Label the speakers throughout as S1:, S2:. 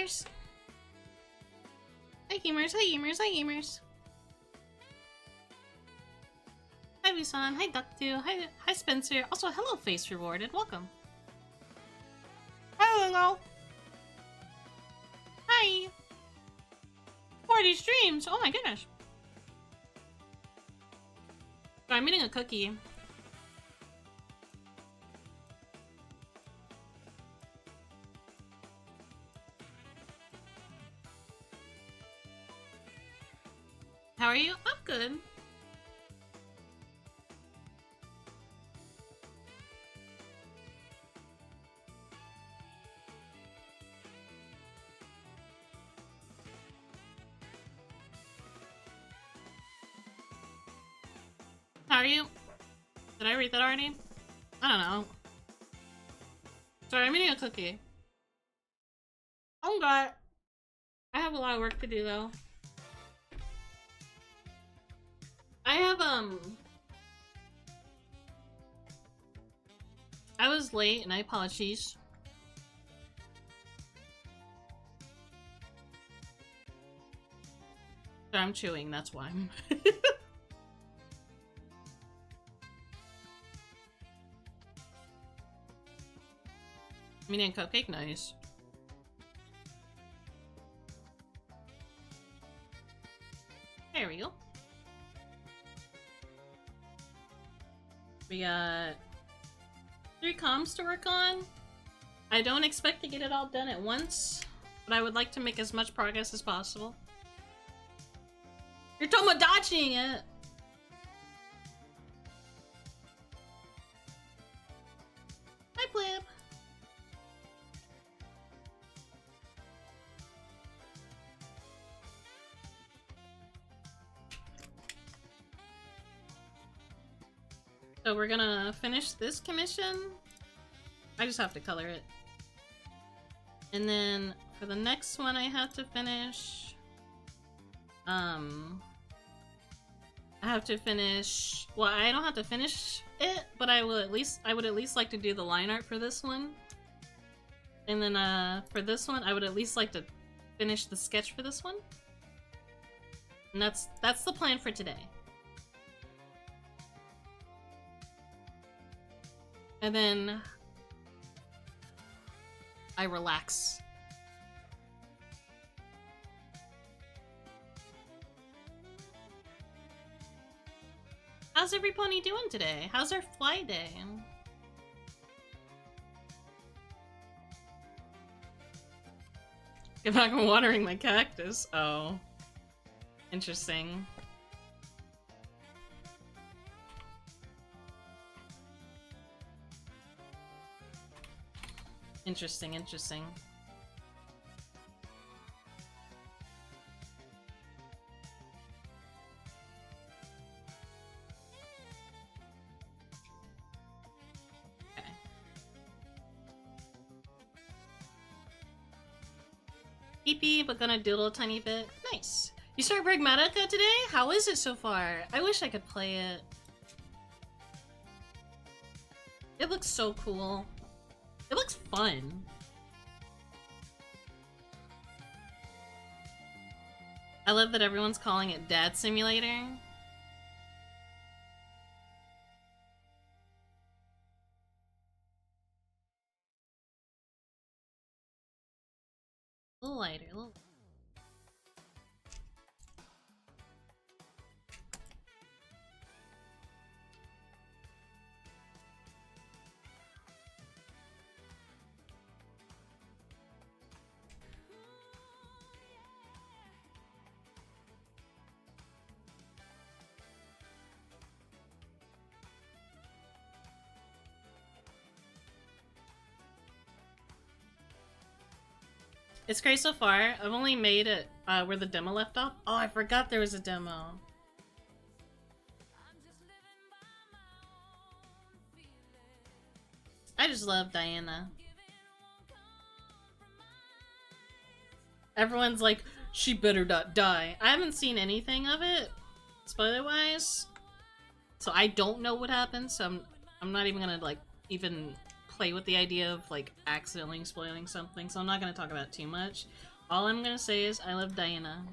S1: gamers! Hi gamers, hi gamers, hi gamers! Hi Busan, hi Duck2, hi Spencer, also hello Face Rewarded, welcome! Hello! Hi! 40 streams! Oh my goodness! So I'm eating a cookie. How are you? I'm good. How are you? Did I read that already? I don't know. Sorry, I'm eating a cookie. I'm good. I have a lot of work to do though. I have I was late and I apologize. So I'm chewing, that's why. I'm eating a cupcake, nice. There we go. We got 3 comms to work on. I don't expect to get it all done at once, but I would like to make as much progress as possible. You're Tomodachiing it! Hi, Blib! So we're gonna finish this commission. I just have to color it. And then for the next one I have to finish... I have to finish... Well, I don't have to finish it, but I would at least like to do the line art for this one. And then for this one, I would at least like to finish the sketch for this one. And that's the plan for today. And then I relax. How's every pony doing today? How's our fly day? Get back on watering my cactus. Oh. Interesting. Interesting, interesting. Okay. Peepee, but gonna doodle a tiny bit. Nice. You started Pragmatica today? How is it so far? I wish I could play it. It looks so cool. It looks fun. I love that everyone's calling it Dad Simulator. A little lighter, a little... It's great so far. I've only made it where the demo left off. Oh, I forgot there was a demo. I just love Diana. Everyone's like, she better not die. I haven't seen anything of it, spoiler-wise, so I don't know what happens, so I'm not even gonna, like, even play with the idea of, like, accidentally spoiling something, so I'm not gonna talk about it too much. All I'm gonna say is I love Diana.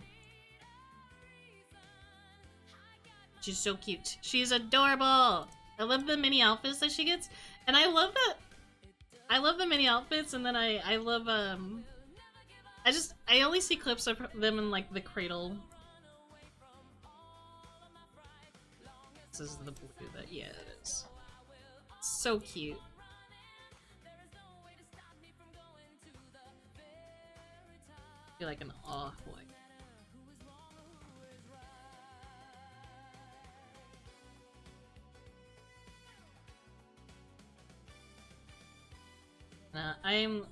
S1: She's so cute. She's adorable. I love the mini outfits that she gets, and I love that. I love the mini outfits, and then I love I only see clips of them in like the cradle. This is the blue that yeah it is. So cute. I feel like an off-white. I'm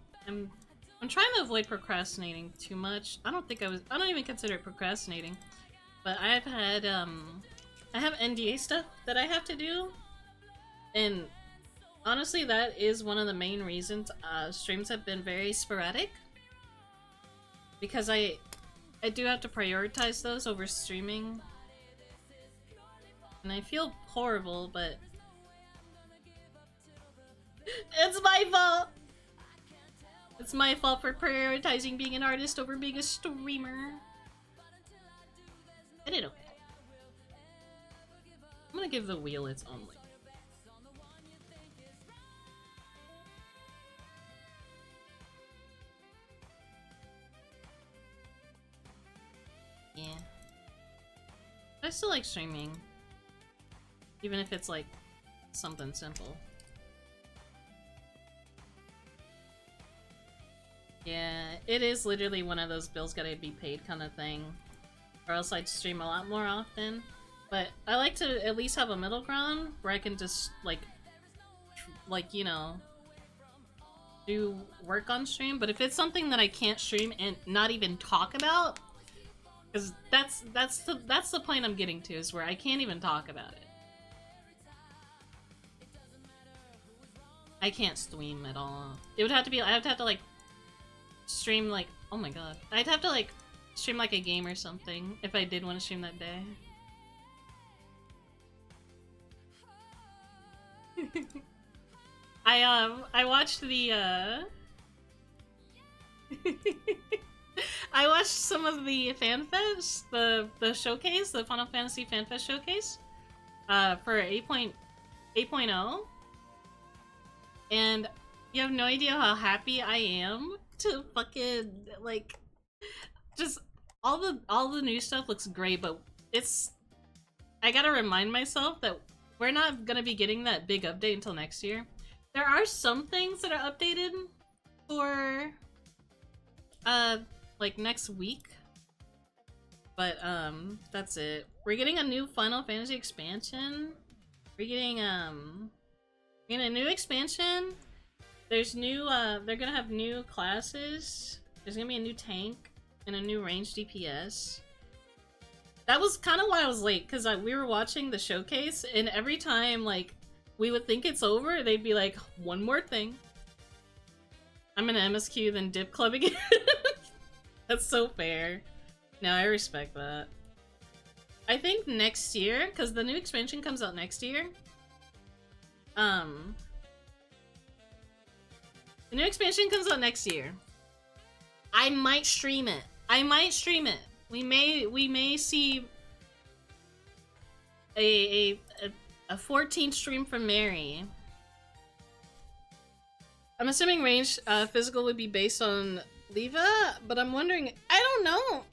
S1: trying to avoid procrastinating too much. I don't even consider it procrastinating. But I have NDA stuff that I have to do. And honestly, that is one of the main reasons streams have been very sporadic. Because I do have to prioritize those over streaming. And I feel horrible, but it's my fault! It's my fault for prioritizing being an artist over being a streamer. I did okay. I'm gonna give the wheel its own link. Yeah. I still like streaming. Even if it's like something simple. Yeah, it is literally one of those bills gotta be paid kind of thing. Or else I'd stream a lot more often. But I like to at least have a middle ground where I can just like, you know, do work on stream. But if it's something that I can't stream and not even talk about, because that's the point I'm getting to, is where I can't even talk about it. I can't stream at all. It would have to be, I would have to like stream like, oh my god. I'd have to like stream like a game or something if I did want to stream that day. I watched the I watched some of the FanFest, the showcase, the Final Fantasy FanFest showcase for 8.0, and you have no idea how happy I am to fucking like just all the new stuff looks great, but I gotta remind myself that we're not gonna be getting that big update until next year. There are some things that are updated for like next week, but that's it. We're getting a new Final Fantasy expansion. We're getting a new expansion. There's new they're gonna have new classes. There's gonna be a new tank and a new ranged DPS. That was kind of why I was late, because we were watching the showcase, and every time like we would think it's over, they'd be like, one more thing. I'm gonna MSQ then dip club again. That's so fair. No, I respect that. I think next year, because the new expansion comes out next year. The new expansion comes out next year. I might stream it. We may see a 14 stream from Mary. I'm assuming range physical would be based on Leva, but I'm wondering, I don't know.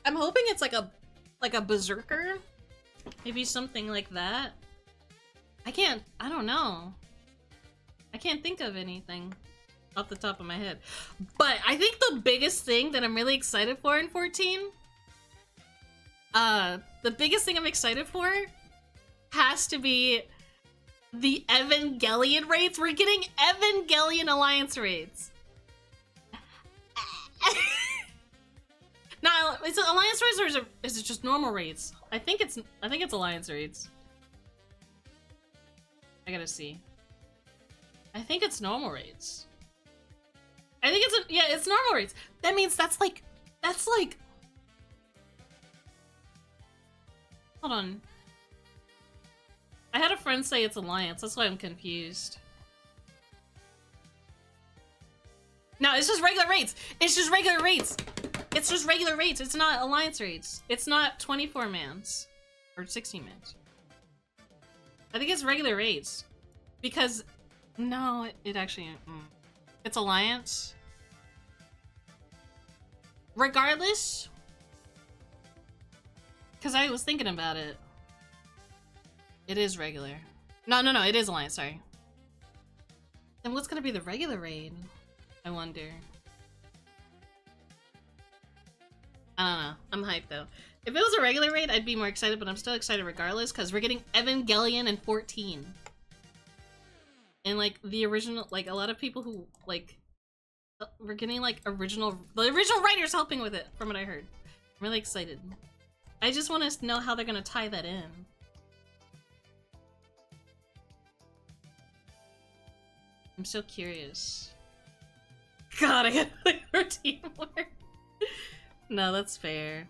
S1: I'm hoping it's like a berserker. Maybe something like that. I don't know. I can't think of anything off the top of my head. But I think the biggest thing that I'm really excited for in 14, the biggest thing I'm excited for has to be the Evangelion raids. We're getting Evangelion Alliance raids. Now, is it Alliance raids or is it just normal raids? I think it's Alliance raids. I gotta see. I think it's normal raids. I think it's normal raids. That means that's like hold on. I had a friend say it's Alliance, that's why I'm confused. No, it's just regular rates. It's just regular rates. It's just regular rates. It's not alliance rates. It's not 24 mans or 16 mans. I think it's regular rates because no, it actually it's alliance. Regardless, because I was thinking about it. It is regular. No, it is alliance. Sorry. Then what's gonna be the regular raid? I wonder. I don't know. I'm hyped though. If it was a regular raid, I'd be more excited, but I'm still excited regardless because we're getting Evangelion in 14. And like the original, like a lot of people who like, we're getting like the original writers helping with it from what I heard. I'm really excited. I just want to know how they're gonna tie that in. I'm so curious. God, I gotta like 14 more. No, that's fair.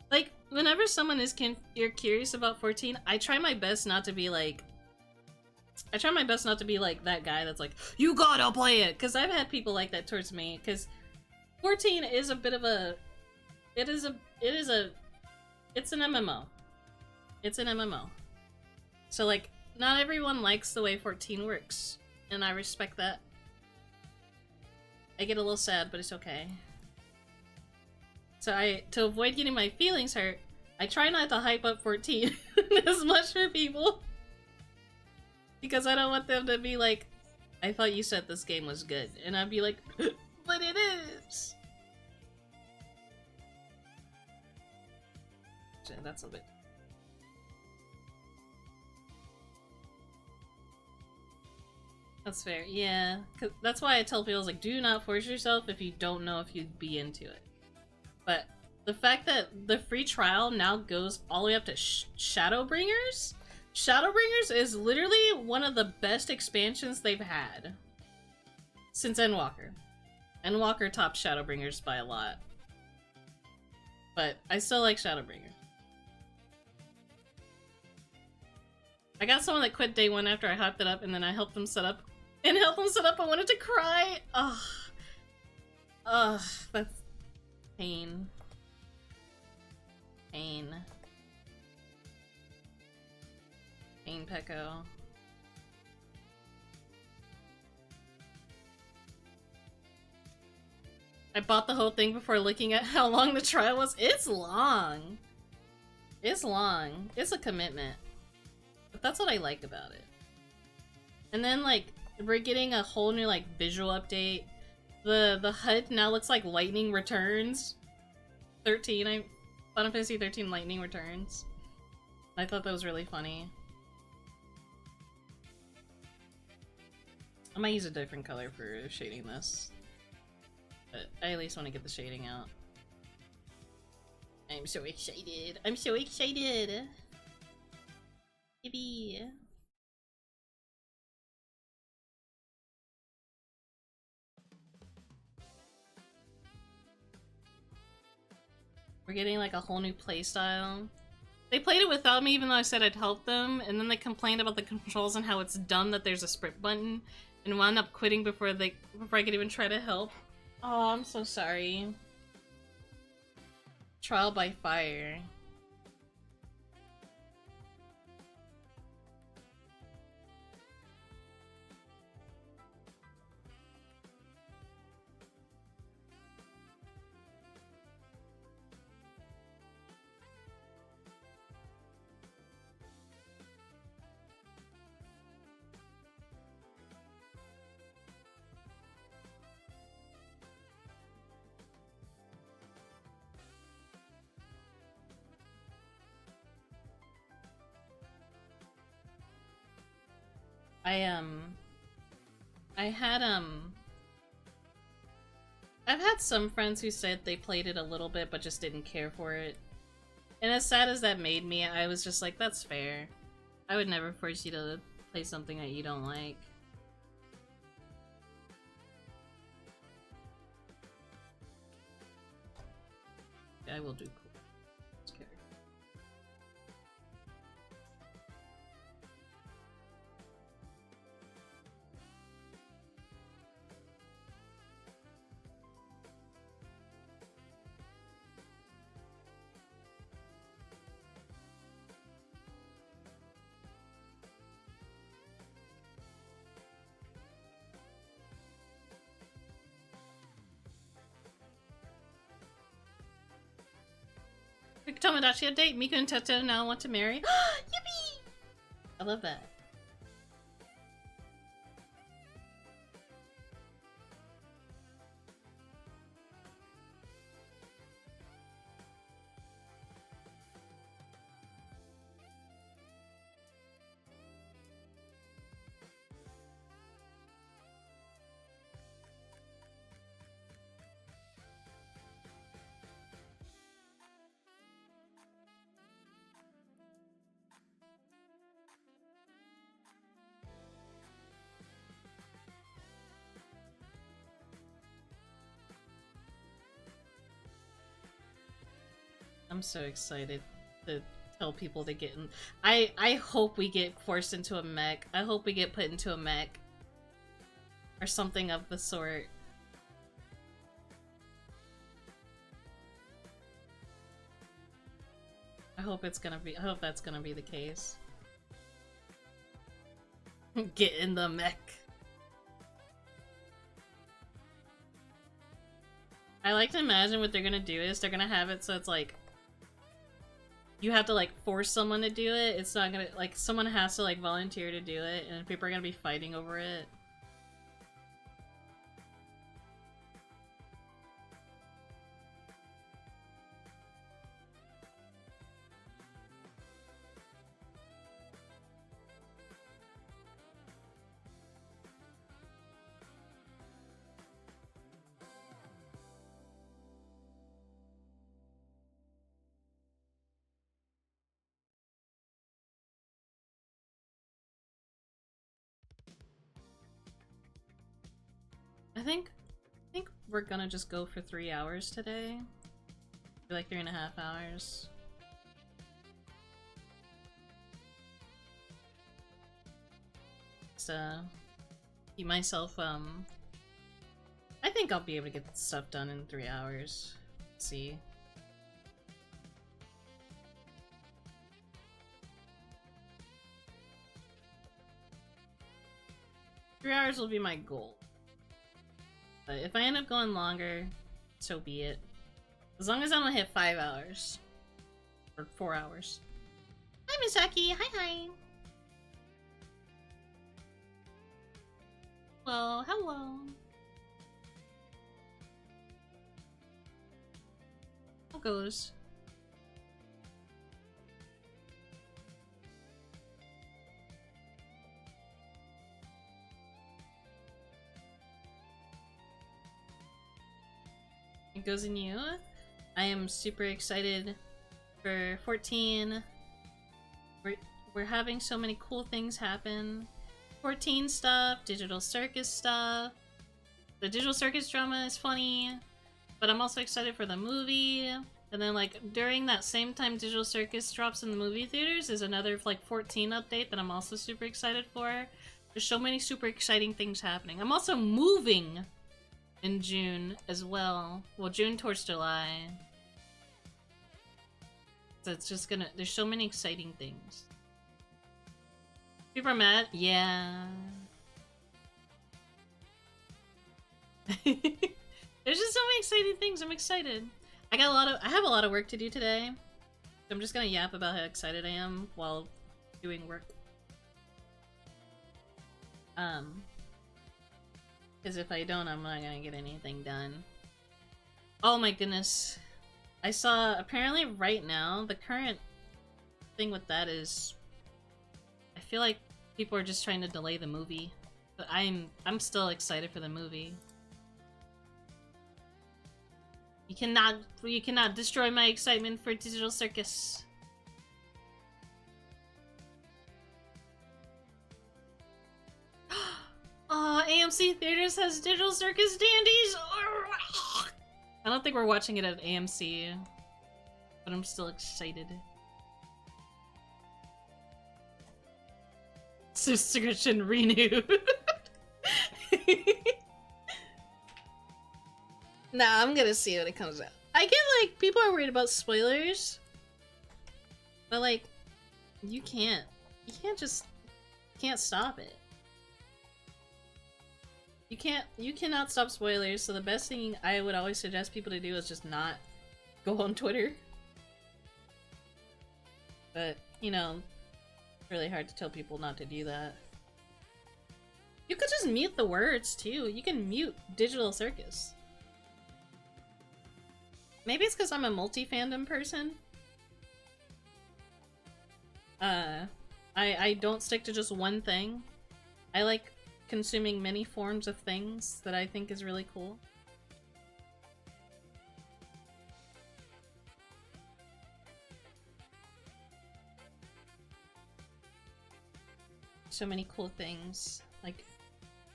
S1: Like, whenever someone is you're curious about 14, I try my best not to be like... I try my best not to be like that guy that's like, you gotta play it! Because I've had people like that towards me, because 14 is a bit of a... It's an MMO. It's an MMO. So like, not everyone likes the way 14 works, and I respect that. I get a little sad, but it's okay. So to avoid getting my feelings hurt, I try not to hype up 14 as much for people. Because I don't want them to be like, I thought you said this game was good. And I'd be like, but it is! That's a bit... That's fair, yeah. 'Cause that's why I tell people, like, do not force yourself if you don't know if you'd be into it. But the fact that the free trial now goes all the way up to Shadowbringers? Shadowbringers is literally one of the best expansions they've had since Endwalker. Endwalker topped Shadowbringers by a lot. But I still like Shadowbringers. I got someone that quit day one after I hyped it up, and then I helped them set up. And helped them set up, I wanted to cry! Ugh. Ugh, that's... pain. Pain. Pain, Pecco. I bought the whole thing before looking at how long the trial was. It's long. It's long. It's a commitment. But that's what I like about it. And then, like, we're getting a whole new, like, visual update. The HUD now looks like Lightning Returns. Final Fantasy 13 Lightning Returns. I thought that was really funny. I might use a different color for shading this. But I at least want to get the shading out. I'm so excited. I'm so excited! Yippee! We're getting like a whole new playstyle. They played it without me even though I said I'd help them, and then they complained about the controls and how it's dumb that there's a sprint button, and wound up quitting before I could even try to help. Oh, I'm so sorry. Trial by fire. I've had some friends who said they played it a little bit but just didn't care for it. And as sad as that made me, I was just like, that's fair. I would never force you to play something that you don't like. I will do cool. Tomodachi update. Miku and Teto now want to marry. Yippee! I love that. I'm so excited to tell people to get in. I hope we get forced into a mech. I hope we get put into a mech. Or something of the sort. I hope that's gonna be the case. Get in the mech. I like to imagine what they're gonna do is they're gonna have it so it's like you have to like force someone to do it. It's not gonna like someone has to like volunteer to do it and people are gonna be fighting over it. I think we're gonna just go for 3 hours today. Maybe like 3.5 hours. Just keep myself I think I'll be able to get stuff done in 3 hours. Let's see. Three hours will be my goal. But if I end up going longer, so be it. As long as I don't hit 5 hours. Or 4 hours. Hi, Misaki! Hi, hi! Well, hello! How goes? It goes in you. I am super excited for 14. We're having so many cool things happen. 14 stuff, Digital Circus stuff. The Digital Circus drama is funny, but I'm also excited for the movie. And then like during that same time Digital Circus drops in the movie theaters is another like 14 update that I'm also super excited for. There's so many super exciting things happening. I'm also moving in June as well. Well, June towards July. So it's just gonna... There's so many exciting things. People are mad? Yeah. There's just so many exciting things. I'm excited. I have a lot of work to do today. So I'm just gonna yap about how excited I am while doing work. Because if I don't, I'm not gonna get anything done. Oh my goodness. I saw, apparently right now, the current thing with that is... I feel like people are just trying to delay the movie. But I'm still excited for the movie. You cannot destroy my excitement for Digital Circus. AMC Theaters has Digital Circus Dandies! I don't think we're watching it at AMC, but I'm still excited. Subscription renewed. Nah, I'm gonna see when it comes out. I get like people are worried about spoilers, but like you can't stop it. You cannot stop spoilers, so the best thing I would always suggest people to do is just not go on Twitter. But, you know, it's really hard to tell people not to do that. You could just mute the words, too. You can mute Digital Circus. Maybe it's because I'm a multi-fandom person. I don't stick to just one thing. I like consuming many forms of things that I think is really cool. So many cool things. Like,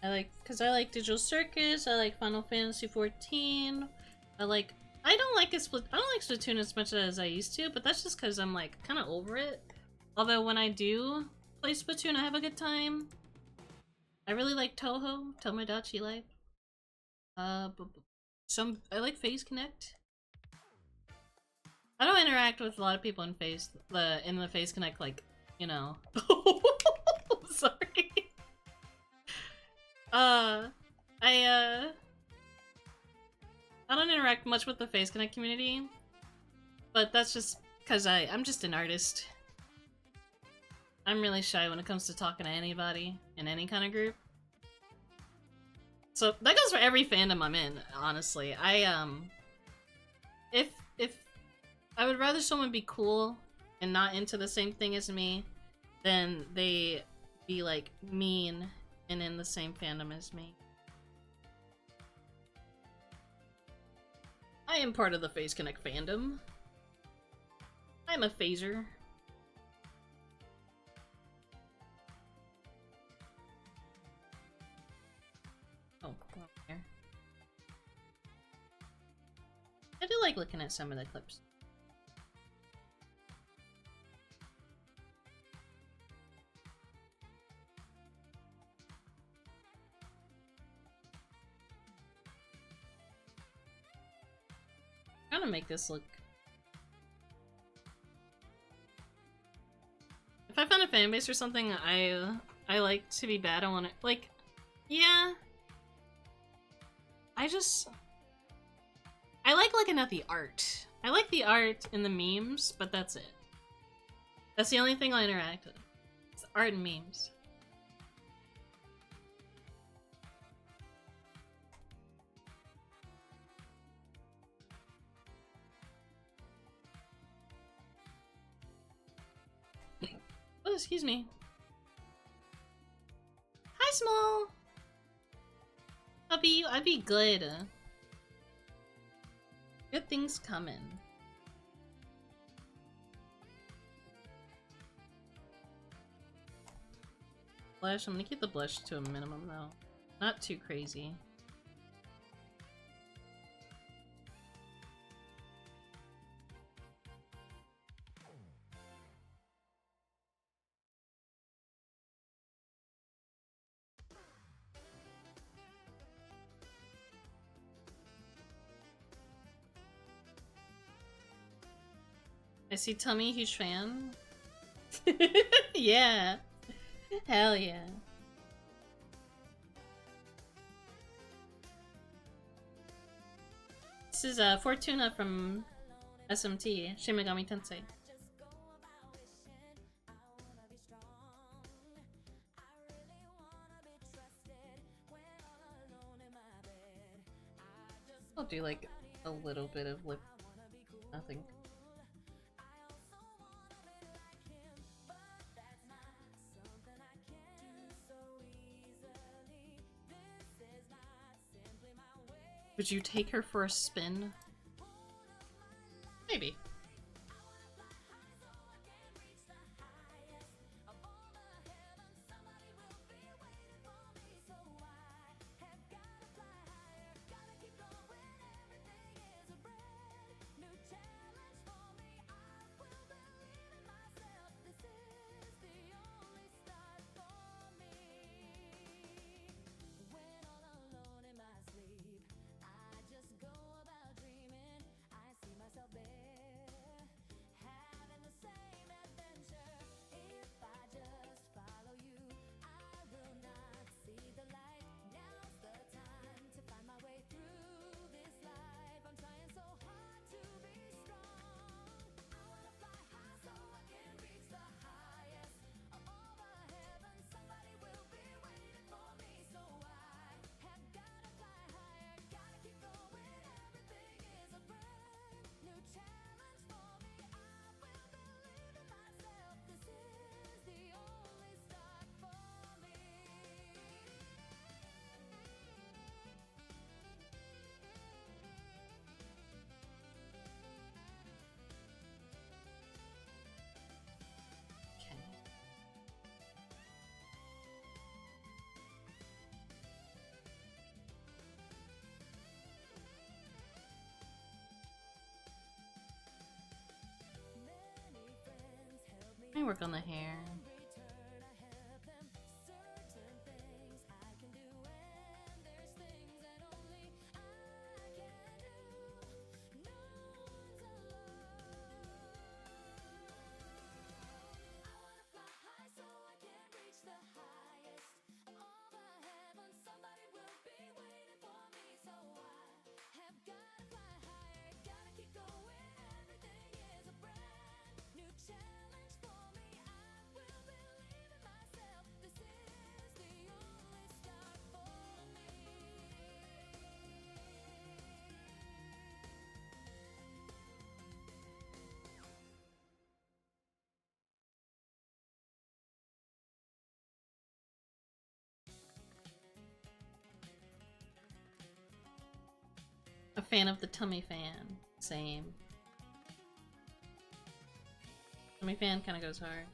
S1: I like Digital Circus, I like Final Fantasy 14, I don't like Splatoon as much as I used to, but that's just because I'm like kind of over it. Although when I do play Splatoon, I have a good time. I really like Touhou, Tomodachi Life. I like Phase Connect. I don't interact with a lot of people in the Phase Connect, like, you know. Sorry. I don't interact much with the Phase Connect community, but that's just because I'm just an artist. I'm really shy when it comes to talking to anybody in any kind of group. So that goes for every fandom I'm in, honestly. If I would rather someone be cool and not into the same thing as me than they be like mean and in the same fandom as me. I am part of the Phase Connect fandom. I'm a phaser. Oh, come on here. I do like looking at some of the clips. I'm gonna make this look. If I found a fanbase or something I like to be bad, I want to, like, yeah. I like looking at the art. I like the art and the memes, but that's it. That's the only thing I interact with. It's art and memes. Oh, excuse me. Hi, Small! I'll be good. Good things coming. Blush, I'm gonna keep the blush to a minimum though. Not too crazy. I see Tummy, huge fan. Yeah. Hell yeah. This is Fortuna from SMT, Shin Megami Tensei. I'll do like a little bit of lip, nothing. Would you take her for a spin? Maybe. Let me work on the hair. A fan of the Tummy Fan. Same. Tummy Fan kind of goes hard.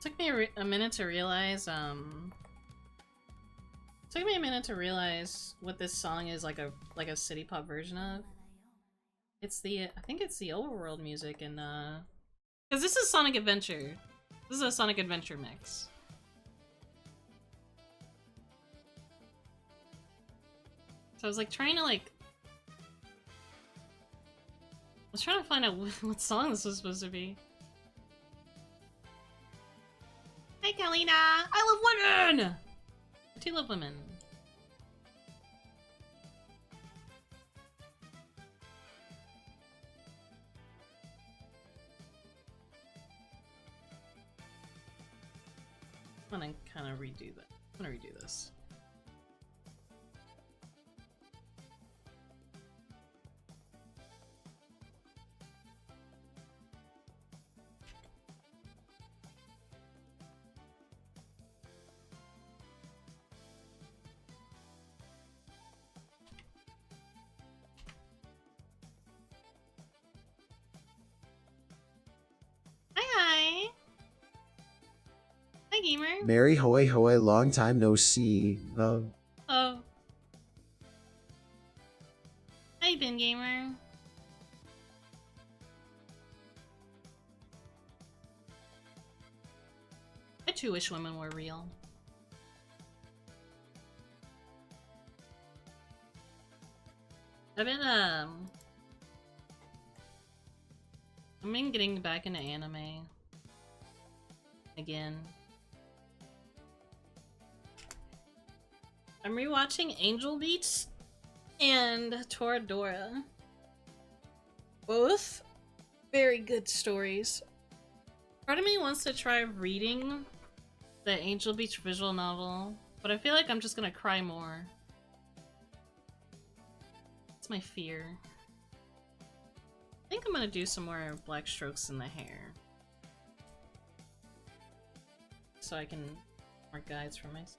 S1: Took me a minute to realize, took me a minute to realize what this song is like a city pop version of. It's the, I think it's the overworld music and, because this is Sonic Adventure. This is a Sonic Adventure mix. So I was like trying to I was trying to find out what song this was supposed to be. Hey, Kalina! I love women! I do love women. I'm gonna kind of redo that. I'm gonna redo this. Hi! Hi, gamer!
S2: Mary hoy hoy, long time no see.
S1: Oh. How you been, gamer? I too wish women were real. I've been getting back into anime. Again. I'm rewatching Angel Beats and Toradora. Both very good stories. Part of me wants to try reading the Angel Beats visual novel, but I feel like I'm just gonna cry more. It's my fear. I think I'm gonna do some more black strokes in the hair. So I can more guides for myself.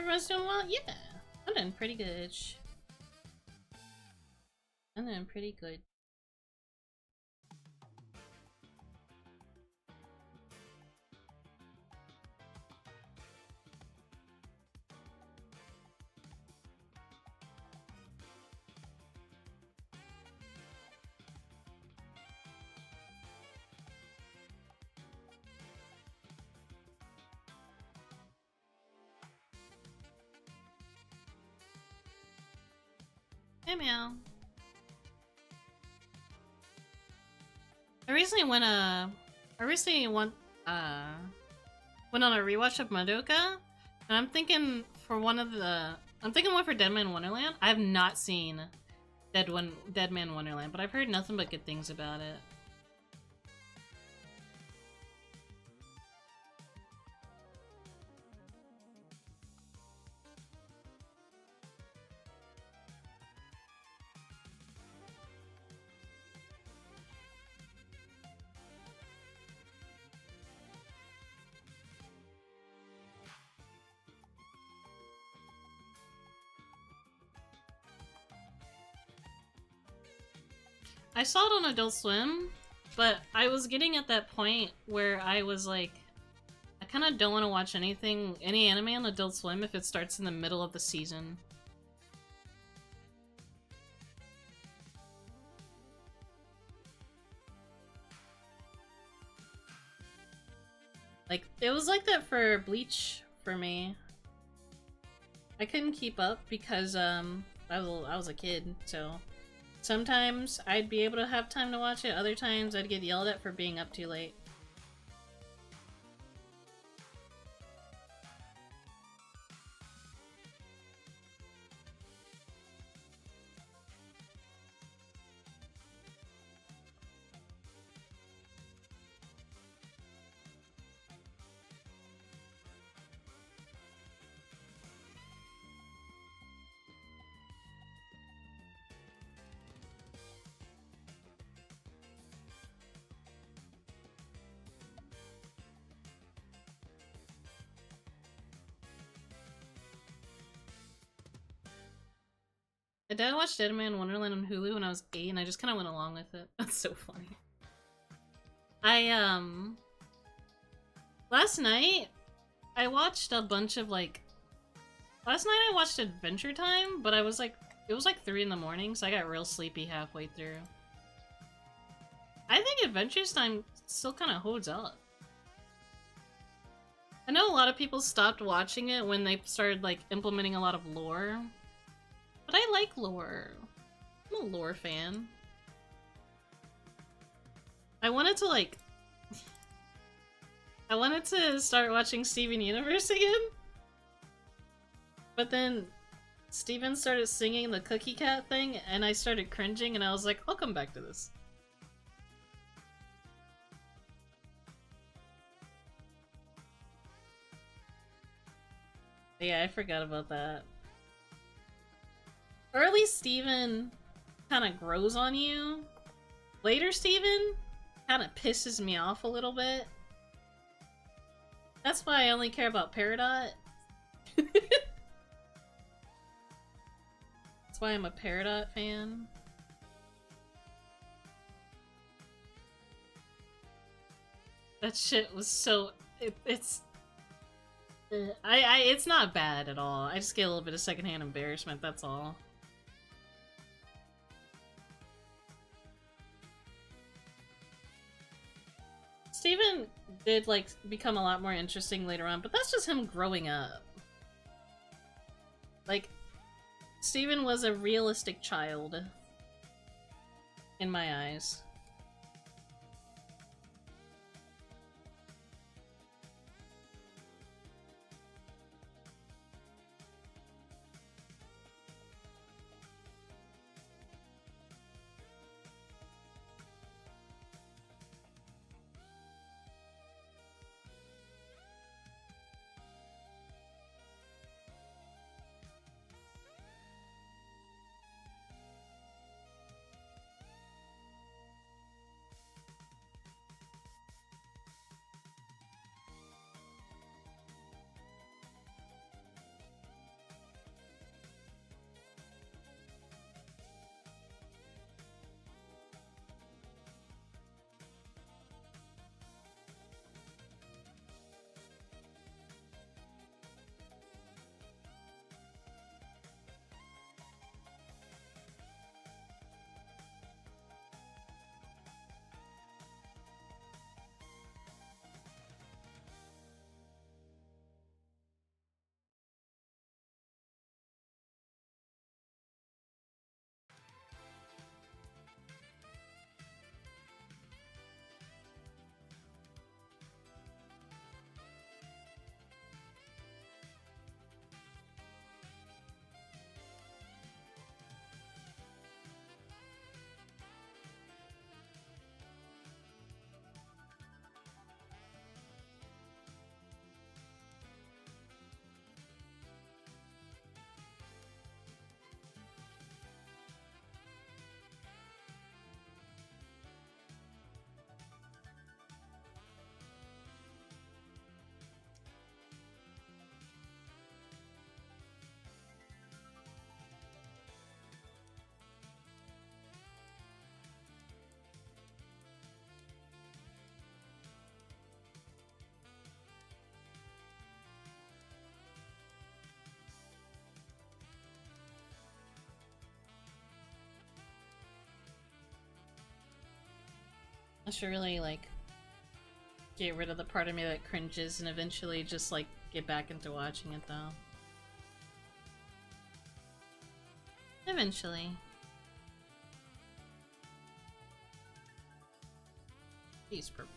S1: everyone's doing well? Yeah, I'm doing pretty good. I'm doing pretty good. Hey, meow. I recently went went on a rewatch of Madoka, and I'm thinking one for Dead Man Wonderland. I have not seen Dead Man Wonderland, but I've heard nothing but good things about it. I saw it on Adult Swim, but I was getting at that point where I was like, I kind of don't want to watch any anime on Adult Swim if it starts in the middle of the season. Like, it was like that for Bleach for me. I couldn't keep up because, I was a kid, so... Sometimes I'd be able to have time to watch it, other times I'd get yelled at for being up too late. My dad watched Dead Man Wonderland on Hulu when I was 8 and I just kind of went along with it. That's so funny. Last night, I watched a bunch of, like... Last night I watched Adventure Time, but it was like 3 in the morning, so I got real sleepy halfway through. I think Adventure Time still kind of holds up. I know a lot of people stopped watching it when they started, like, implementing a lot of lore. But I like lore. I'm a lore fan. I wanted to start watching Steven Universe again. But then Steven started singing the Cookie Cat thing and I started cringing and I was like, I'll come back to this. Yeah, I forgot about that. Early Steven kind of grows on you. Later Steven kind of pisses me off a little bit. That's why I only care about Peridot. That's why I'm a Peridot fan. That shit was so... It's not bad at all. I just get a little bit of secondhand embarrassment, that's all. Steven did, like, become a lot more interesting later on, but that's just him growing up. Like, Steven was a realistic child. In my eyes. I should really, like, get rid of the part of me that cringes and eventually just, like, get back into watching it, though. Eventually. He's purple.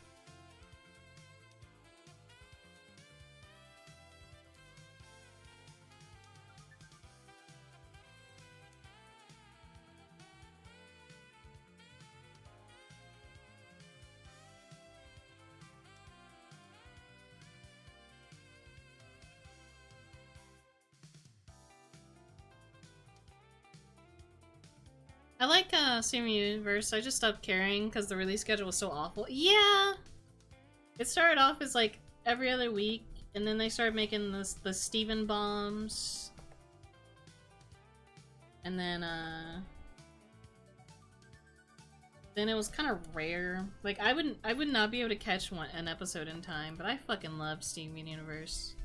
S1: I like Steven Universe. I just stopped caring because the release schedule was so awful. Yeah, it started off as like every other week, and then they started making the Steven bombs, and then it was kind of rare. Like I would not be able to catch an episode in time, but I fucking love Steven Universe.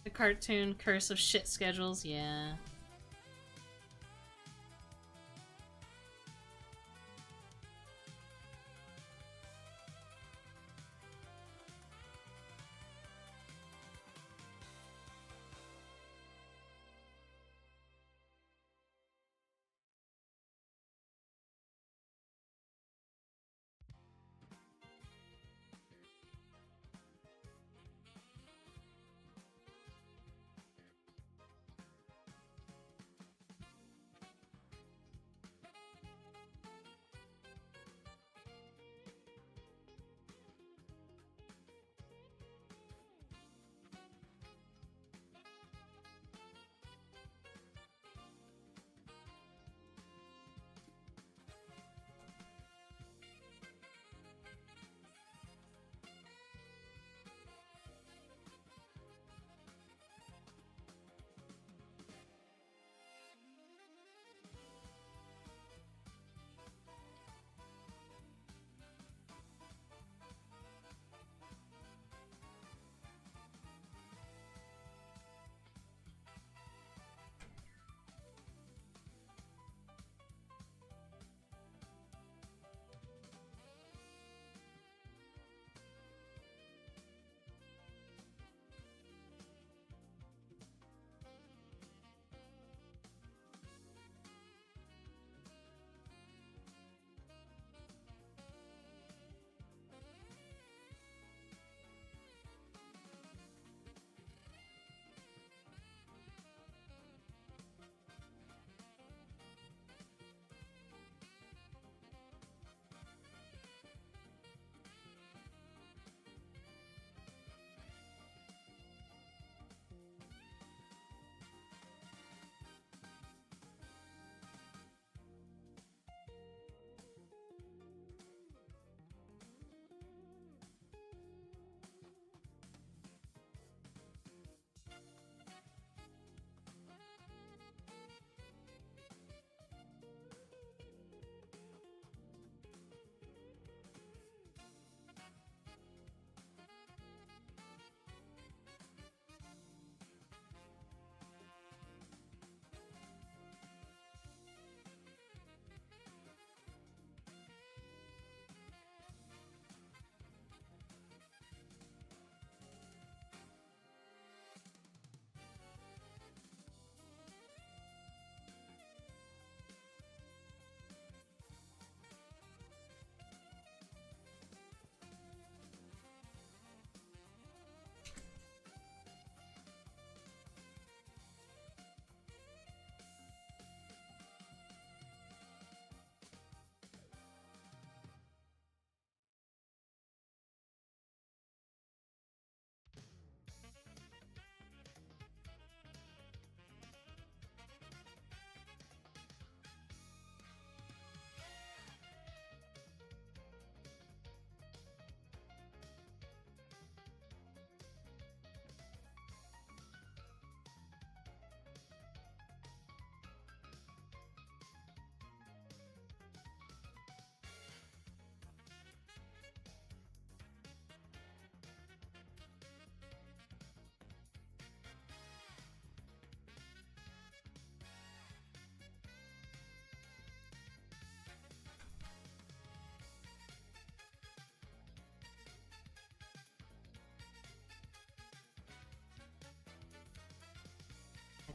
S1: The cartoon Curse of Shit Schedules, yeah.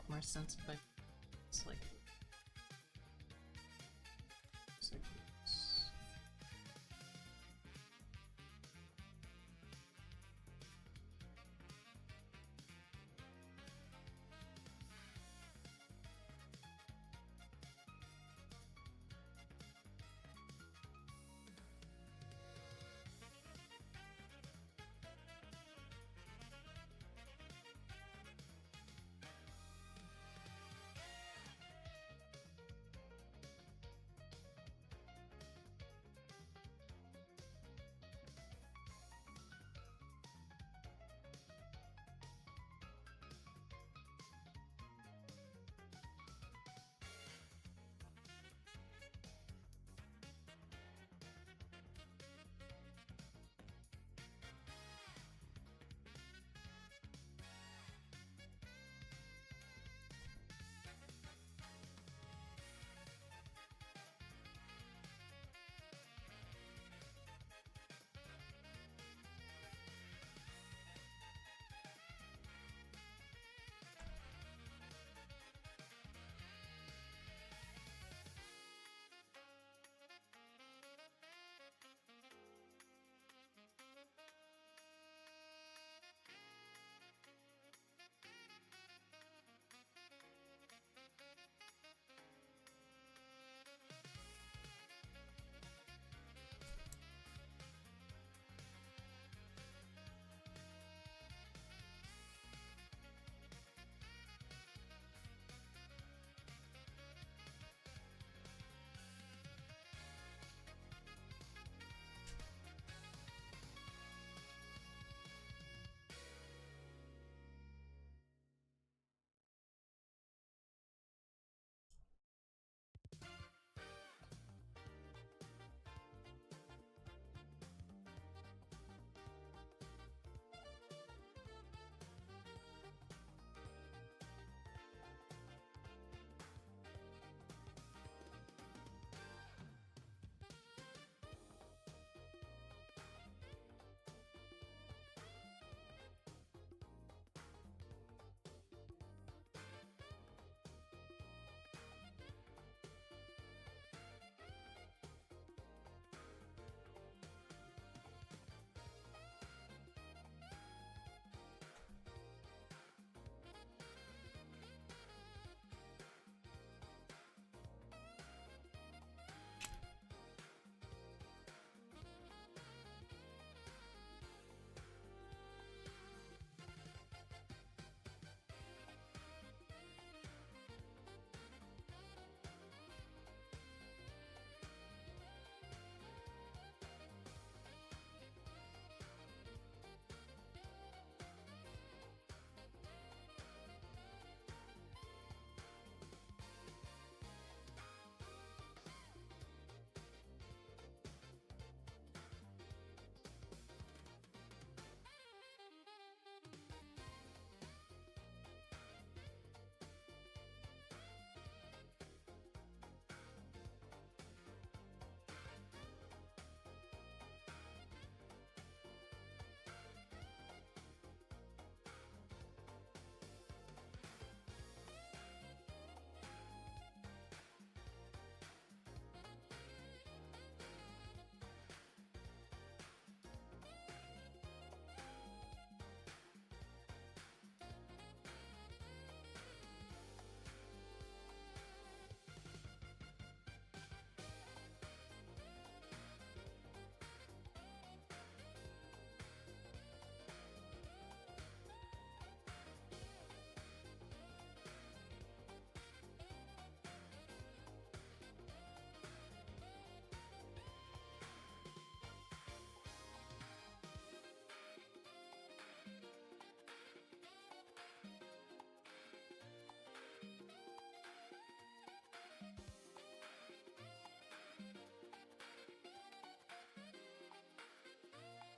S1: more sense if I just like.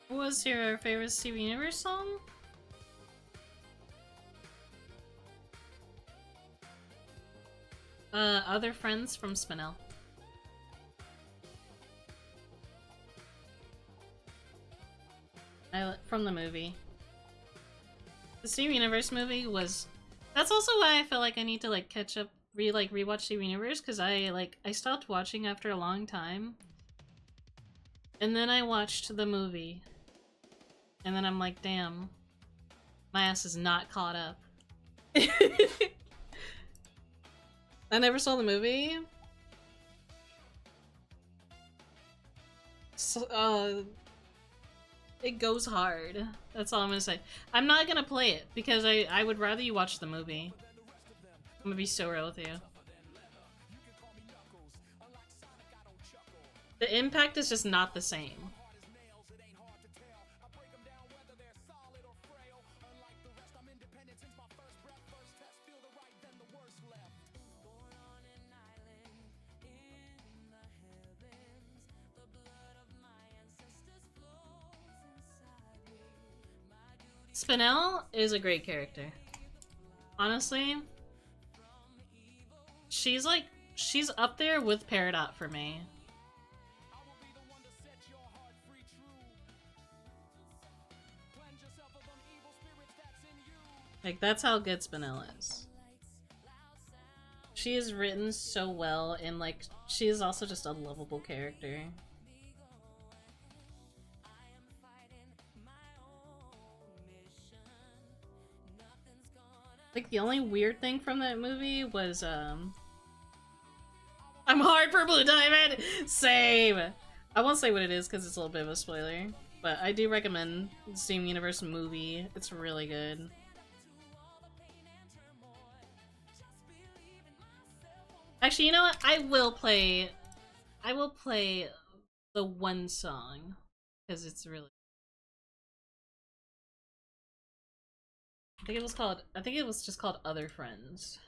S1: What was your favorite Steven Universe song? Other Friends from Spinel. From the movie. The Steven Universe movie was That's also why I feel like I need to like catch up, rewatch Steven Universe, because I stopped watching after a long time, and then I watched the movie, and then I'm like, damn, my ass is not caught up. I never saw the movie. So, it goes hard. That's all I'm gonna say. I'm not gonna play it because I would rather you watch the movie. I'm gonna be so real with you. The impact is just not the same. Spinel is a great character. Honestly, she's up there with Peridot for me. Like, that's how good Spinel is. She is written so well, and like, she is also just a lovable character. Like, the only weird thing from that movie was, I'm hard for Blue Diamond! Same! I won't say what it is because it's a little bit of a spoiler, but I do recommend the Steam Universe movie. It's really good. Actually, you know what? I will play the one song because it's really. I think it was just called Other Friends.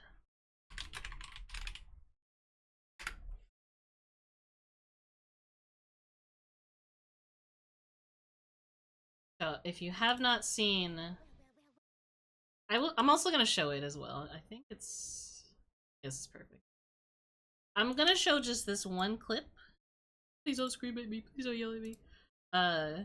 S1: So if you have not seen, I'm also gonna show it as well. I think it's. This is perfect. I'm gonna show just this one clip. Please don't scream at me. Please don't yell at me. Uh,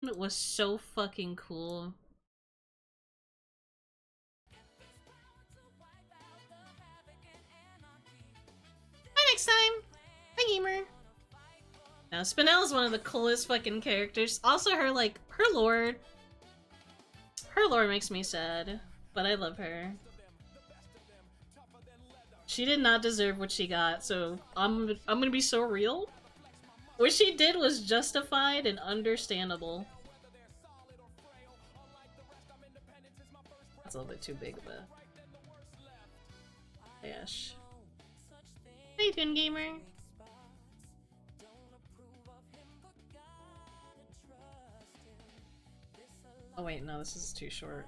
S1: It was so fucking cool. Bye next time! Bye, gamer! Now, Spinel is one of the coolest fucking characters. Also, her lore makes me sad, but I love her. She did not deserve what she got, so I'm gonna be so real. What she did was justified and understandable. That's a little bit too big of a dash. How you doing, gamer? Oh wait, no, this is too short.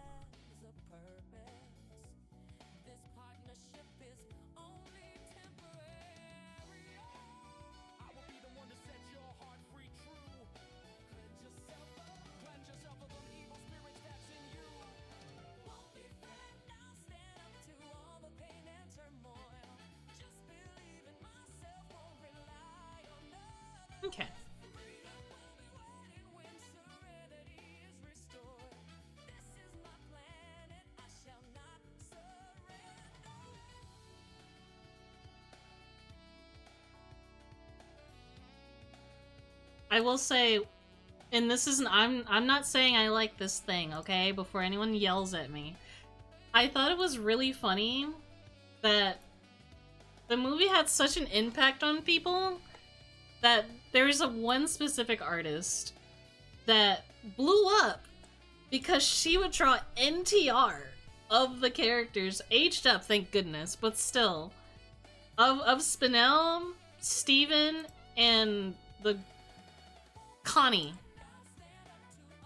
S1: Okay. I will say, and this isn't, I'm not saying I like this thing, okay? Before anyone yells at me. I thought it was really funny that the movie had such an impact on people that there's one specific artist that blew up because she would draw NTR of the characters, aged up, thank goodness, but still, of Spinel, Steven, and the Connie.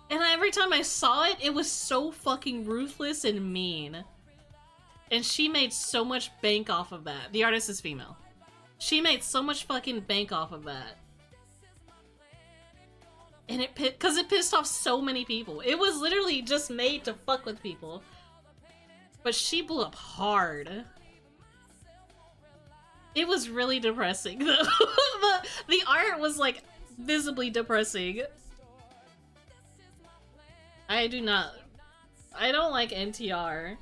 S1: And every time I saw it, it was so fucking ruthless and mean. And she made so much bank off of that. The artist is female. She made so much fucking bank off of that. And because it pissed off so many people. It was literally just made to fuck with people. But she blew up hard. It was really depressing, though. the art was, like, visibly depressing. I don't like NTR.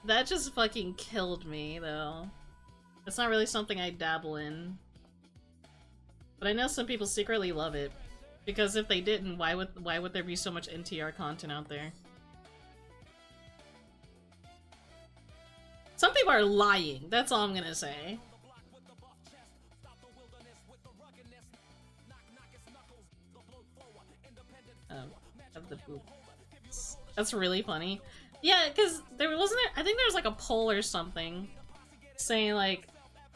S1: That just fucking killed me, though. It's not really something I dabble in. But I know some people secretly love it. Because if they didn't, why would there be so much NTR content out there? Some people are lying, that's all I'm gonna say. Of the boots. That's really funny. Yeah, because there wasn't I think there was like a poll or something saying like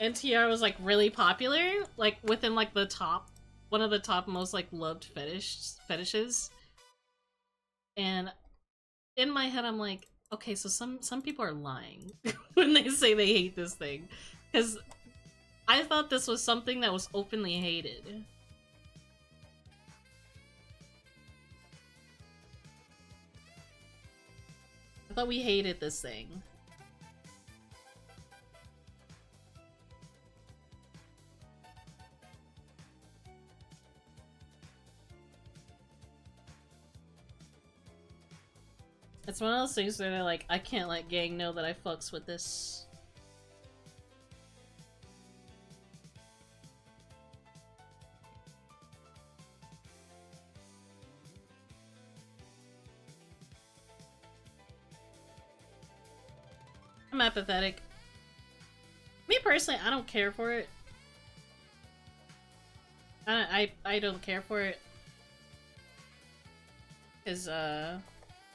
S1: NTR was like really popular, like within like the top, one of the top most like loved fetishes. And in my head I'm like, okay, so some people are lying when they say they hate this thing. Because I thought this was something that was openly hated. I thought we hated this thing. It's one of those things where they're like, I can't let gang know that I fucks with this. I'm apathetic. Me personally, I don't care for it. I don't care for it. Cause at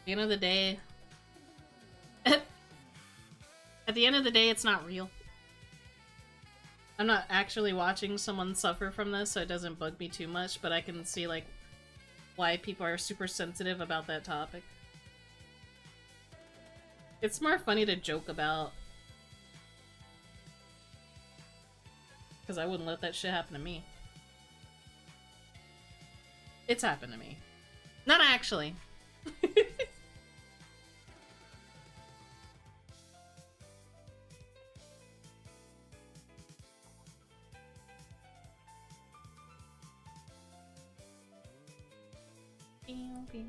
S1: the end of the day, at the end of the day, it's not real. I'm not actually watching someone suffer from this, so it doesn't bug me too much, but I can see like why people are super sensitive about that topic. It's more funny to joke about. Because I wouldn't let that shit happen to me. It's happened to me. Not actually. pew.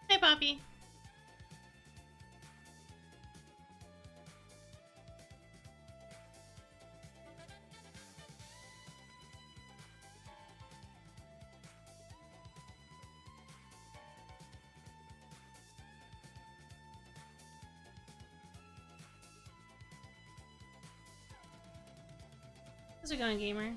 S1: Hey, Poppy. How's it going, gamer?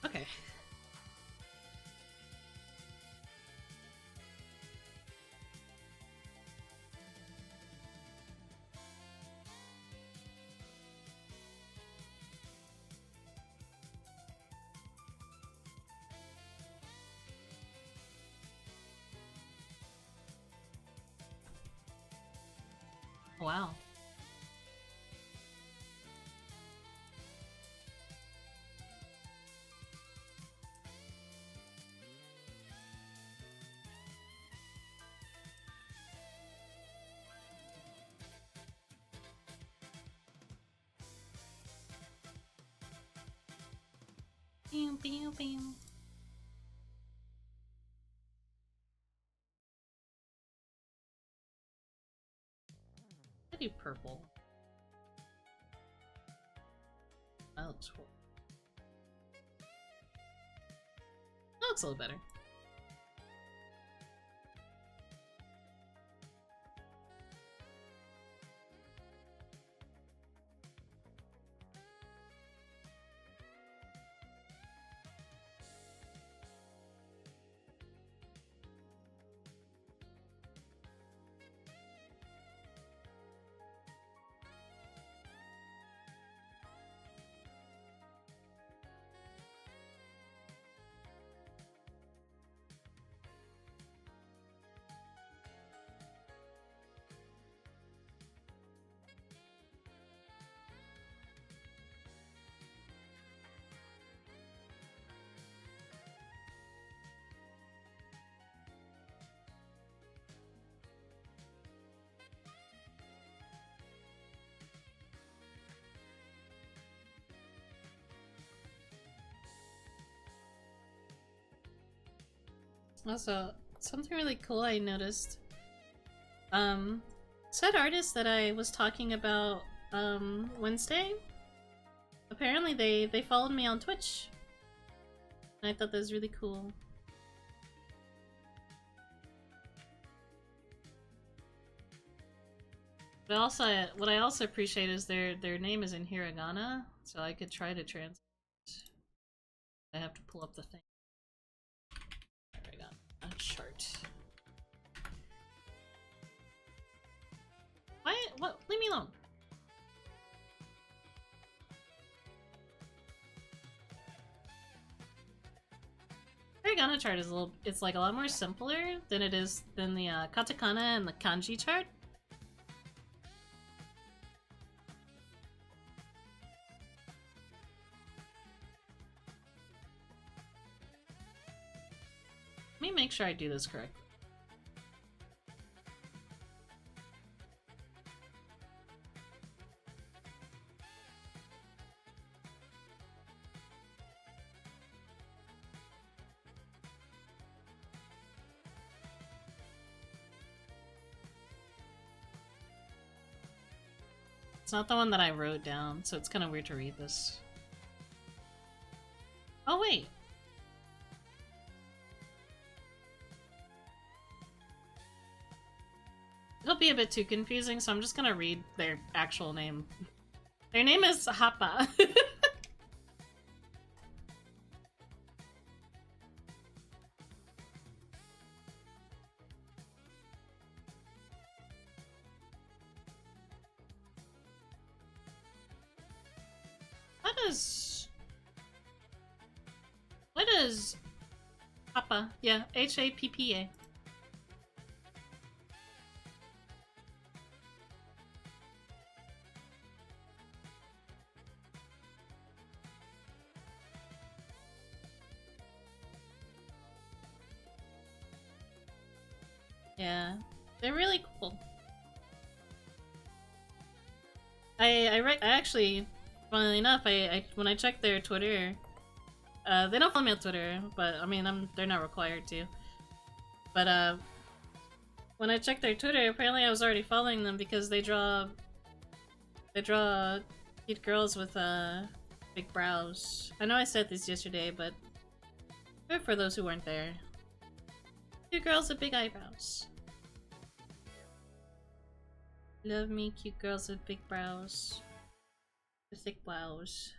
S1: Okay. Wow. Pew, pew, pew. I do purple. That looks cool. That looks a little better. Also, something really cool I noticed. Said artist that I was talking about Wednesday, apparently they followed me on Twitch. And I thought that was really cool. But also, what I also appreciate is their name is in hiragana, so I could try to translate. I have to pull up the thing. Hiragana chart. Why? What? Leave me alone. Hiragana chart is it's like a lot more simpler than it is than the katakana and the kanji chart. Let me make sure I do this correctly. not the one that I wrote down, so it's kind of weird to read this. Oh, wait. It'll be a bit too confusing, so I'm just gonna read their actual name. Their name is Happa. What is Happa? Yeah, H-A-P-P-A. Yeah, they're really cool. I actually, funnily enough, when I checked their Twitter, they don't follow me on Twitter, but I mean, they're not required to. But when I checked their Twitter, apparently I was already following them because they draw cute girls with big brows. I know I said this yesterday, but for those who weren't there, cute girls with big eyebrows. Love me, cute girls with big brows, with thick brows.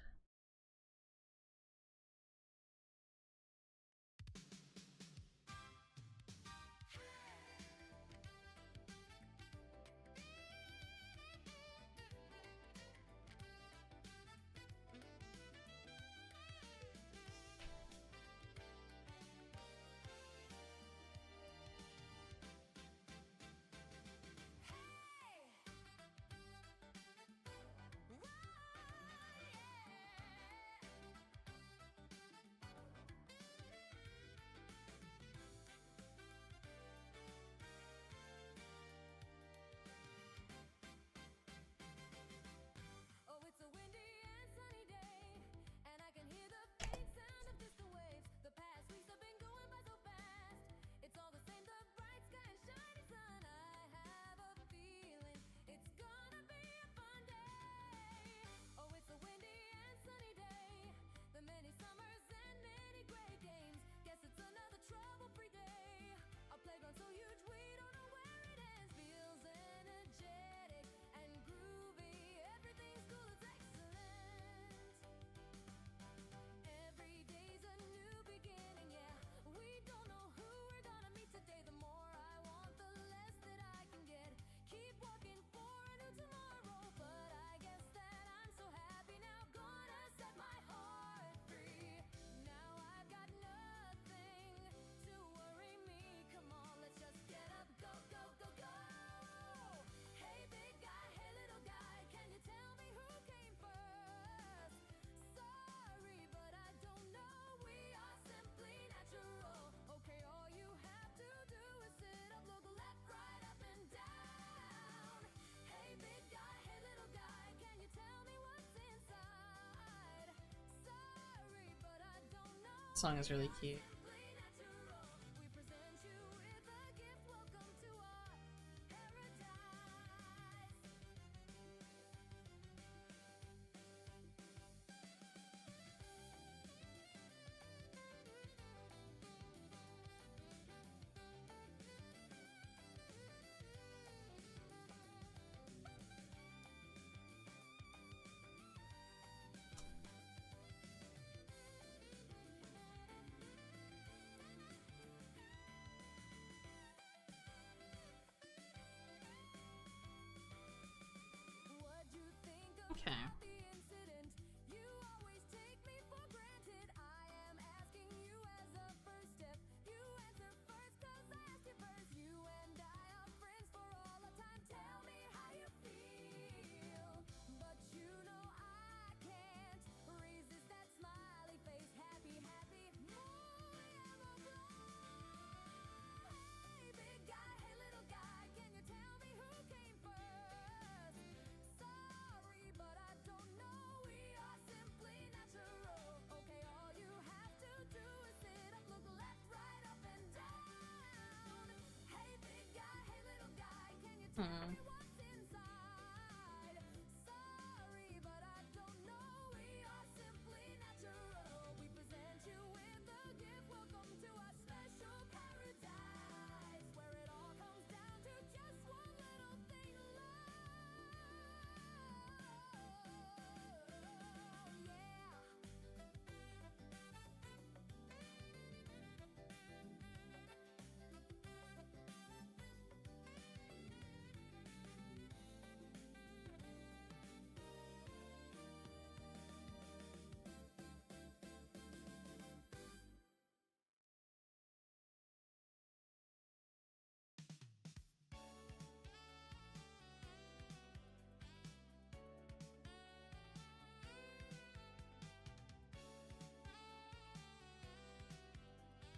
S1: This song is really cute.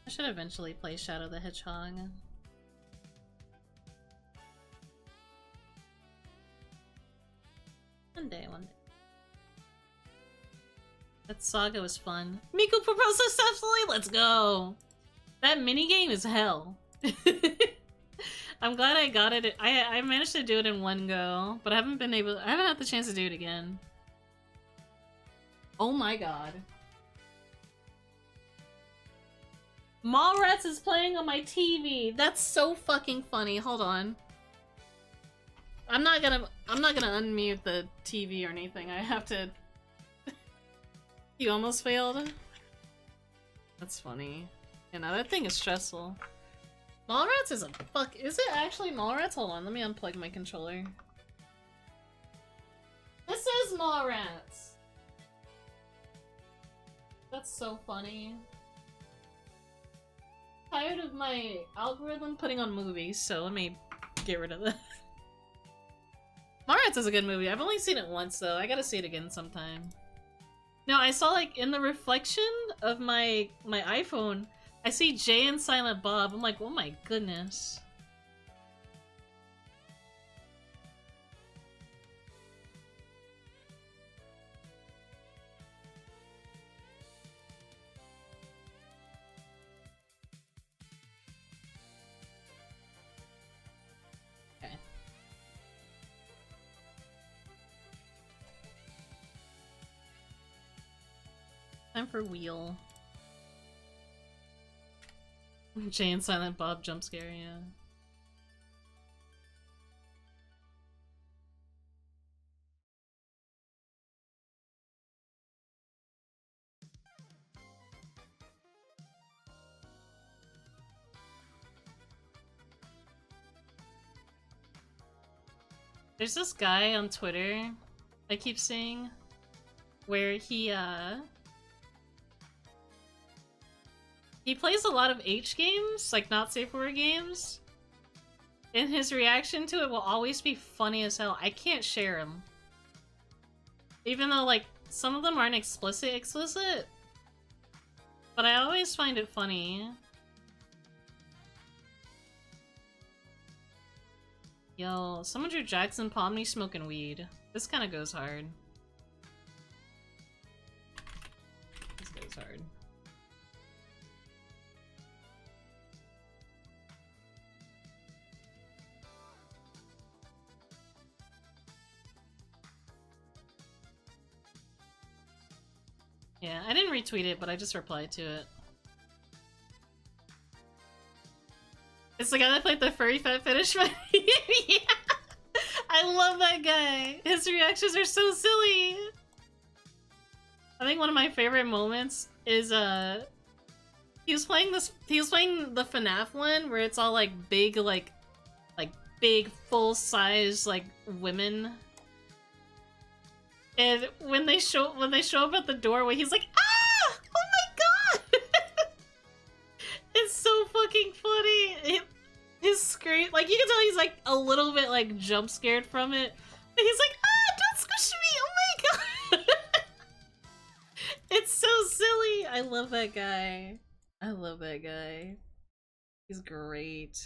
S1: I should eventually play Shadow the Hedgehog. One day. That saga was fun. Miku proposed successfully. Let's go. That minigame is hell. I'm glad I got it. I managed to do it in one go, but I haven't had the chance to do it again. Oh my god. Mallrats is playing on my TV. That's so fucking funny. Hold on. I'm not gonna unmute the TV or anything. I have to. You almost failed? That's funny. You know, that thing is stressful. Mallrats is a fuck. Is it actually Mallrats? Hold on, let me unplug my controller. This is Mallrats! That's so funny. Tired of my algorithm putting on movies, so let me get rid of that. Mallrats is a good movie. I've only seen it once, though. I gotta see it again sometime. No, I saw, like, in the reflection of my iPhone, I see Jay and Silent Bob. I'm like, oh my goodness. Okay. Time for Wheel. Jay and Silent Bob jump scare, yeah. There's this guy on Twitter I keep seeing where he plays a lot of H games, like not safe for work games, and his reaction to it will always be funny as hell. I can't share him. Even though, like, some of them aren't explicit, but I always find it funny. Yo, someone drew Jackson Pomni smoking weed. This kind of goes hard. This goes hard. Yeah, I didn't retweet it, but I just replied to it. It's the guy that played the furry fat fetish fight. Yeah! I love that guy! His reactions are so silly! I think one of my favorite moments is, he was playing the FNAF one, where it's all, like, big, big, full-size, like, women. And when they show up at the doorway, he's like, ah! Oh my god! It's so fucking funny. His scream, like, you can tell he's like a little bit like jump scared from it. But he's like, ah! Don't squish me! Oh my god! It's so silly. I love that guy. I love that guy. He's great.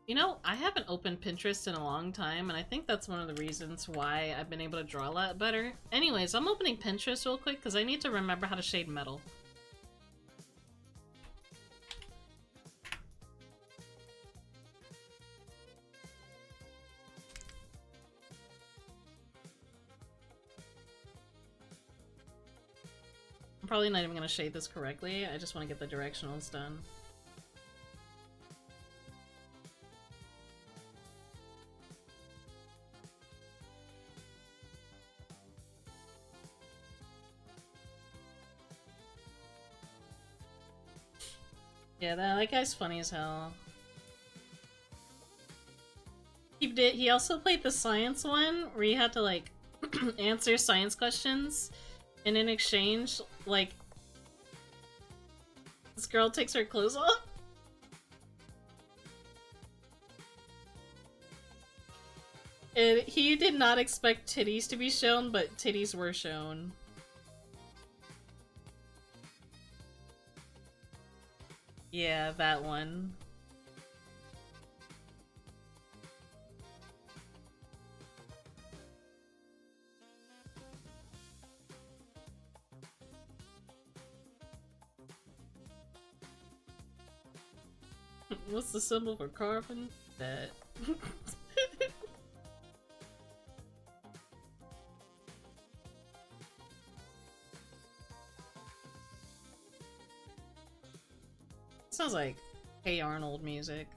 S1: You know, I haven't opened Pinterest in a long time, and I think that's one of the reasons why I've been able to draw a lot better. Anyways, I'm opening Pinterest real quick because I need to remember how to shade metal. I'm probably not even going to shade this correctly, I just want to get the directionals done. Yeah, that guy's funny as hell. He also played the science one, where you had to, like, answer science questions, and in exchange, like, this girl takes her clothes off. He did not expect titties to be shown, but titties were shown. Yeah, that one. What's the symbol for carbon? That. Sounds like Hey Arnold music.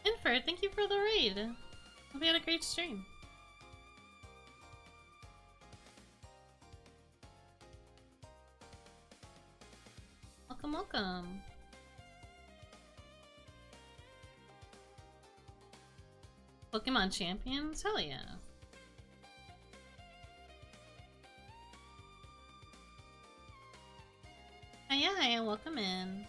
S1: Infer, thank you for the raid. Hope you had a great stream. Welcome, welcome. Pokemon champions? Hell yeah. Hi, welcome in.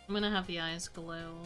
S1: I'm gonna have the eyes glow.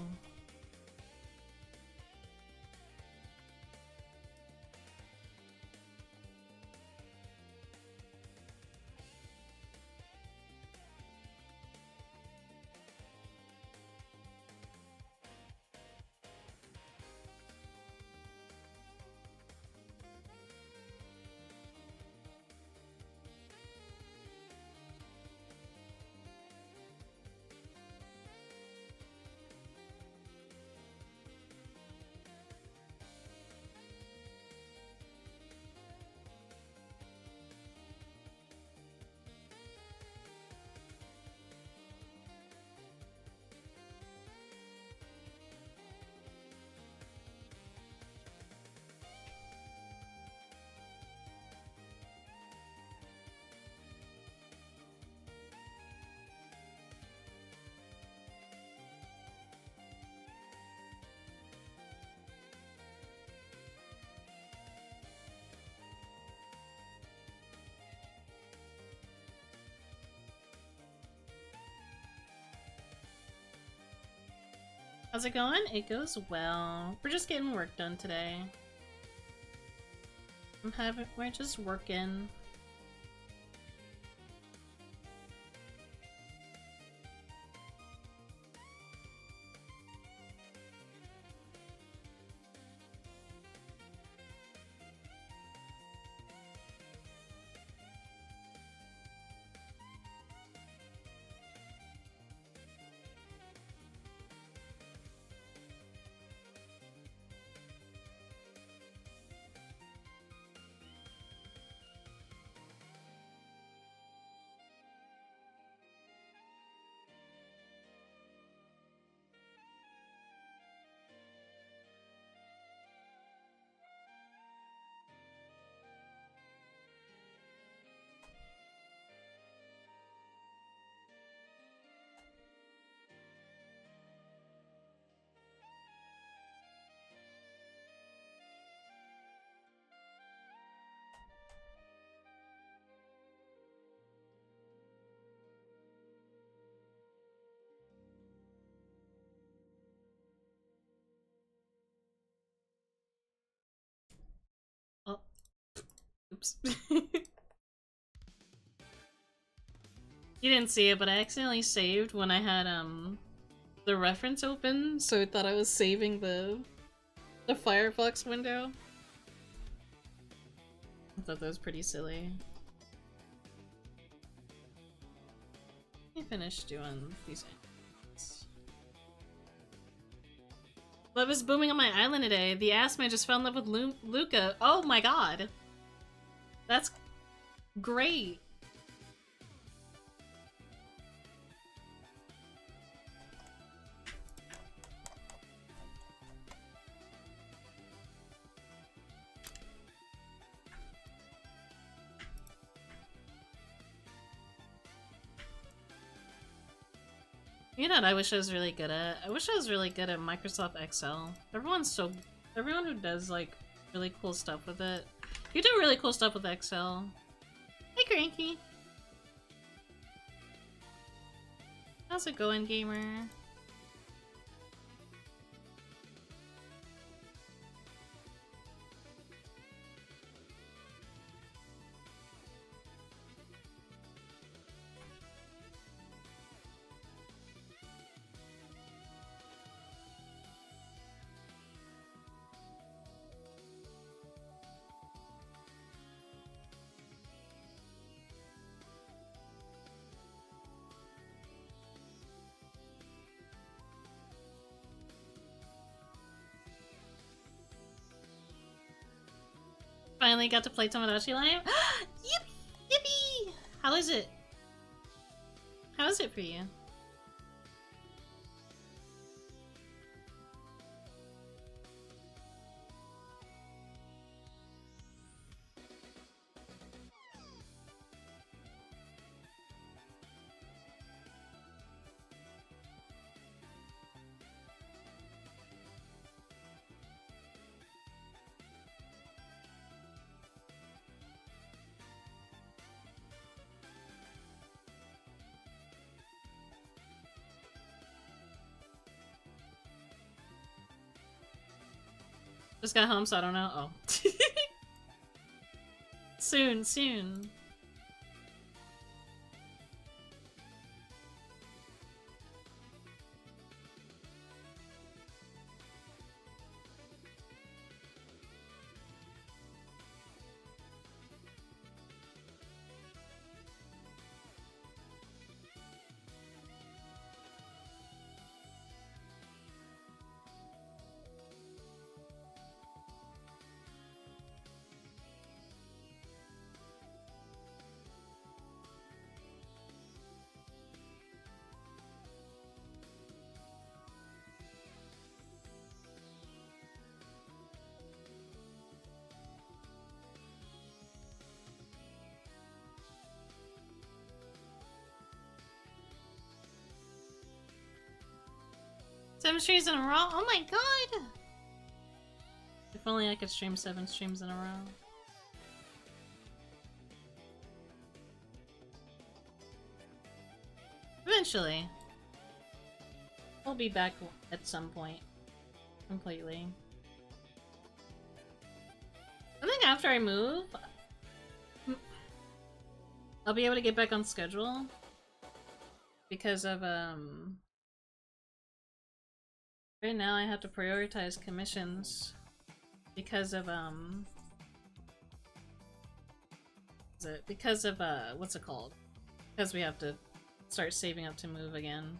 S1: How's it going? It goes well. We're just getting work done today. We're just working. Oh, oops. You didn't see it, but I accidentally saved when I had the reference open, so I thought I was saving the Firefox window. I thought that was pretty silly. Let me finish doing these things. Love is booming on my island today. The ass man just fell in love with Luca. Oh my god. That's great. You know what I wish I was really good at? I wish I was really good at Microsoft Excel. Everyone who does like really cool stuff with it. You do really cool stuff with Excel. Hey Cranky! How's it going, gamer? Finally got to play Tomodachi Life. Yippee! Yippee! How is it? How is it for you? Just got home, so I don't know. Oh. Soon, soon. Seven streams in a row? Oh my god! If only I could stream 7 streams in a row. Eventually. I'll be back at some point. Completely. I think after I move, I'll be able to get back on schedule. Because of, right now I have to prioritize commissions. Because of, because of, what's it called? Because we have to start saving up to move again.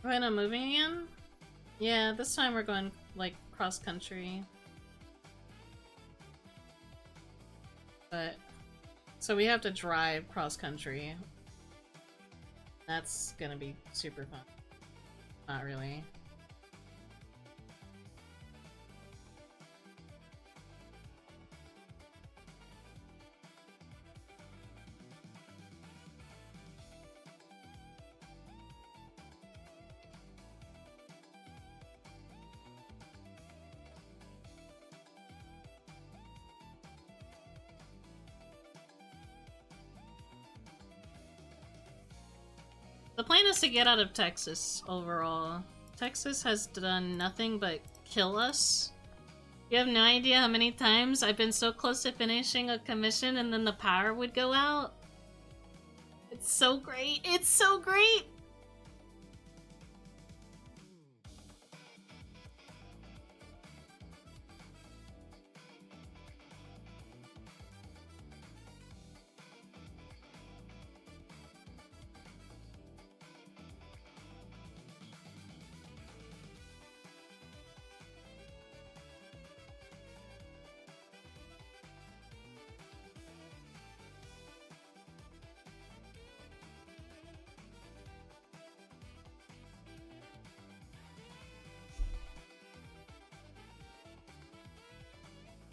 S1: We're not moving again? Yeah, this time we're going, like, cross-country. But... so we have to drive cross-country. That's gonna be super fun. Not really. The plan is to get out of Texas, overall. Texas has done nothing but kill us. You have no idea how many times I've been so close to finishing a commission and then the power would go out. It's so great! It's so great!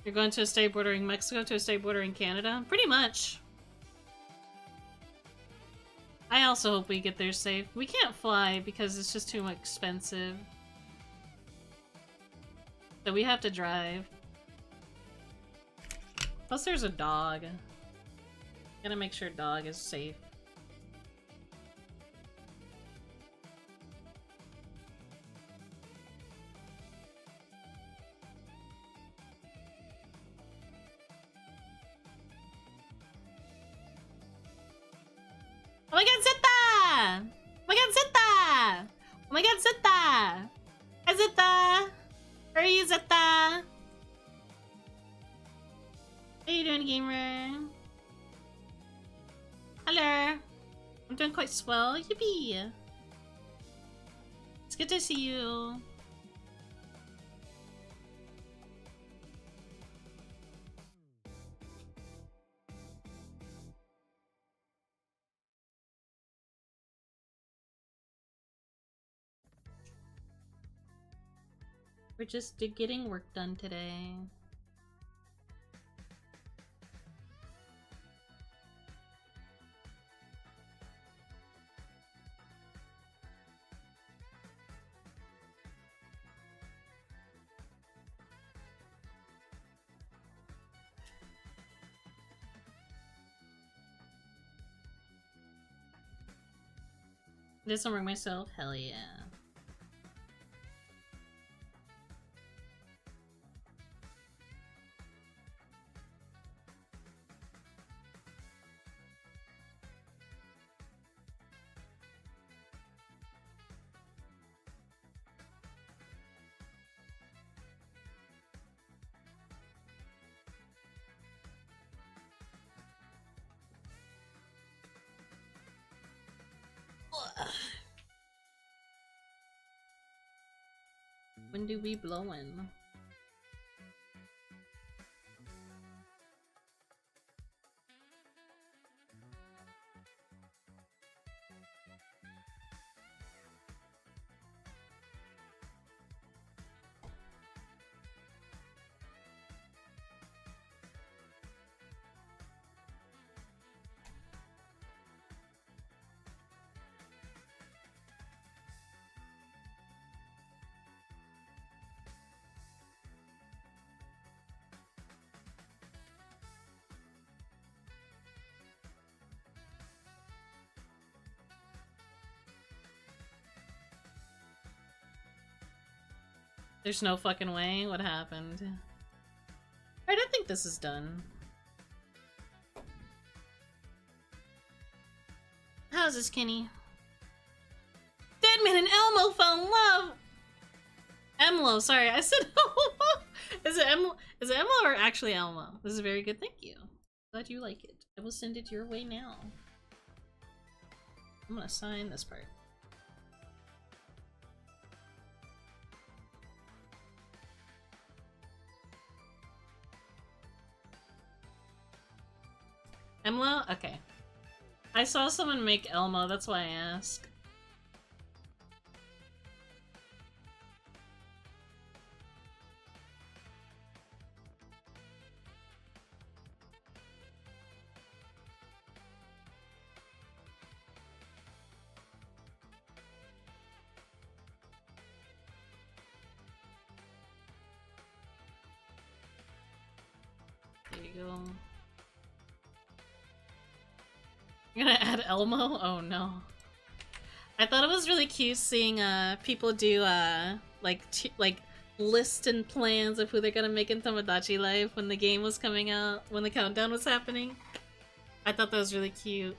S1: You're going to a state bordering Mexico to a state bordering Canada? Pretty much. I also hope we get there safe. We can't fly because it's just too expensive. So we have to drive. Plus there's a dog. Gotta make sure dog is safe. Oh my god, Zeta! Oh my god, Zeta! Oh my god, Zeta! Hi, Zeta! Where are you, Zeta? How you doing, gamer? Hello! I'm doing quite swell. Yippee! It's good to see you. We're just getting work done today. Did some work myself? Hell yeah. When do we blowin'? There's no fucking way? What happened? Alright, I think this is done. How's this, Kenny? Deadman and Elmo found love! Emlo, sorry, I said Elmo! Is it Emlo or actually Elmo? This is very good, thank you. Glad you like it. I will send it your way now. I'm gonna sign this part. Emlo? Okay. I saw someone make Elmo, that's why I asked. There you go. I'm gonna add Elmo? Oh no. I thought it was really cute seeing people do like lists and plans of who they're gonna make in Tomodachi Life when the game was coming out, when the countdown was happening. I thought that was really cute.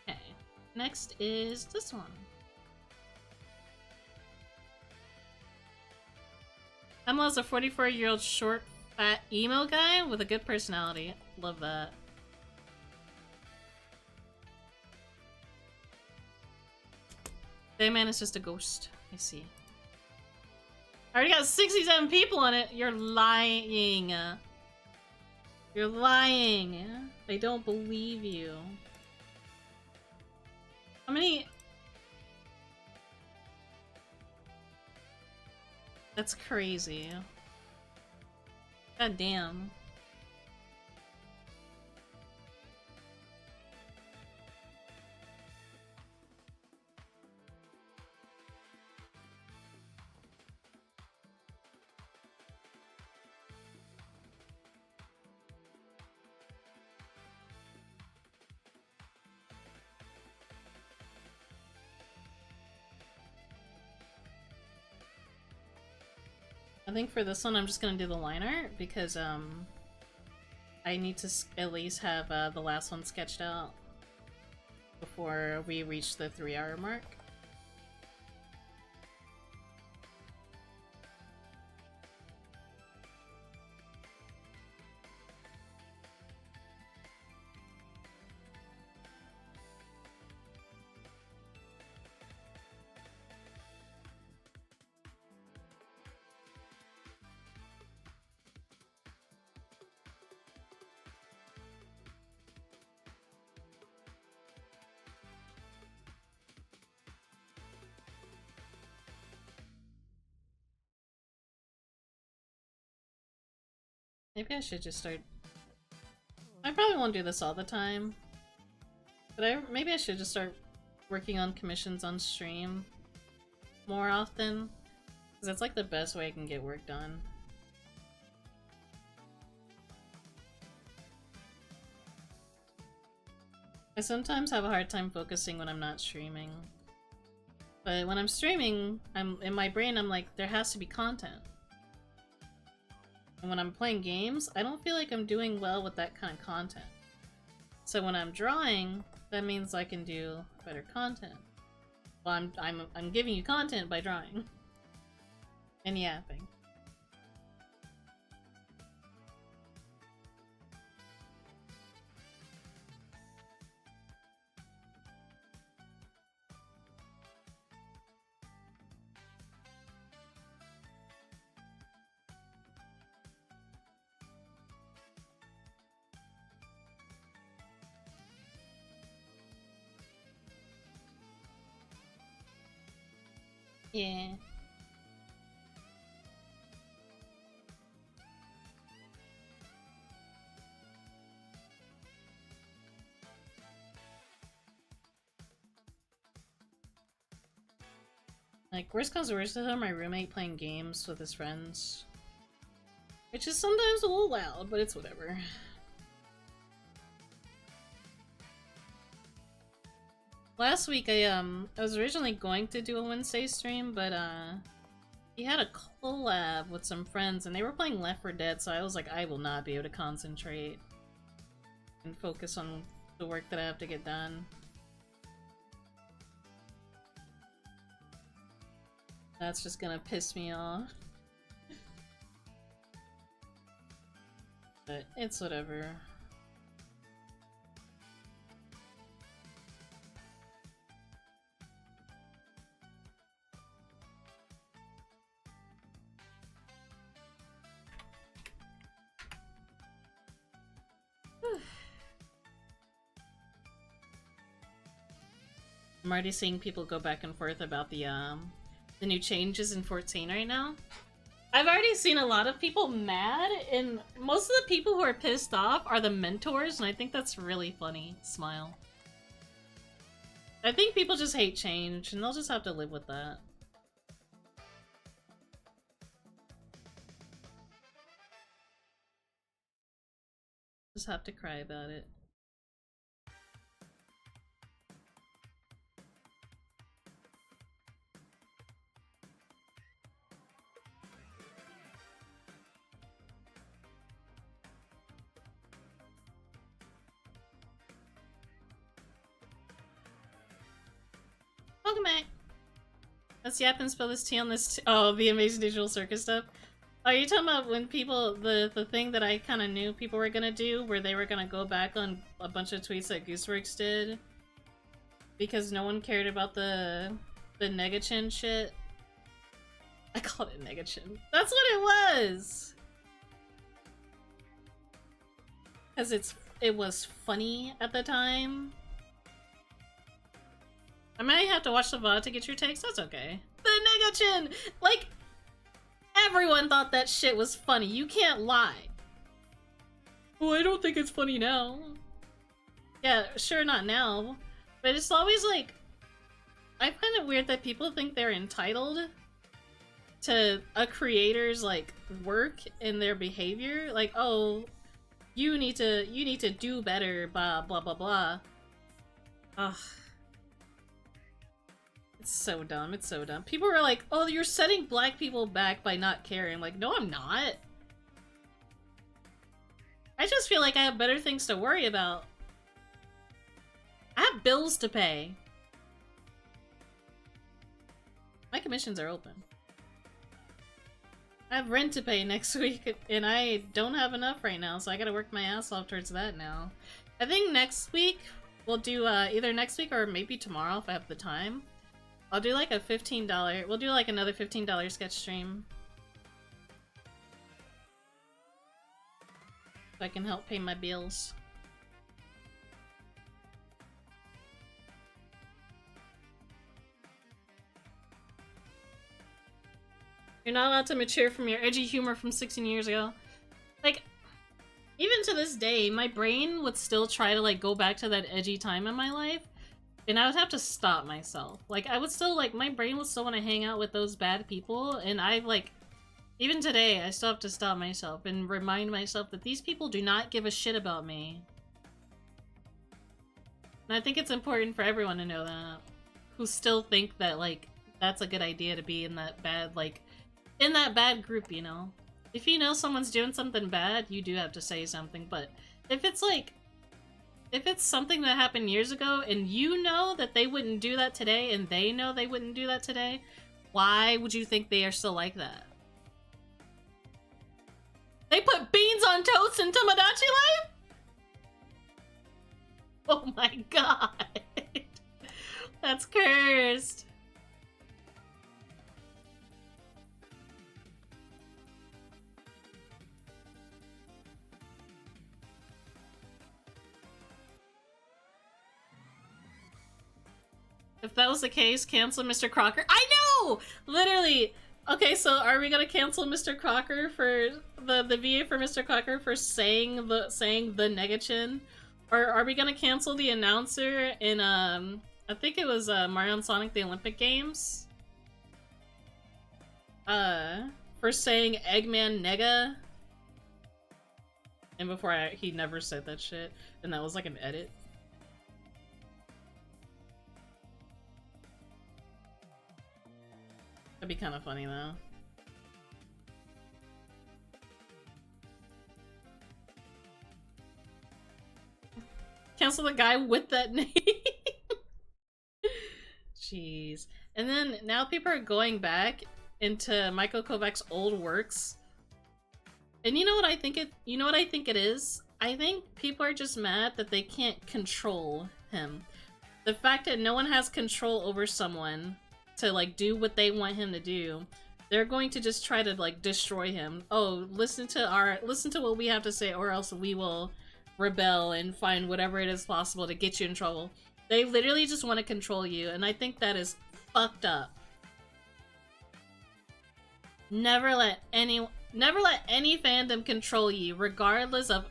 S1: Okay, next is this one. Emlo's a 44-year-old short, fat emo guy with a good personality. Love that. Dayman is just a ghost. I see. I already got 67 people on it. You're lying. You're lying. I don't believe you. How many? That's crazy. God damn. I think for this one I'm just gonna do the line art because I need to at least have the last one sketched out before we reach the 3-hour mark. Maybe I should just start... I probably won't do this all the time. But maybe I should just start working on commissions on stream more often. Because that's like the best way I can get work done. I sometimes have a hard time focusing when I'm not streaming. But when I'm streaming, in my brain, I'm like, there has to be content. And when I'm playing games, I don't feel like I'm doing well with that kind of content. So when I'm drawing, that means I can do better content. Well, I'm giving you content by drawing. And yapping. Yeah. Like, worst comes to worst, I have my roommate playing games with his friends. Which is sometimes a little loud, but it's whatever. Last week, I was originally going to do a Wednesday stream, but, he had a collab with some friends, and they were playing Left 4 Dead, so I was like, I will not be able to concentrate and focus on the work that I have to get done. That's just gonna piss me off. But it's whatever. I'm already seeing people go back and forth about the new changes in 14 right now. I've already seen a lot of people mad, and most of the people who are pissed off are the mentors, and I think that's really funny. Smile. I think people just hate change, and they'll just have to live with that. Just have to cry about it. Welcome back. Let's yap and spill this tea on this. Oh, the Amazing Digital Circus stuff. Are you talking about when people the thing that I kind of knew people were gonna do, where they were gonna go back on a bunch of tweets that Gooseworks did because no one cared about the Negachin shit? I called it Negachin. That's what it was. Because it was funny at the time. I might have to watch the VOD to get your takes. That's okay. The Negachin! Like, everyone thought that shit was funny. You can't lie. Oh, I don't think it's funny now. Yeah, sure, not now. But it's always like, I find it weird that people think they're entitled to a creator's like work and their behavior. Like, oh, you need to do better, blah blah blah blah. Ugh. It's so dumb, it's so dumb. People were like, oh, you're setting black people back by not caring. Like, no, I'm not. I just feel like I have better things to worry about. I have bills to pay. My commissions are open. I have rent to pay next week, and I don't have enough right now, so I gotta work my ass off towards that now. I think next week, we'll do, either next week or maybe tomorrow if I have the time. I'll do like a $15, we'll do like another $15 sketch stream. So I can help pay my bills. You're not allowed to mature from your edgy humor from 16 years ago. Like, even to this day, my brain would still try to like go back to that edgy time in my life. And I would have to stop myself. Like, I would still, like, my brain would still want to hang out with those bad people, and I, like, even today, I still have to stop myself and remind myself that these people do not give a shit about me. And I think it's important for everyone to know that, who still think that, like, that's a good idea to be in that bad, like, in that bad group, you know? If you know someone's doing something bad, you do have to say something, but if it's like, if it's something that happened years ago and you know that they wouldn't do that today and they know they wouldn't do that today, why would you think they are still like that? They put beans on toast in Tomodachi Life? Oh my god. That's cursed. If that was the case, cancel Mr. Crocker. I know! Literally. Okay, so are we gonna cancel Mr. Crocker for the VA for Mr. Crocker for saying the Negachin? Or are we gonna cancel the announcer in I think it was Mario and Sonic the Olympic Games? For saying Eggman Nega? And before he never said that shit, and that was like an edit. That'd be kind of funny, though. Cancel the guy with that name. Jeez. And then now people are going back into Michael Kovac's old works. And you know what I think it is? I think people are just mad that they can't control him. The fact that no one has control over someone to like do what they want him to do, they're going to just try to like destroy him. Oh, listen to what we have to say, or else we will rebel and find whatever it is possible to get you in trouble. They literally just want to control you, and I think that is fucked up. Never let any fandom control you, regardless of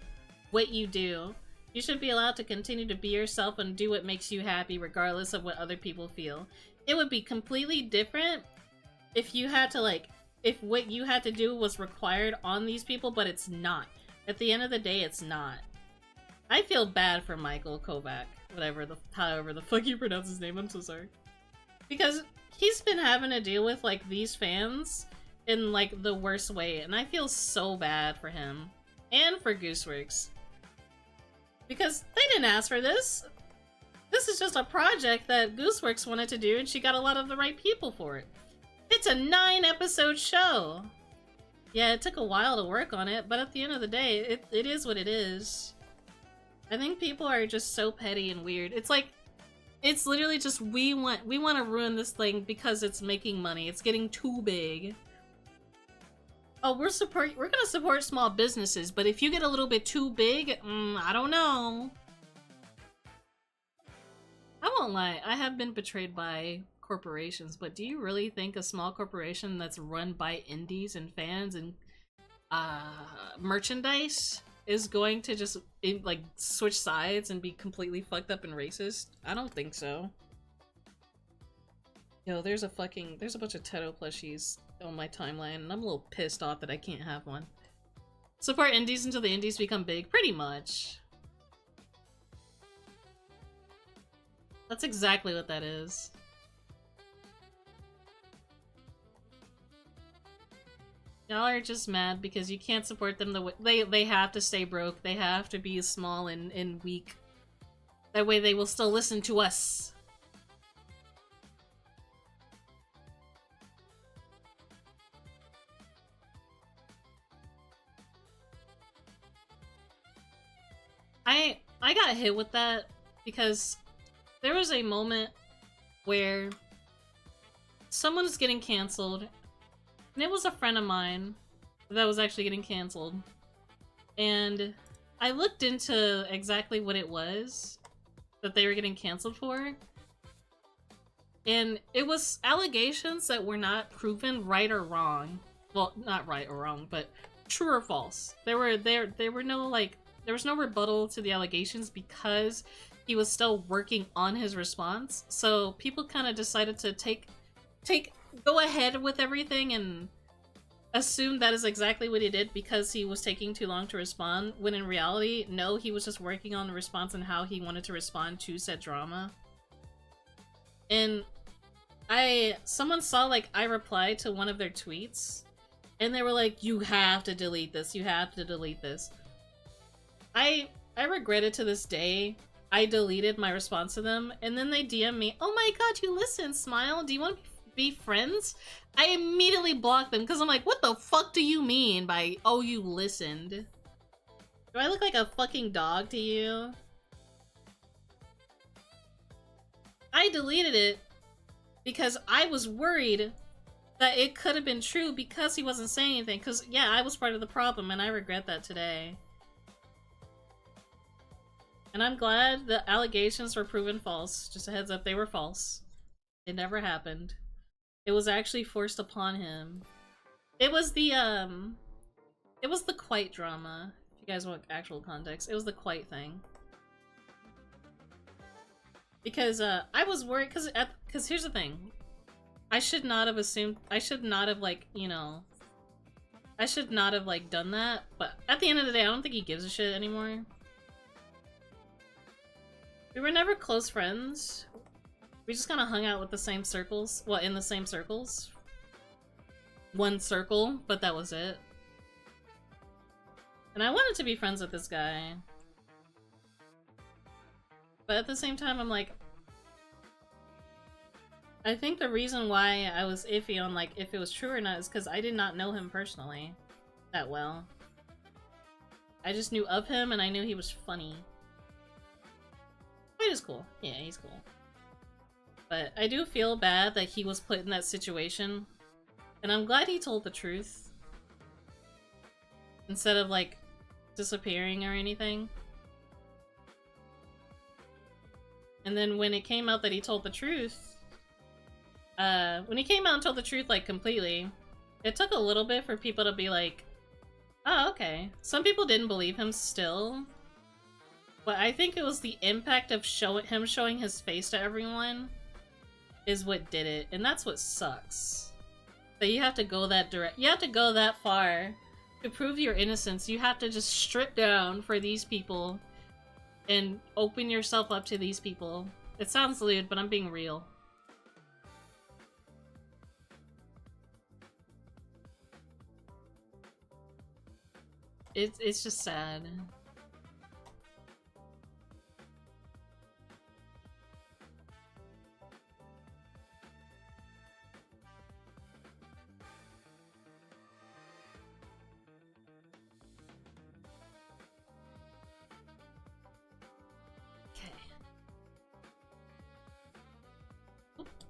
S1: what you do. You should be allowed to continue to be yourself and do what makes you happy, regardless of what other people feel. It would be completely different if you had to, like, if what you had to do was required on these people, but it's not. At the end of the day, it's not. I feel bad for Michael Kovac, however the fuck you pronounce his name, I'm so sorry. Because he's been having to deal with, like, these fans in, like, the worst way, and I feel so bad for him. And for Gooseworks. Because they didn't ask for this. This is just a project that Gooseworks wanted to do, and she got a lot of the right people for it. It's a 9-episode show! Yeah, it took a while to work on it, but at the end of the day, it is what it is. I think people are just so petty and weird. It's like, it's literally just, we want to ruin this thing because it's making money. It's getting too big. Oh, we're gonna support small businesses, but if you get a little bit too big, I don't know. I won't lie, I have been betrayed by corporations, but do you really think a small corporation that's run by indies and fans and merchandise is going to just like switch sides and be completely fucked up and racist? I don't think so. Yo, there's a bunch of Teto plushies on my timeline, and I'm a little pissed off that I can't have one. Support indies until the indies become big, pretty much. That's exactly what that is. Y'all are just mad because you can't support them the way they have to stay broke. They have to be small and weak. That way they will still listen to us. I got hit with that because there was a moment where someone was getting canceled, and it was a friend of mine that was actually getting canceled. And I looked into exactly what it was that they were getting canceled for. And it was allegations that were not proven right or wrong. Well, not right or wrong, but true or false. There was no rebuttal to the allegations because he was still working on his response. So people kind of decided to go ahead with everything, and assumed that is exactly what he did because he was taking too long to respond, when in reality, no, he was just working on the response and how he wanted to respond to said drama. And someone saw, like, I replied to one of their tweets, and they were like, you have to delete this, you have to delete this. I regret it to this day. I deleted my response to them, and then they DM me, oh my god, you listen, Smile, do you want to be friends? I immediately blocked them, because I'm like, what the fuck do you mean by, oh, you listened? Do I look like a fucking dog to you? I deleted it because I was worried that it could have been true because he wasn't saying anything, because, yeah, I was part of the problem, and I regret that today. And I'm glad the allegations were proven false. Just a heads up, they were false. It never happened. It was actually forced upon him. It was the Quite drama. If you guys want actual context, it was the Quite thing. Because I was worried, because here's the thing. I should not have assumed, I should not have, like, you know, I should not have, like, done that, but at the end of the day, I don't think he gives a shit anymore. We were never close friends. We just kind of hung out with the same circles. Well, in the same circles. One circle, but that was it. And I wanted to be friends with this guy. But at the same time, I'm like, I think the reason why I was iffy on, like, if it was true or not is because I did not know him personally that well. I just knew of him and I knew he was funny. Quite is cool. Yeah, he's cool. But I do feel bad that he was put in that situation. And I'm glad he told the truth. Instead of, like, disappearing or anything. And then when it came out that he told the truth, when he came out and told the truth, like, completely, it took a little bit for people to be like, oh, okay. Some people didn't believe him still. But I think it was the impact of him showing his face to everyone is what did it. And that's what sucks. That you have to go that direct. You have to go that far to prove your innocence. You have to just strip down for these people and open yourself up to these people. It sounds lewd, but I'm being real. It's just sad.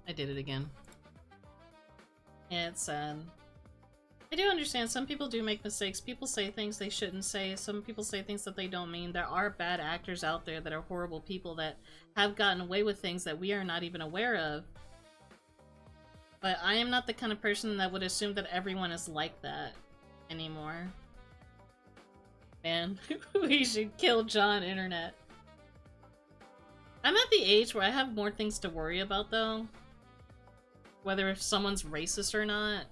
S1: I did it again. Yeah, it's sad. I do understand some people do make mistakes. People say things they shouldn't say. Some people say things that they don't mean. There are bad actors out there that are horrible people that have gotten away with things that we are not even aware of. But I am not the kind of person that would assume that everyone is like that anymore. Man, we should kill John Internet. I'm at the age where I have more things to worry about, though. Whether if someone's racist or not.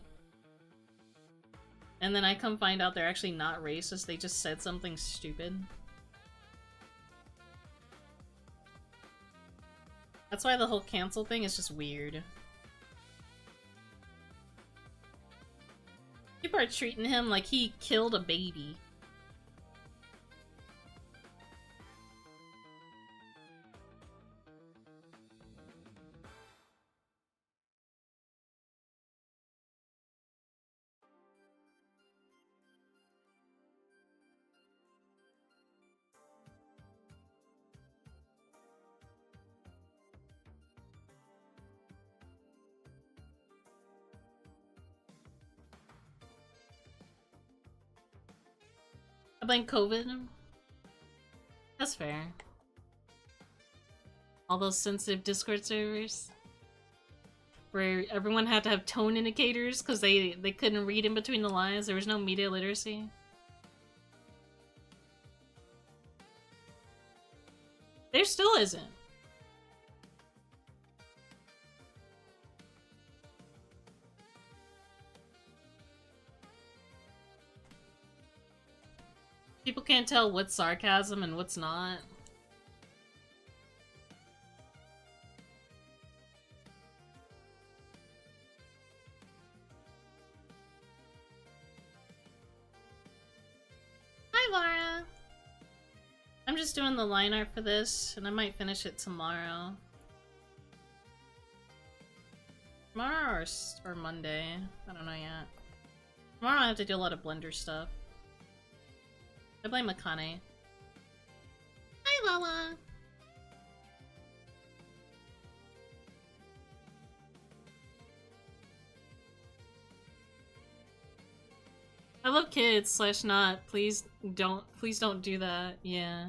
S1: And then I come find out they're actually not racist, they just said something stupid. That's why the whole cancel thing is just weird. People are treating him like he killed a baby. I blame COVID. That's fair. All those sensitive Discord servers where everyone had to have tone indicators because they couldn't read in between the lines. There was no media literacy. There still isn't. People can't tell what's sarcasm and what's not. Hi, Laura! I'm just doing the line art for this, and I might finish it tomorrow. Tomorrow or Monday. I don't know yet. Tomorrow I have to do a lot of Blender stuff. I blame Akane. Hi, Lala! I love kids slash not. Please don't do that. Yeah.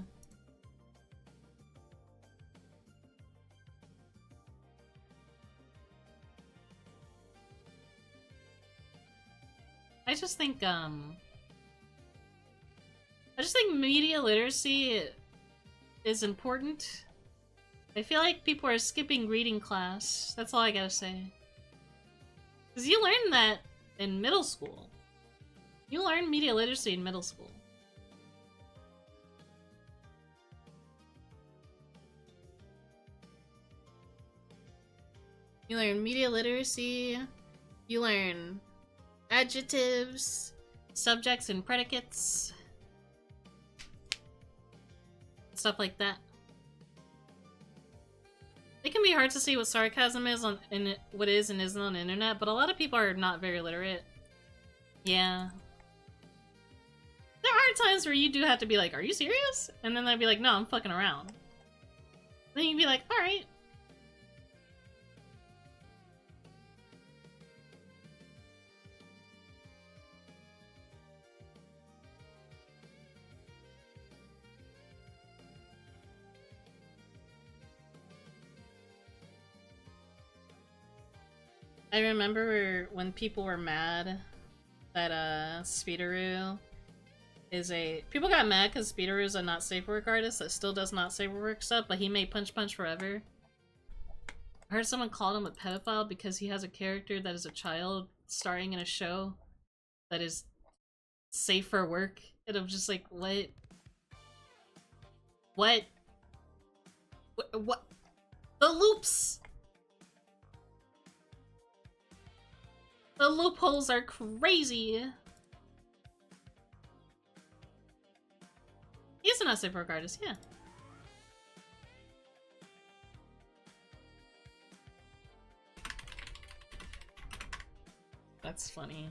S1: I just think media literacy is important. I feel like people are skipping reading class. That's all I gotta say. Cause you learn that in middle school. You learn media literacy in middle school. You learn media literacy. You learn adjectives, subjects and predicates. Stuff like that. It can be hard to see what sarcasm is and what is and isn't on the internet, but a lot of people are not very literate. Yeah. There are times where you do have to be like, are you serious? And then they'd be like, no, I'm fucking around. Then you'd be like, alright. I remember when people were mad that Speederoo is a... People got mad because Speederoo is a not safe for work artist that still does not safe for work stuff, but he made Punch Punch Forever. I heard someone called him a pedophile because he has a character that is a child starring in a show that is safe for work. And I'm just like, what? What? What? The loops! The loopholes are crazy! He's a not safe for work artist, yeah. That's funny.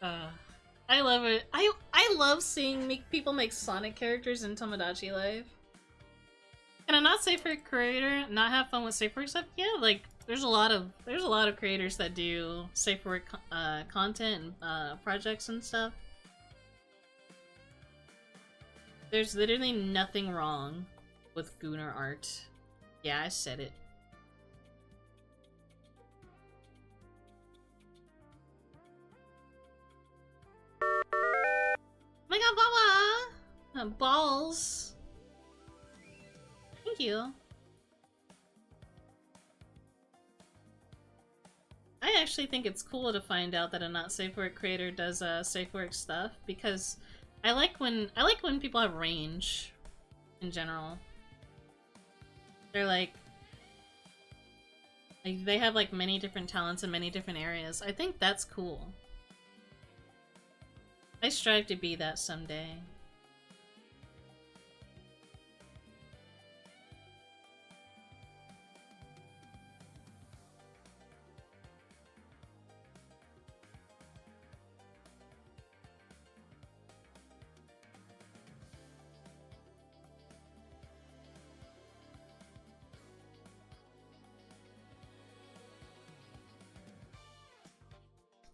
S1: I love it. I love seeing people make Sonic characters in Tomodachi Life. Can a not safe for work creator not have fun with safe for work stuff? Yeah, like there's a lot of creators that do safe for work content and projects and stuff. There's literally nothing wrong with Gunnar art. Yeah, I said it. Oh my god, Baba! Balls! Thank you. I actually think it's cool to find out that a not safe for work creator does safe for work stuff because I like when people have range in general. They're like they have like many different talents in many different areas. I think that's cool. I strive to be that someday.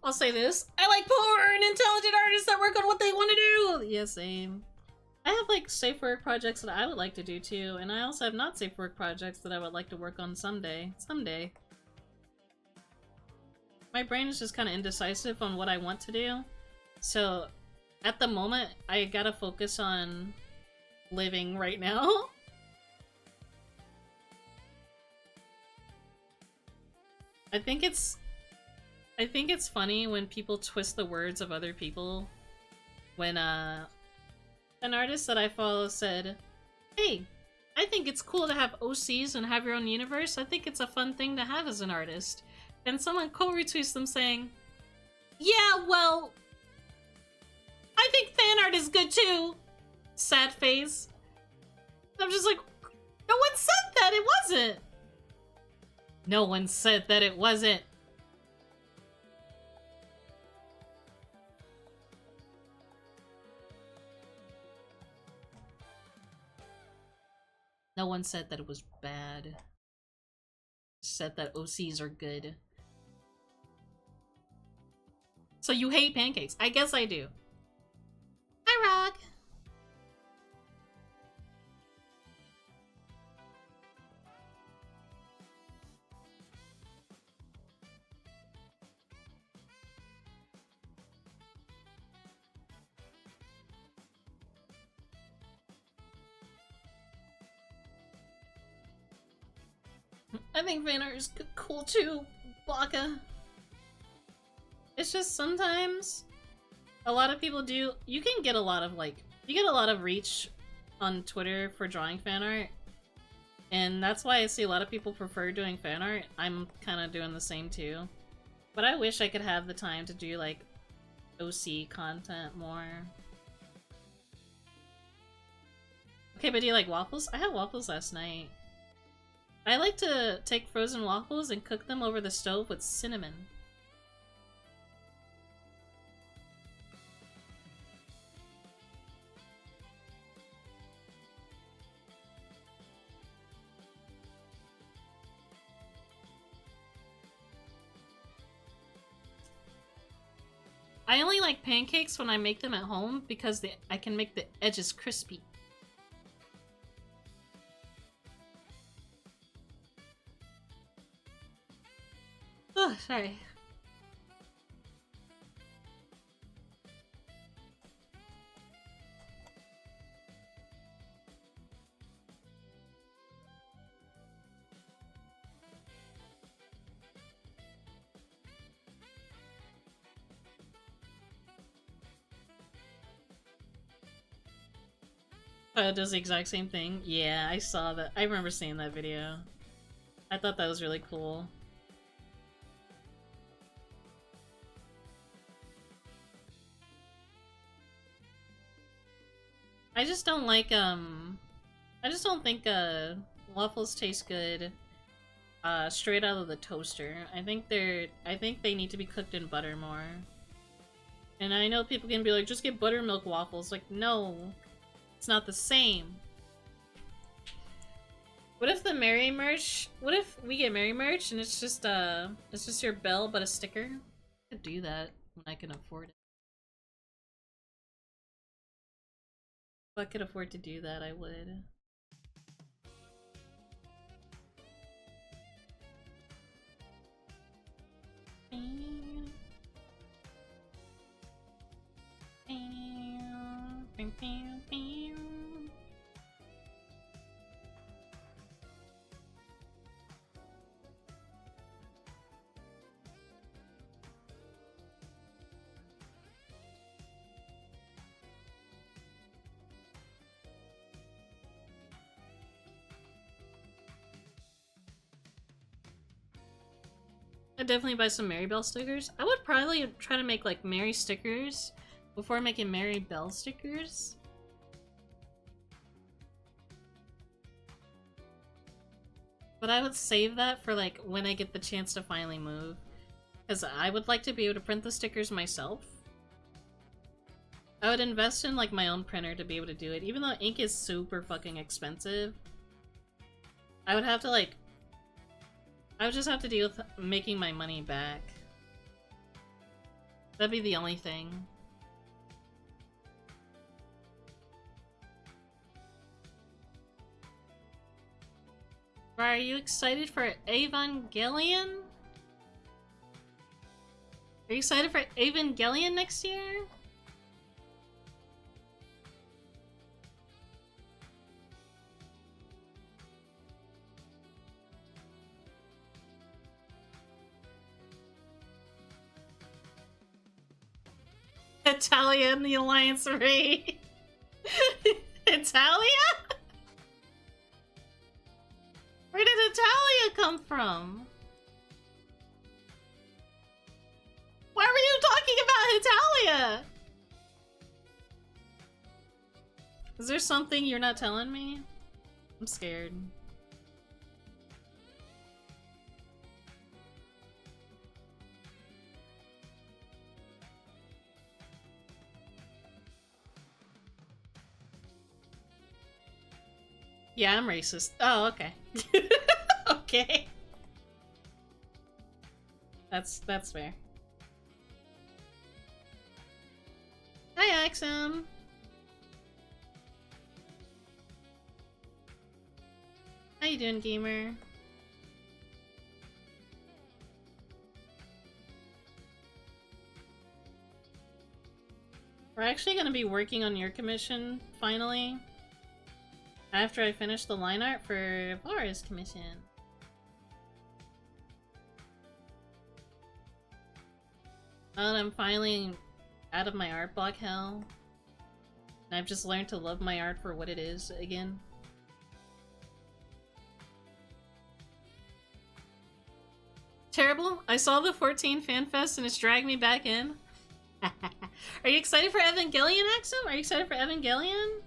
S1: I'll say this. I like poor and intelligent artists that work on what they want to do! Yeah, same. I have like safe work projects that I would like to do too, and I also have not safe work projects that I would like to work on someday. Someday. My brain is just kind of indecisive on what I want to do. So, at the moment, I gotta focus on living right now. I think it's I think it's funny when people twist the words of other people. When an artist that I follow said, "Hey, I think it's cool to have OCs and have your own universe. I think it's a fun thing to have as an artist." And someone co-retweets them saying, "Yeah, well, I think fan art is good too." Sad face. I'm just like, no one said that it wasn't. No one said that it wasn't. No one said that it was bad. Said that OCs are good. So you hate pancakes? I guess I do. Hi, Rock. I think fan art is cool too, Baka. It's just sometimes a lot of people do. You can get a lot of you get a lot of reach on Twitter for drawing fan art, and that's why I see a lot of people prefer doing fan art. I'm kind of doing the same too, but I wish I could have the time to do like OC content more. Okay, but do you like waffles? I had waffles last night. I like to take frozen waffles and cook them over the stove with cinnamon. I only like pancakes when I make them at home because I can make the edges crispy. Oh, sorry. It does the exact same thing? Yeah, I saw that. I remember seeing that video. I thought that was really cool. I just don't like, I just don't think, waffles taste good, straight out of the toaster. I think they need to be cooked in butter more. And I know people can be like, just get buttermilk waffles. Like, no. It's not the same. What if the Mary merch, what if we get Mary merch and it's just your bell but a sticker? I could do that when I can afford it. If I could afford to do that, I would. I'd definitely buy some Mary Bell stickers. I would probably try to make like Mary stickers before making Mary Bell stickers. But I would save that for like when I get the chance to finally move. Because I would like to be able to print the stickers myself. I would invest in like my own printer to be able to do it. Even though ink is super fucking expensive. I would have to like... I would just have to deal with making my money back. That'd be the only thing. Are you excited for Evangelion? Are you excited for Evangelion next year? Italia and the Alliance raid. Italia? Where did Italia come from? Why were you talking about Italia? Is there something you're not telling me? I'm scared. Yeah, I'm racist. Oh, okay. Okay. That's fair. Hi, Axum. How you doing, gamer? We're actually going to be working on your commission, finally. After I finish the line art for Vara's commission. Now that I'm finally out of my art block hell, and I've just learned to love my art for what it is again. Terrible. I saw the 14 FanFest and it's dragged me back in. Are you excited for Evangelion, Axum? Are you excited for Evangelion?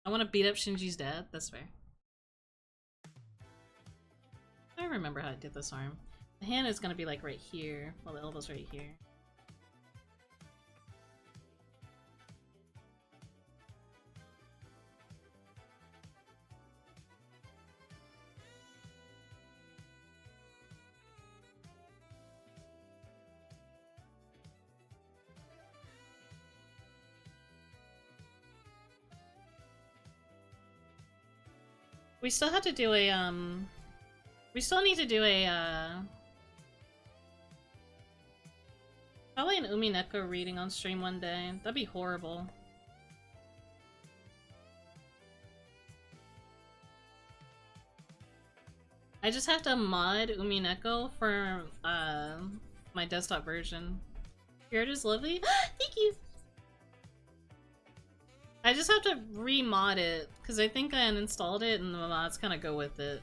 S1: I want to beat up Shinji's dad. That's fair. I remember how I did this arm. The hand is gonna be like right here, while the elbow's right here. We still have to do a, we still need to do a, probably an Umineko reading on stream one day. That'd be horrible. I just have to mod Umineko for, my desktop version. Your art is lovely. Thank you! I just have to re-mod it, because I think I uninstalled it and the mods kind of go with it.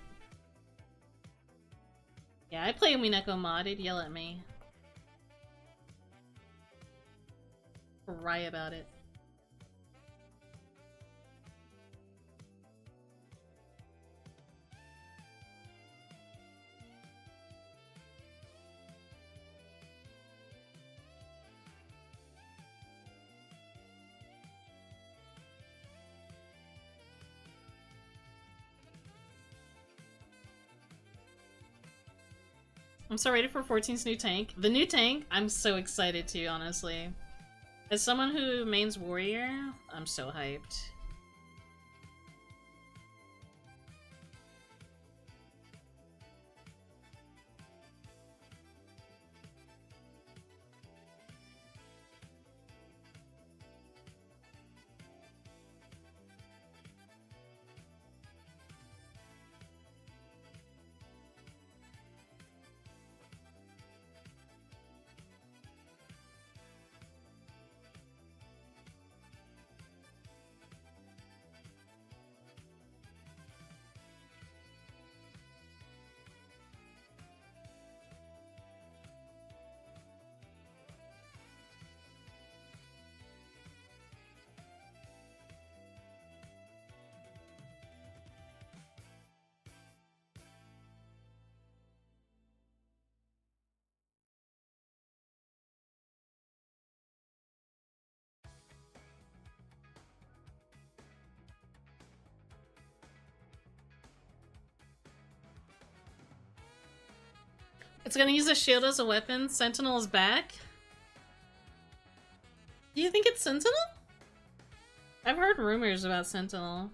S1: Yeah, I play Umineko modded, yell at me. Cry about it. I'm so ready for 14's new tank. The new tank, I'm so excited to, honestly. As someone who mains warrior, I'm so hyped. It's gonna use a shield as a weapon. Sentinel is back. Do you think it's Sentinel? I've heard rumors about Sentinel.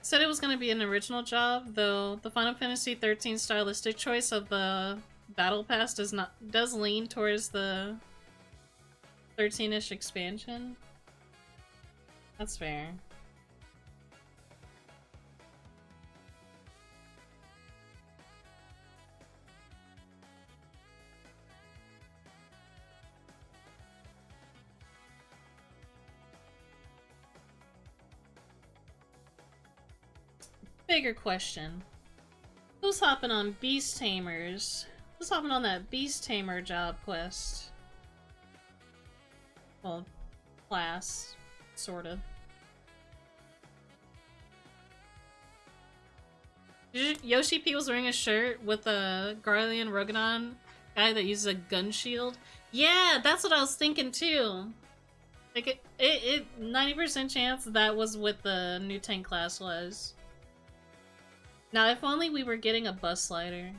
S1: Said it was going to be an original job, though the Final Fantasy 13 stylistic choice of the battle pass does lean towards the 13-ish expansion. That's fair. Bigger question. Who's hopping on Beast Tamers? Who's hopping on that Beast Tamer job quest? Well, class. Sort of. Yoshi P was wearing a shirt with a Garlean Rogadon guy that uses a gun shield. Yeah, that's what I was thinking too. Like it 90% chance that was what the new tank class was. Now, if only we were getting a bus slider.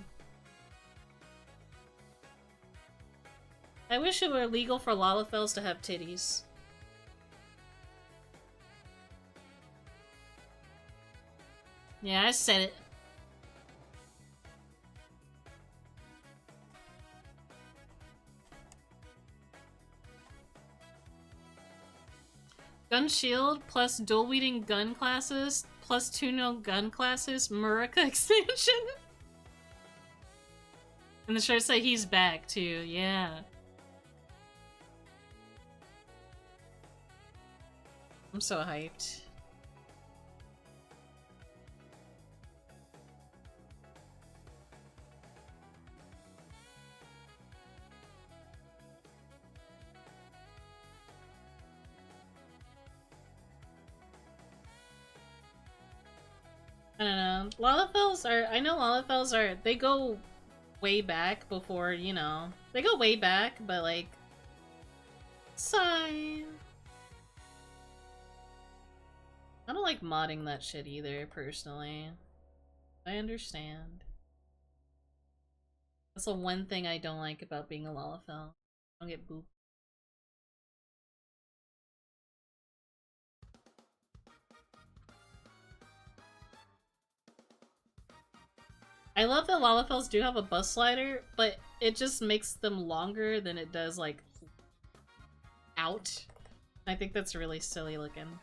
S1: I wish it were legal for Lalafels to have titties. Yeah, I said it. Gun shield plus dual wielding gun classes plus 2 no gun classes Murica expansion. And the shirt say he's back too, yeah. I'm so hyped. I don't know. Lalafels are, I know Lalafels are, they go way back before, you know. They go way back, but like, sigh. I don't like modding that shit either, personally. I understand. That's the one thing I don't like about being a Lalafell. I don't get booped. I love that Lalafels do have a bus slider, but it just makes them longer than it does, like, out. I think that's really silly looking.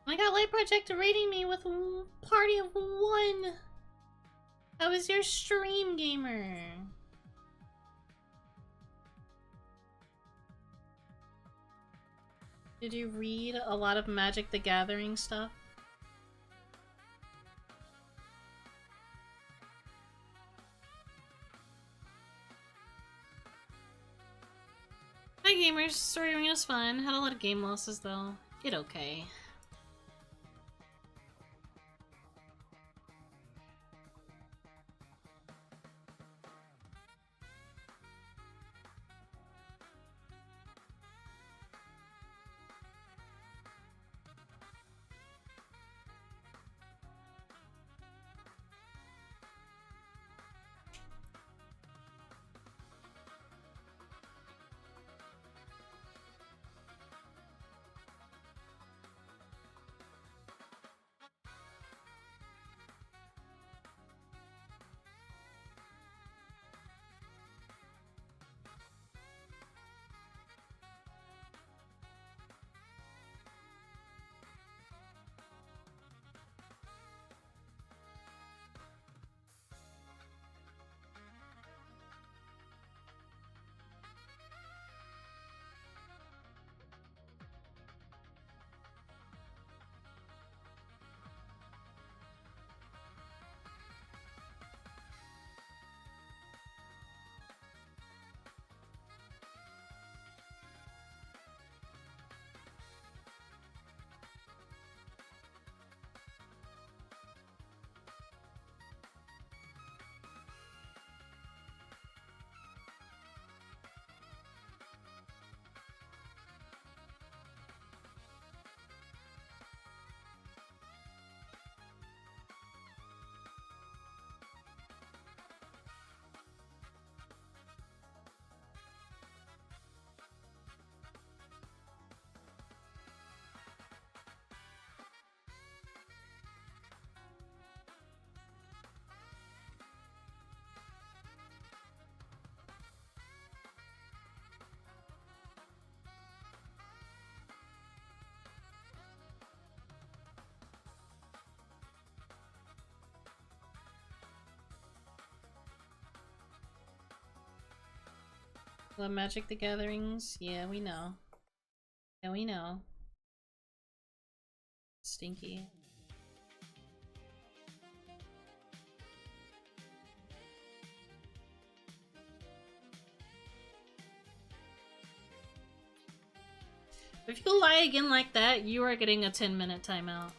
S1: I got Light Project rating me with a party of 1. How was your stream, gamer? Did you read a lot of Magic the Gathering stuff? Hi gamers, Story Arena was fun. Had a lot of game losses though. Did okay. The Magic the Gatherings? Yeah, we know. Yeah, we know. Stinky. If you lie again like that, you are getting a 10-minute timeout.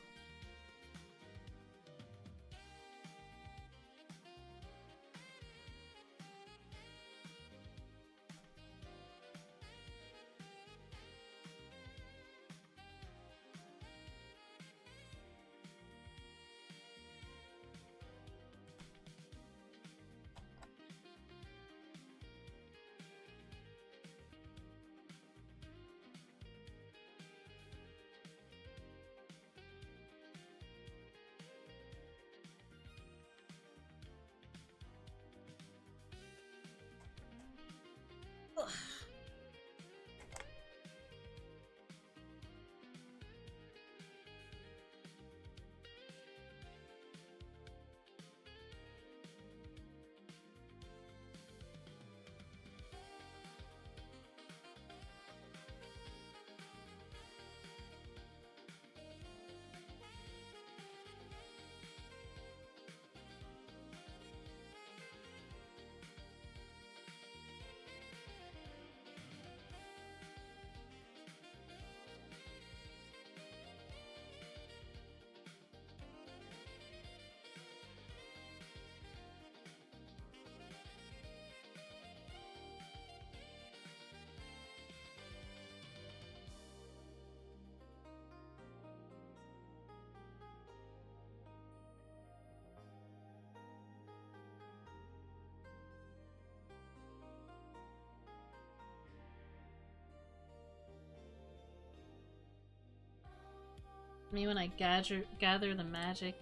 S1: Me when I gather the magic.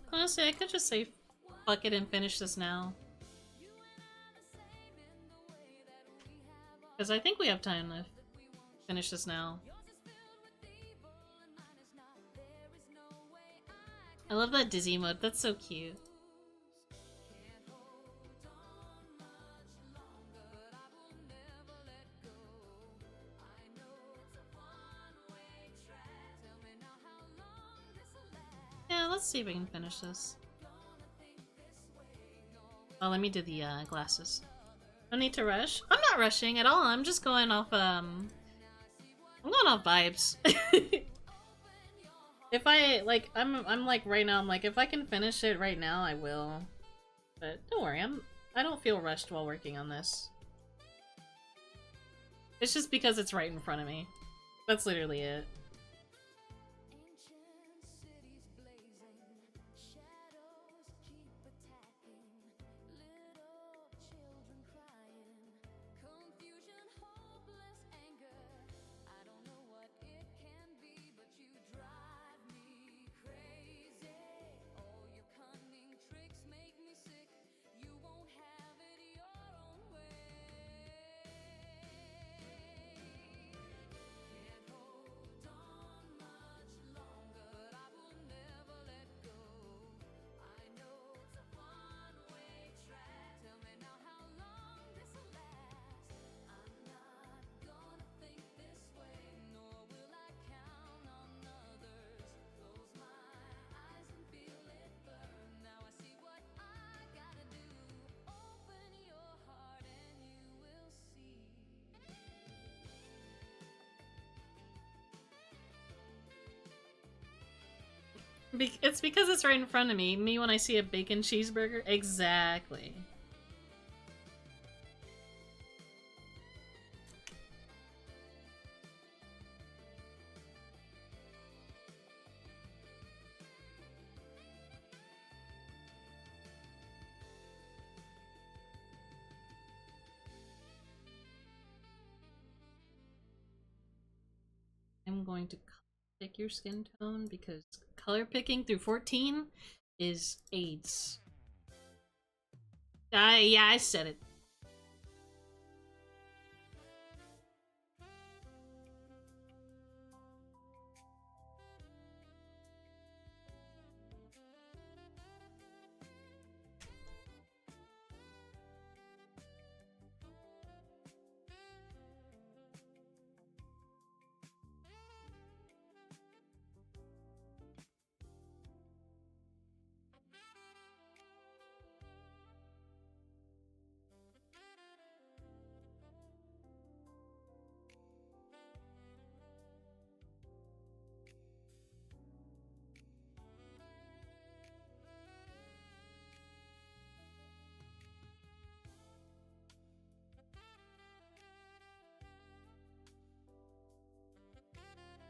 S1: Honestly, I could just say fuck it and finish this now. Because I think we have time to finish this now. I love that dizzy mode, that's so cute. Yeah, let's see if we can finish this. Oh, let me do the glasses. No need to rush. I'm not rushing at all. I'm just going off I'm going off vibes. If I like I'm like right now I'm like if I can finish it right now I will. But don't worry, I don't feel rushed while working on this. It's just because it's right in front of me. That's literally it. It's because it's right in front of me. Me when I see a bacon cheeseburger. Exactly. I'm going to pick your skin tone because color picking through 14 is AIDS. Yeah, I said it.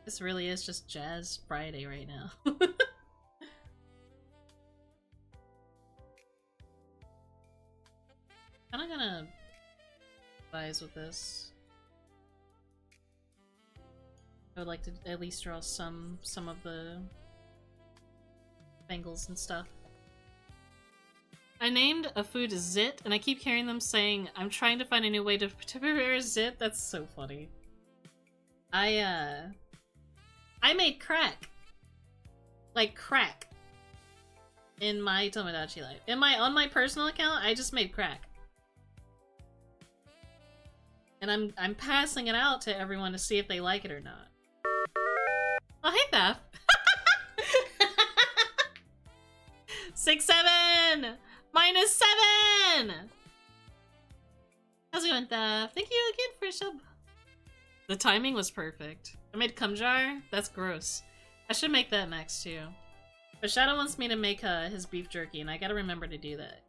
S1: This really is just Jazz Friday right now. Kinda gonna advise with this. I would like to at least draw some of the bangles and stuff. I named a food zit, and I keep hearing them saying, I'm trying to find a new way to prepare zit. That's so funny. I made crack. Like crack. In my Tomodachi life. On my personal account, I just made crack. And I'm passing it out to everyone to see if they like it or not. Oh, hey, Thef. 6, 7! -7! How's it going, Thef? Thank you again for a sub. The timing was perfect. I made kumjar? That's gross. I should make that next, too. But Shadow wants me to make his beef jerky, and I gotta remember to do that.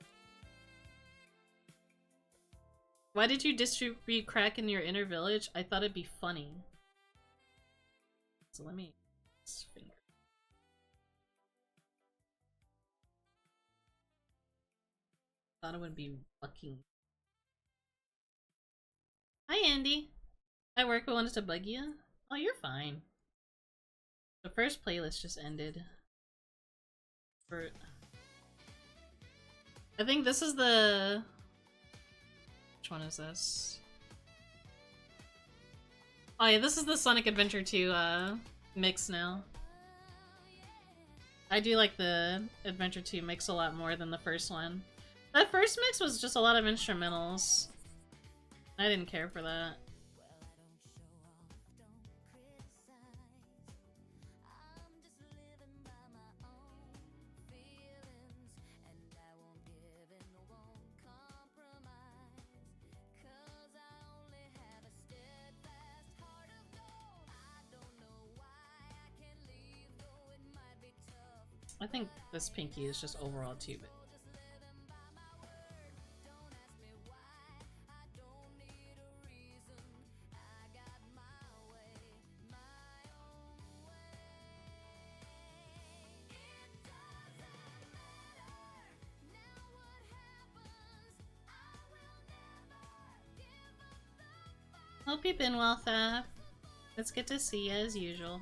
S1: Why did you distribute crack in your inner village? I thought it'd be funny. So let me... finger. Thought it would be fucking... Hi, Andy. At work, I wanted to bug you. Oh, you're fine. The first playlist just ended. I think this is the... Which one is this? Oh yeah, this is the Sonic Adventure 2 mix now. I do like the Adventure 2 mix a lot more than the first one. That first mix was just a lot of instrumentals. I didn't care for that. I think this Pinky is just overall too big. Hope you've been well, Thaf. It's good to see you as usual.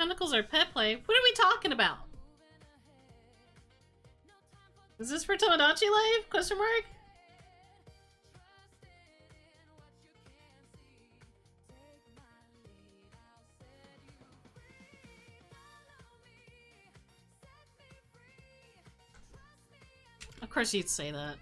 S1: Tentacles are pet play? What are we talking about? Is this for Tomodachi Life? Question mark? Of course you'd say that.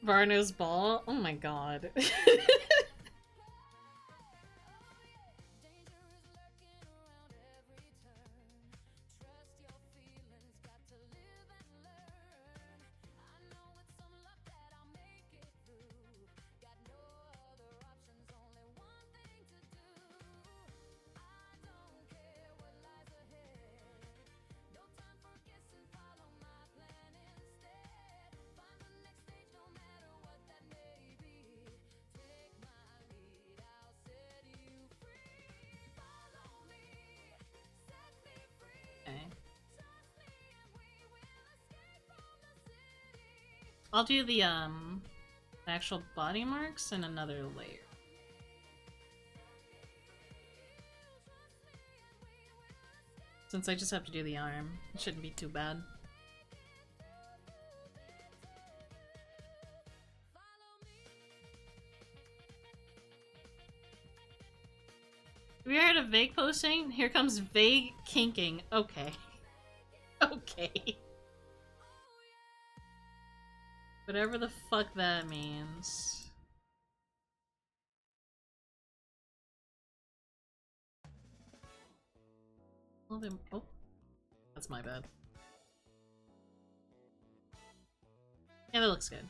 S1: Varno's ball? Oh my god. I'll do the actual body marks in another layer. Since I just have to do the arm, it shouldn't be too bad. Have you heard of vague posting? Here comes vague kinking. Okay. Okay. Whatever the fuck that means. Oh, that's my bad. Yeah, that looks good.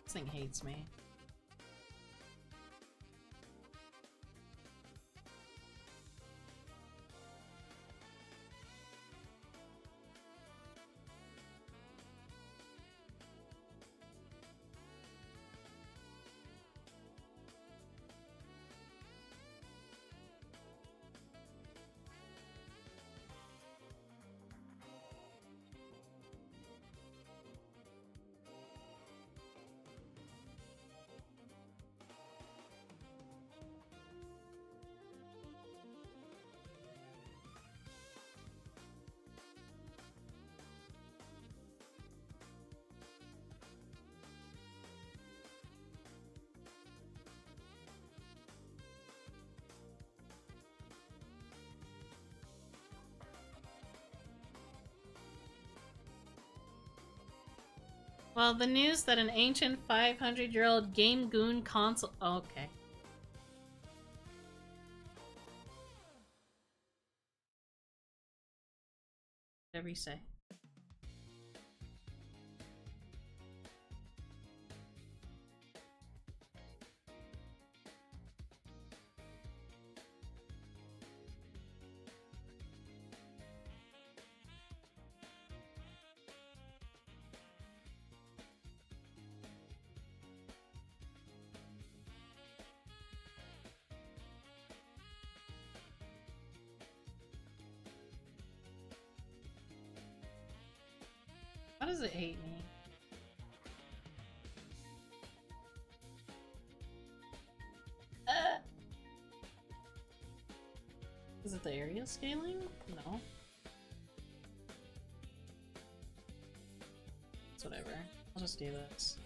S1: This thing hates me. Well, the news that an ancient 500-year-old Game Goon console... Oh, okay. Whatever you say. How does it hate me? Is it the area scaling? No. It's whatever. I'll just do this.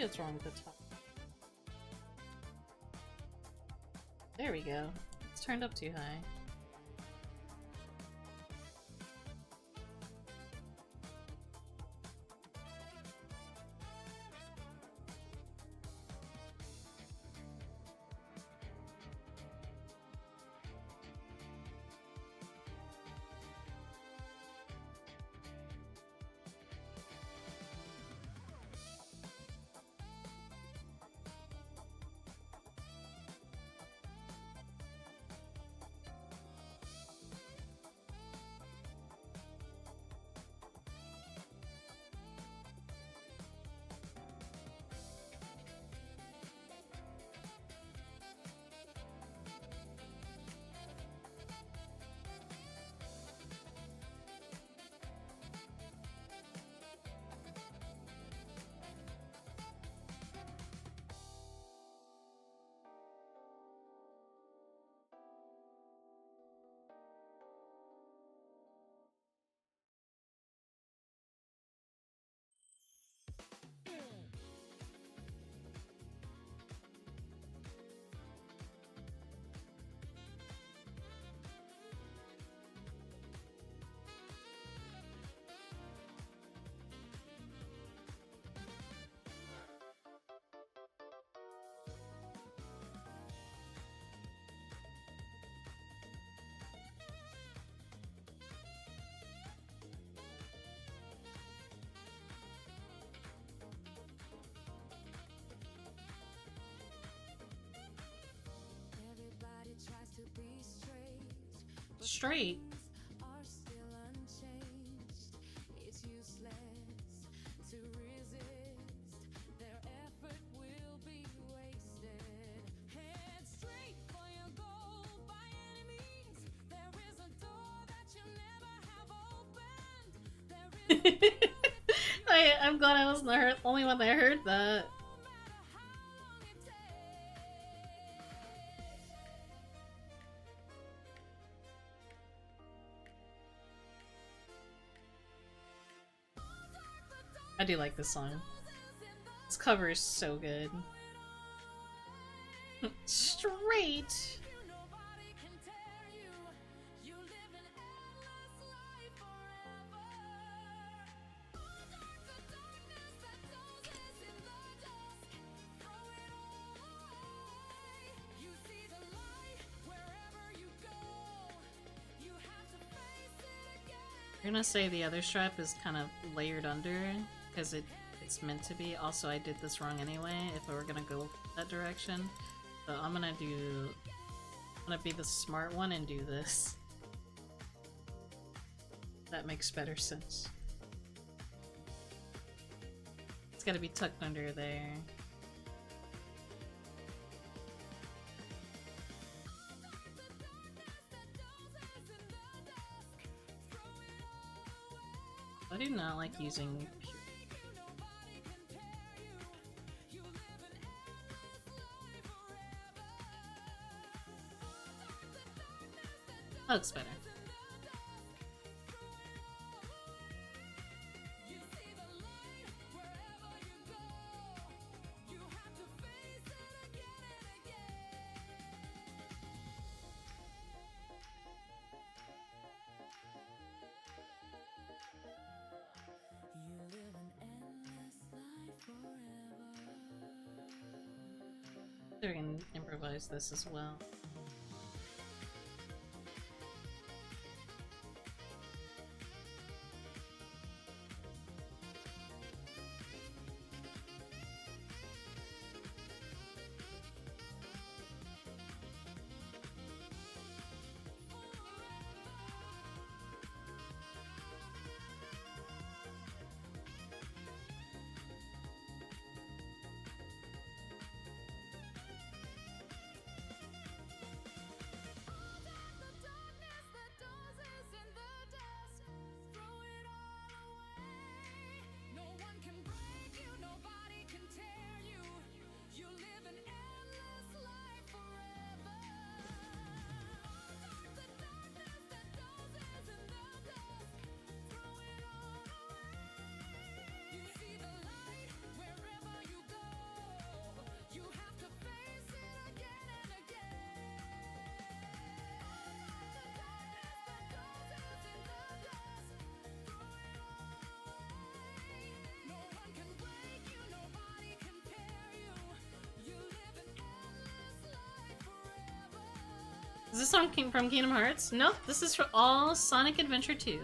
S1: Maybe it's wrong with the top. There we go. It's turned up too high. Straight. I'm glad I wasn't the only one that heard that. I do like this song. This cover is so good. Straight! I'm gonna say the other strap is kind of layered under, because it's meant to be. Also, I did this wrong anyway, if I were gonna go that direction. So I'm gonna be the smart one and do this. That makes better sense. It's gotta be tucked under there. I do not like using pure. That looks better. So we can improvise this as well. Is this song from Kingdom Hearts? Nope, this is for all Sonic Adventure 2.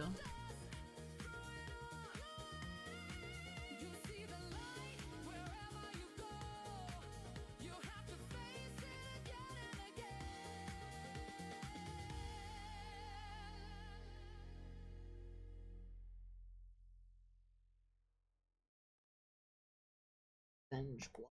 S1: Venge Squad.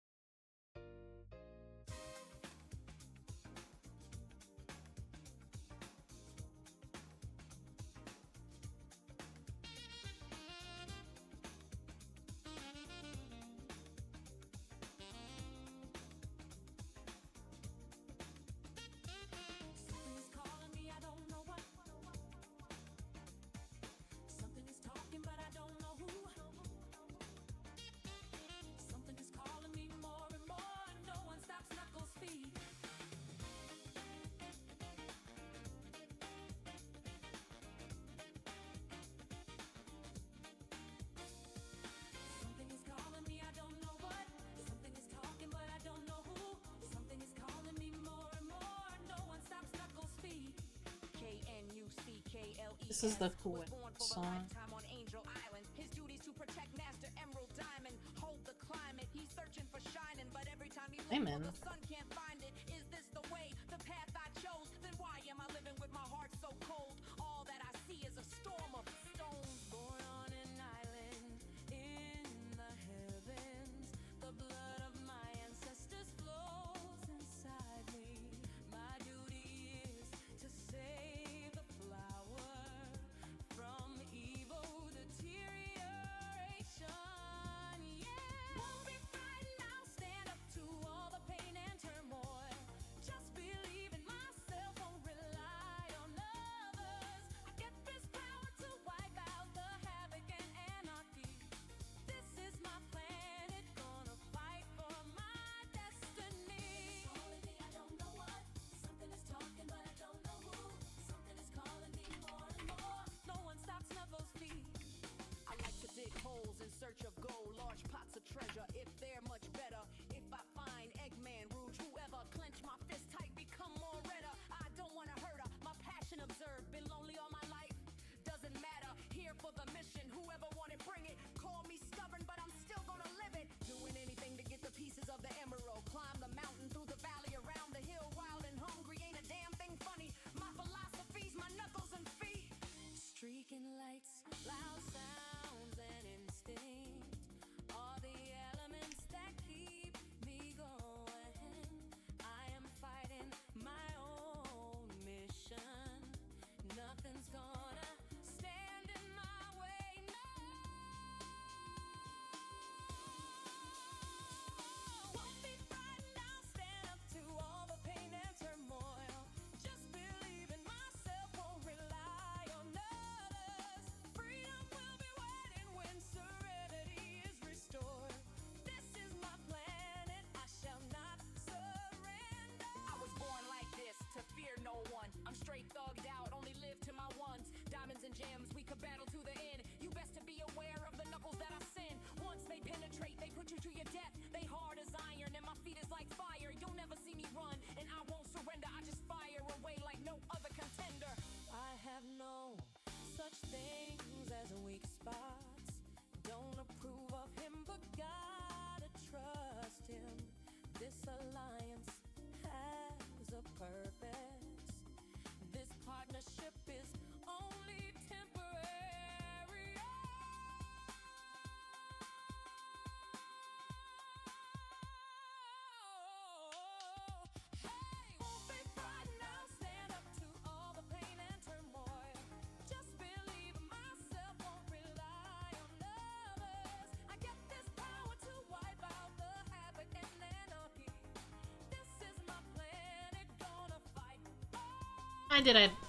S1: This is the cool song. Amen.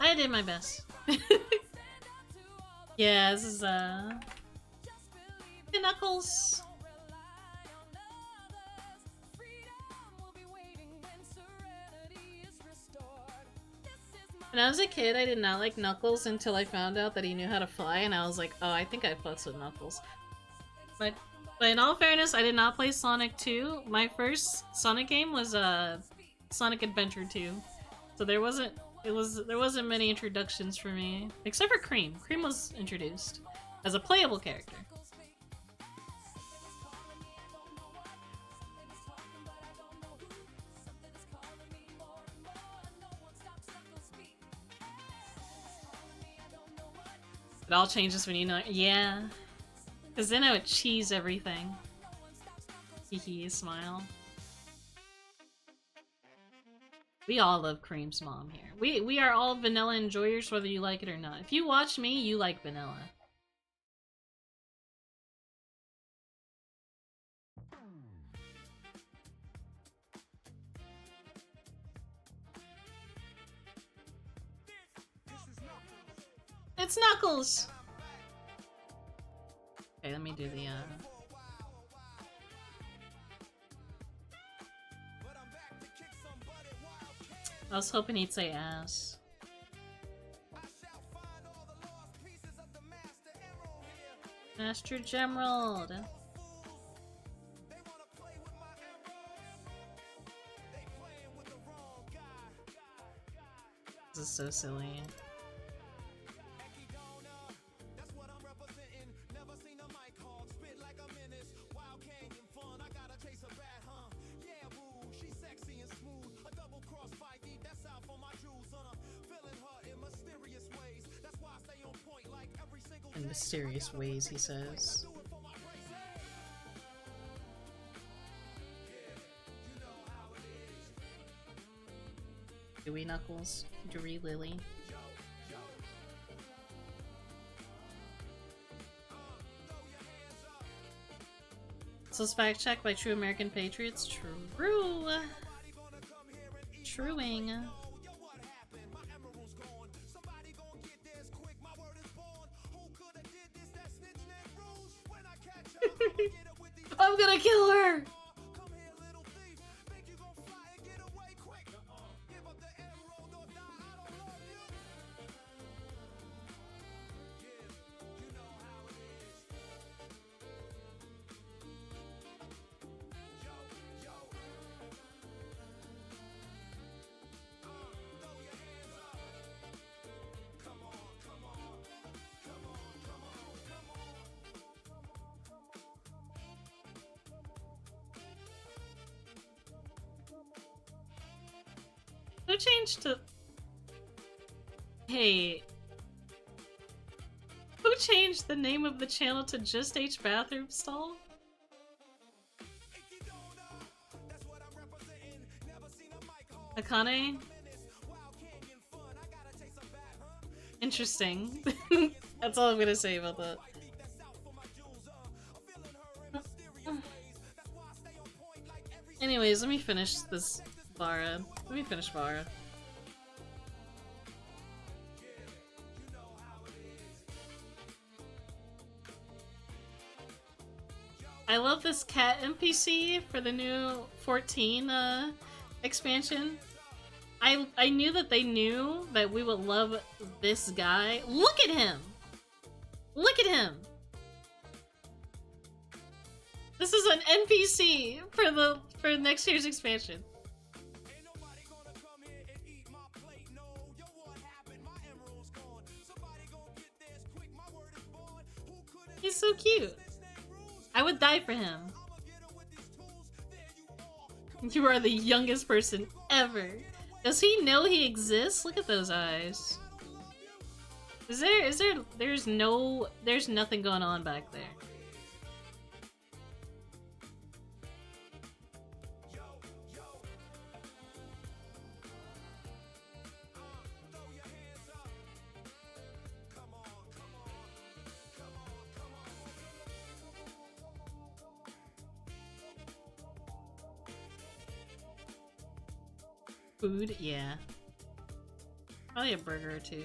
S1: I did my best. Yeah, this is Knuckles. When I was a kid, I did not like Knuckles until I found out that he knew how to fly, and I was like, oh, I think I fucks with Knuckles. But in all fairness, I did not play Sonic 2. My first Sonic game was Sonic Adventure 2. So there wasn't There wasn't many introductions for me. Except for Cream. Cream was introduced as a playable character. It all changes when you know. Yeah. Because then I would cheese everything. Hee smile. We all love Cream's mom here. We are all vanilla enjoyers whether you like it or not. If you watch me, you like vanilla. It's Knuckles! Okay, let me do the, I was hoping he'd say ass. Master Gemerald! This is so silly. In mysterious ways, he says. Dewey Knuckles, Dewey Lily. So fact check by True American Patriots. True. Truing. I'm gonna kill her! Who changed to... Hey... Who changed the name of the channel to Just H Bathroom Stall? Akane? Interesting. That's all I'm gonna say about that. Anyways, let me finish this Vara. Let me finish Vara. I love this cat NPC for the new 14 expansion. I knew that they knew that we would love this guy. Look at him! Look at him! This is an NPC for next year's expansion. He's so cute. I would die for him. You are the youngest person ever. Does he know he exists? Look at those eyes. There's nothing going on back there. Food? Yeah. Probably a burger or two.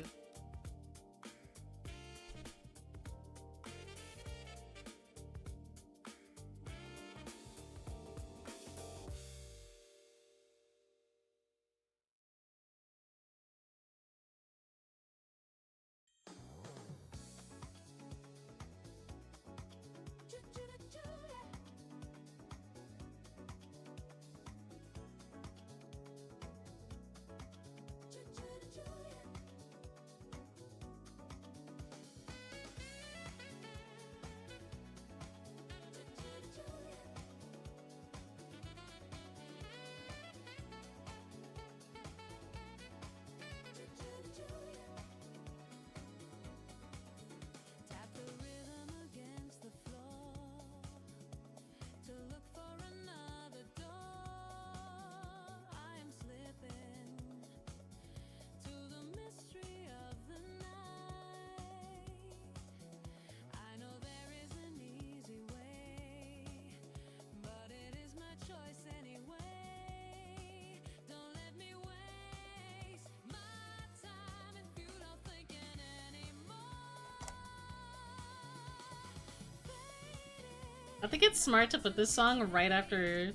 S1: think it's smart to put this song right after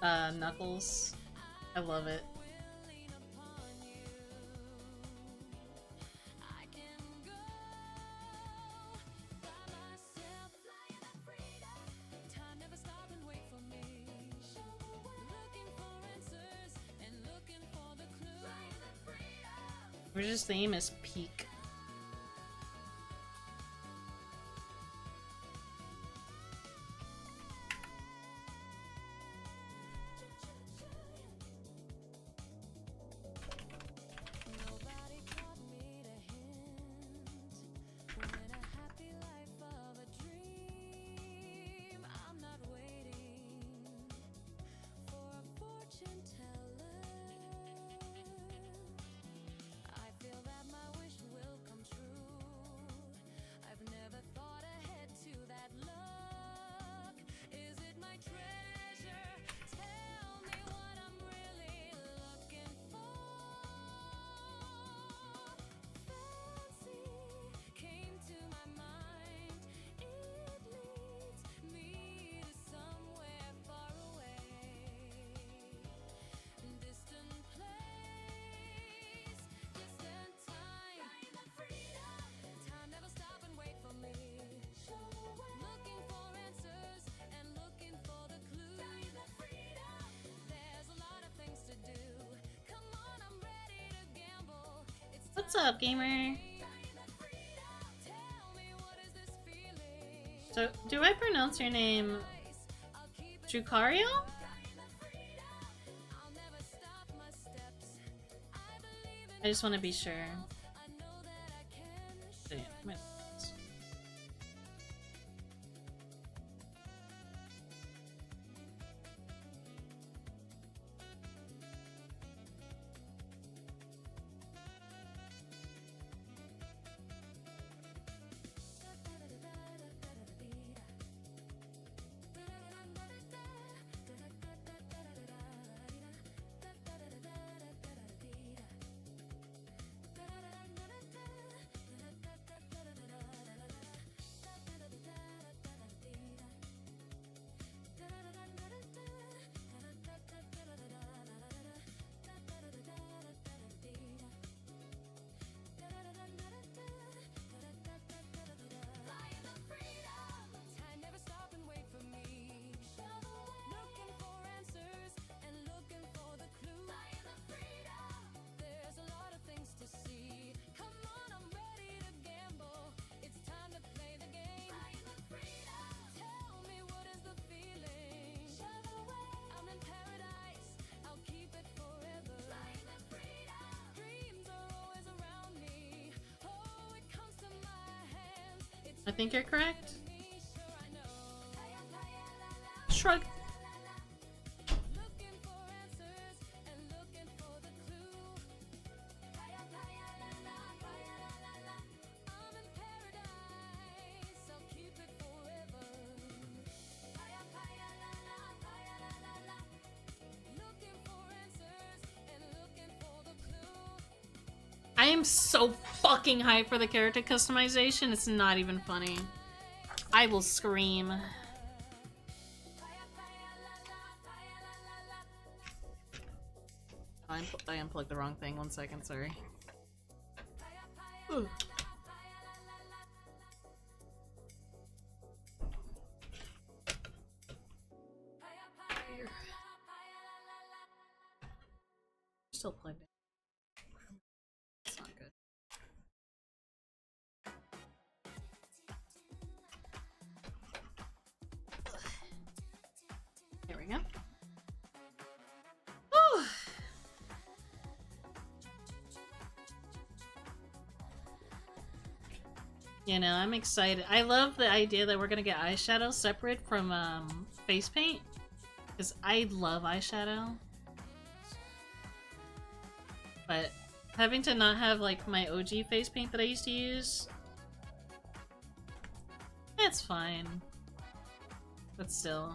S1: Knuckles. I love it. Bridge's theme is peak. What's up, gamer? So, do I pronounce your name Drucario? I just want to be sure. Damn, my- I think you're correct. Shrug. I am so fucking hyped for the character customization, it's not even funny. I will scream. I unplugged the wrong thing, 1 second, sorry. Ugh. Still plugged in. It's not good. There we go. Whew. You know, I'm excited. I love the idea that we're gonna get eyeshadow separate from face paint, because I love eyeshadow. But having to not have like my OG face paint that I used to use, that's fine. But still.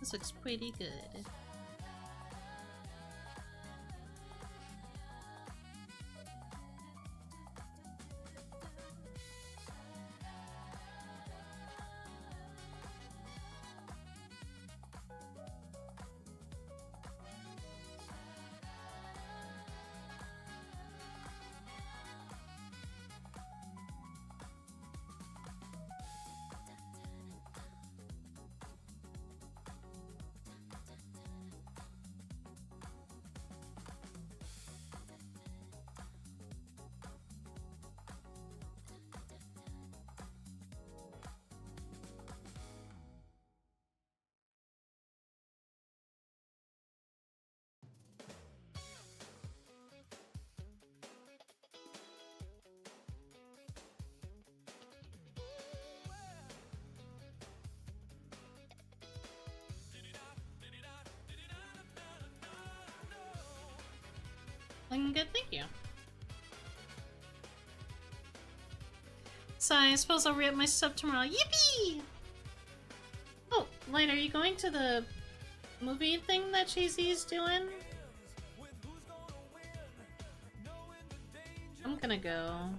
S1: This looks pretty good. I'm good, thank you. So I suppose I'll re-up my sub tomorrow. Yippee! Oh, Light, are you going to the movie thing that Cheesy's doing? I'm gonna go.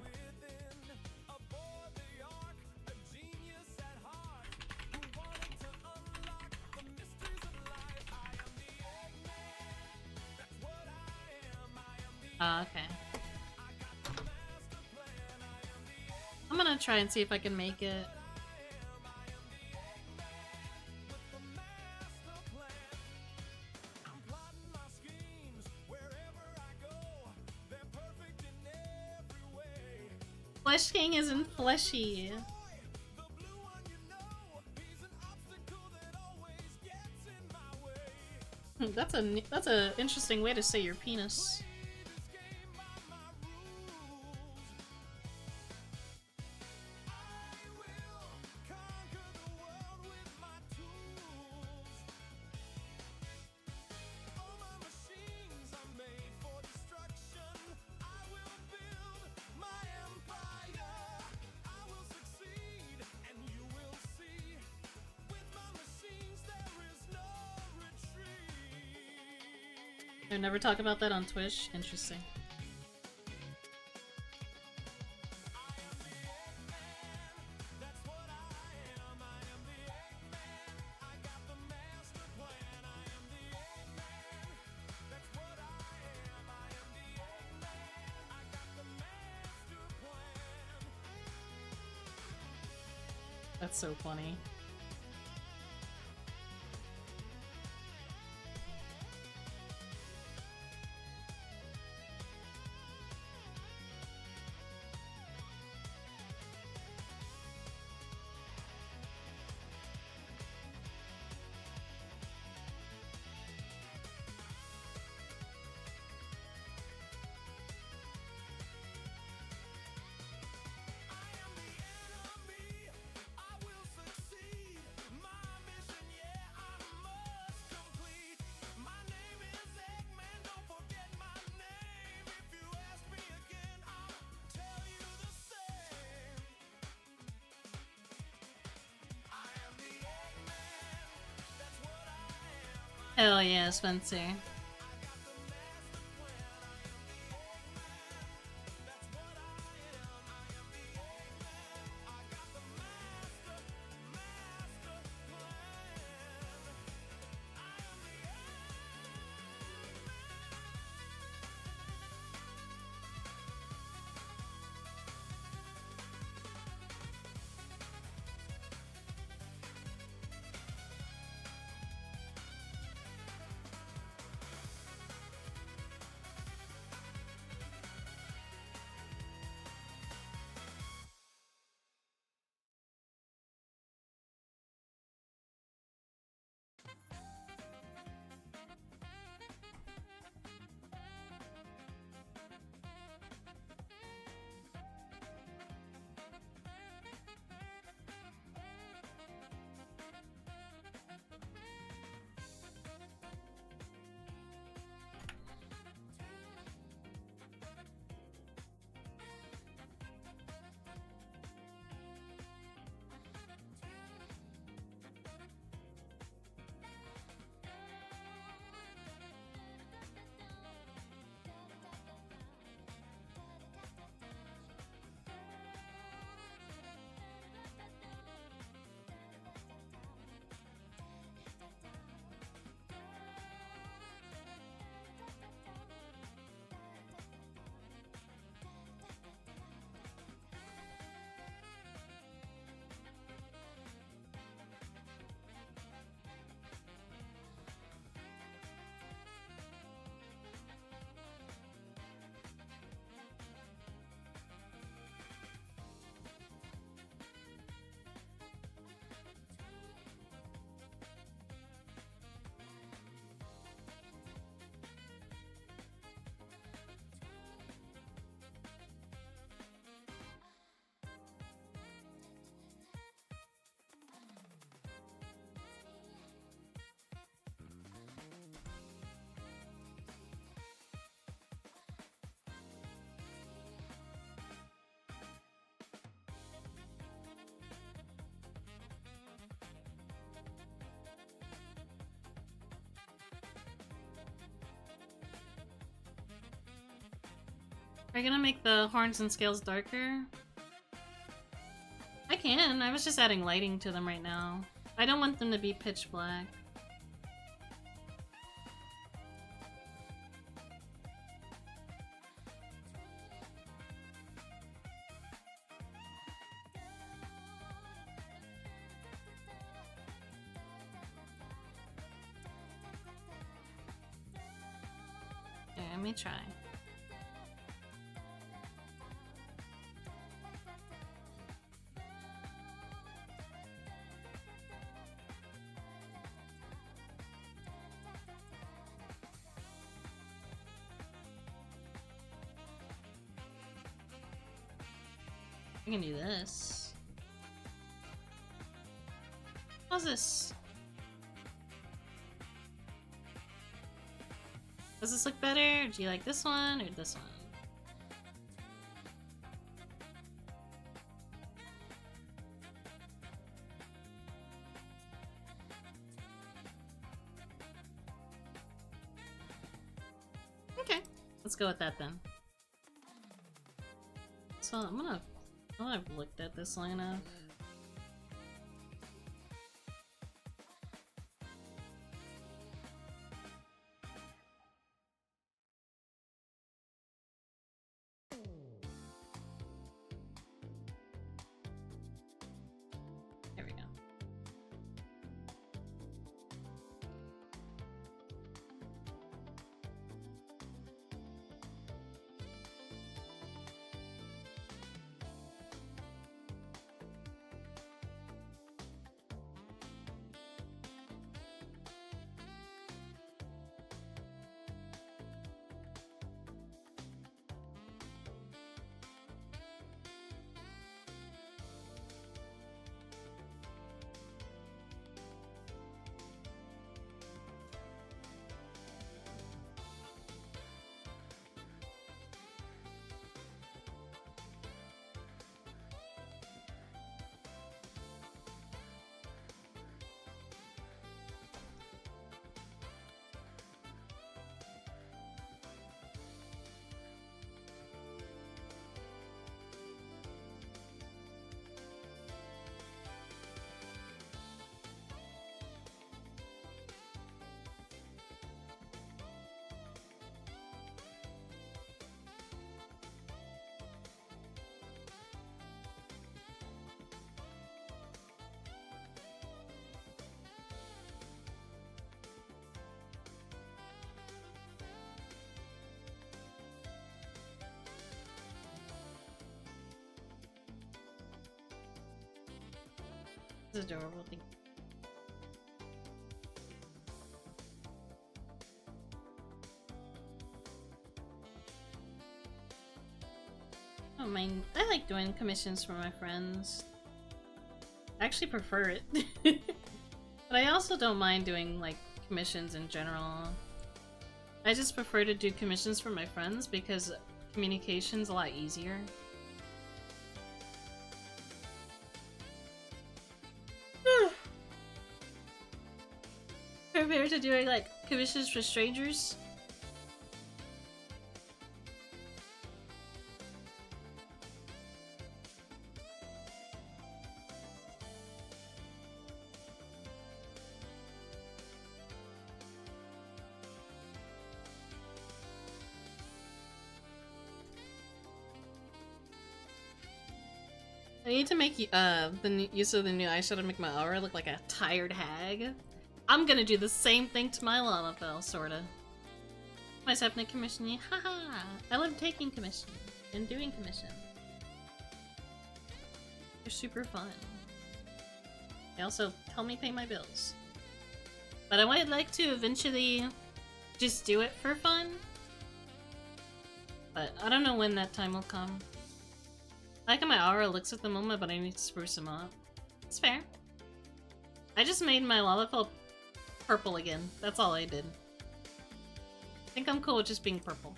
S1: Oh, okay. I'm gonna try and see if I can make it. Flesh King isn't fleshy. That's a interesting way to say your penis. I've never talked about that on Twitch. Interesting. That's so funny. Hell yeah, Spencer. Are you gonna make the horns and scales darker? I can. I was just adding lighting to them right now. I don't want them to be pitch black. Okay, let me try. I can do this. How's this? Does this look better? Do you like this one or this one? Okay, let's go with that then. So I'm gonna... Well, I've looked at this lineup. There we go. This is adorable. Thank you. I don't mind. I like doing commissions for my friends. I actually prefer it. But I also don't mind doing, like, commissions in general. I just prefer to do commissions for my friends because communication's a lot easier. Compared to doing, like, commissions for strangers. I need to make the use of the new eyeshadow to make my aura look like a tired hag. I'm gonna do the same thing to my Lalafell, sorta. Myself in a commission, haha! I love taking commission and doing commission. They're super fun. They also help me pay my bills. But I would like to eventually just do it for fun. But I don't know when that time will come. I like how my aura looks at the moment, but I need to spruce him up. It's fair. I just made my Lalafell purple again. That's all I did. I think I'm cool with just being purple.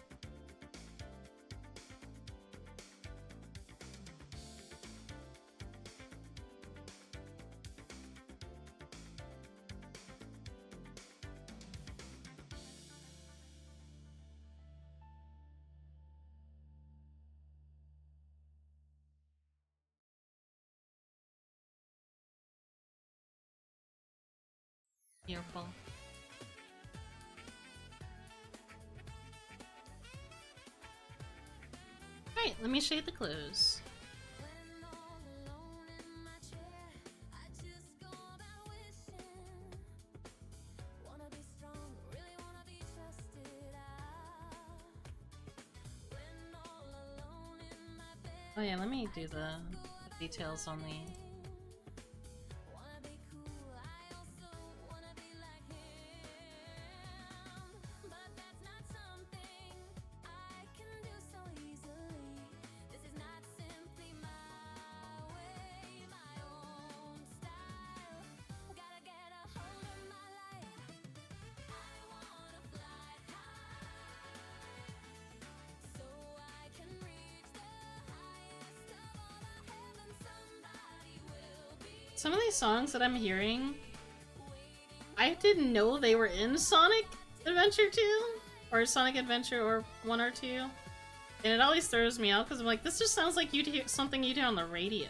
S1: Careful. Alright, let me shade the clothes. Oh yeah, let me do the details on the... Some of these songs that I'm hearing, I didn't know they were in Sonic Adventure 2 or Sonic Adventure or 1 or 2, and it always throws me out because I'm like, this just sounds like you'd hear something you'd hear on the radio.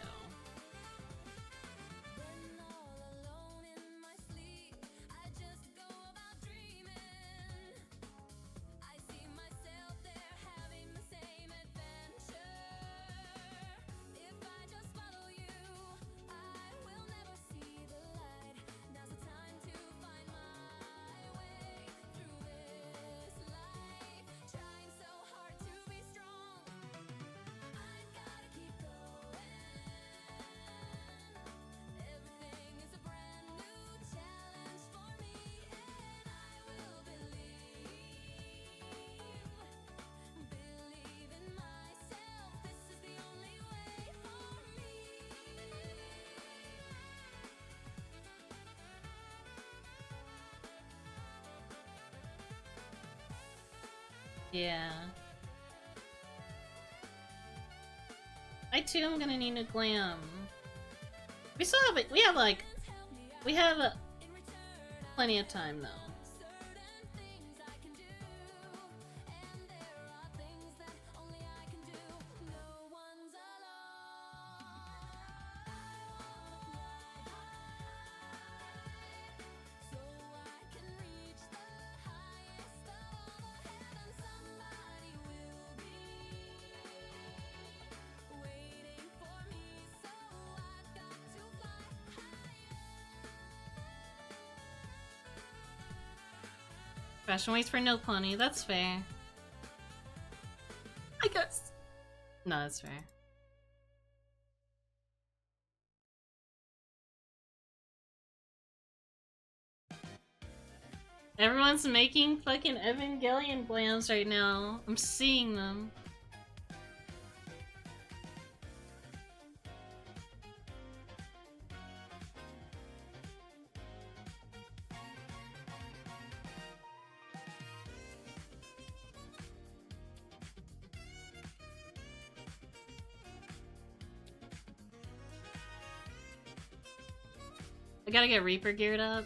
S1: Yeah. I too am gonna need a glam. We still have it. We have plenty of time though. Fashion waits for no pony, that's fair. I guess. No, that's fair. Everyone's making fucking Evangelion plans right now. I'm seeing them. I gotta get Reaper geared up.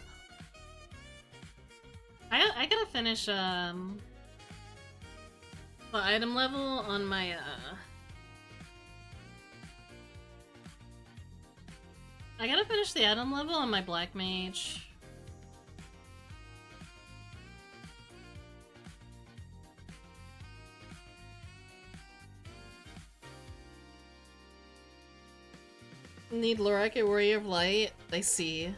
S1: I gotta finish the item level on my I gotta finish the item level on my Black Mage. Need Lorac at Warrior of Light? I see.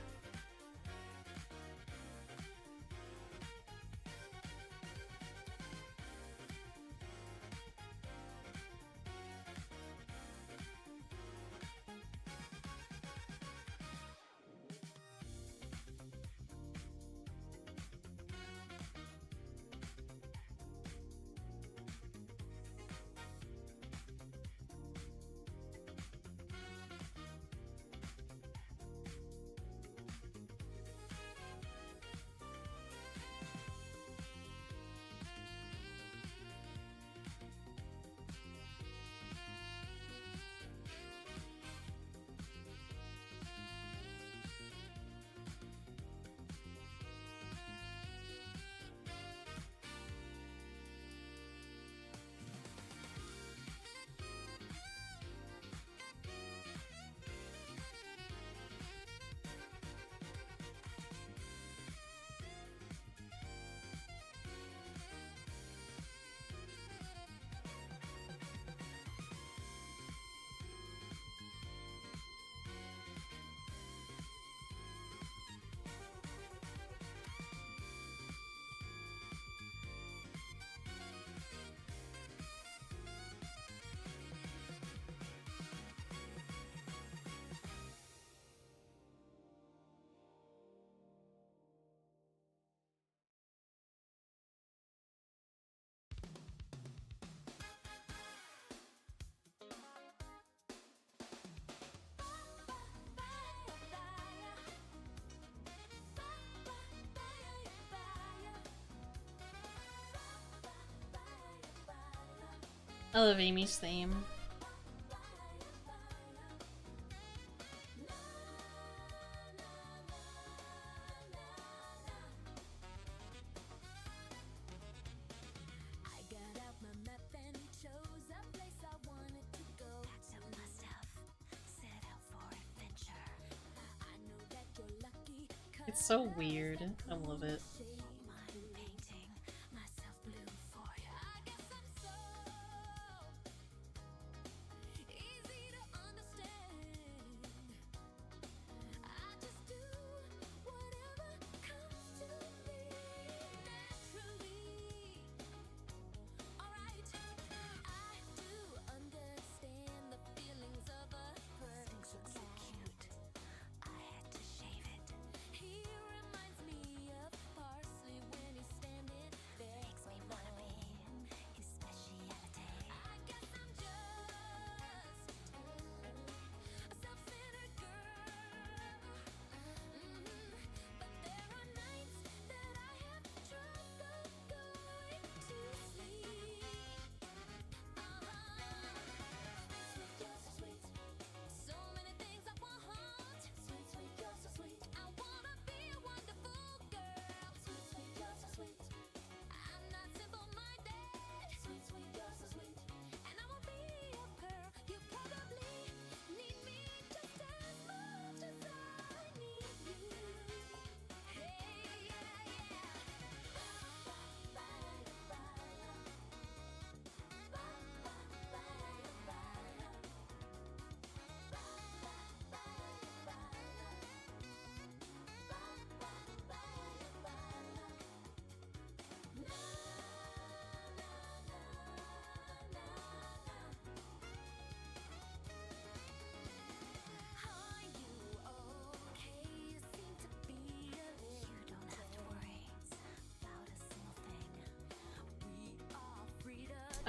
S1: I love Amy's theme. It's so weird. I love it.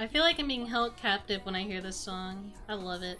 S1: I feel like I'm being held captive when I hear this song. I love it.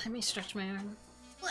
S1: Let me stretch my arm. Whew.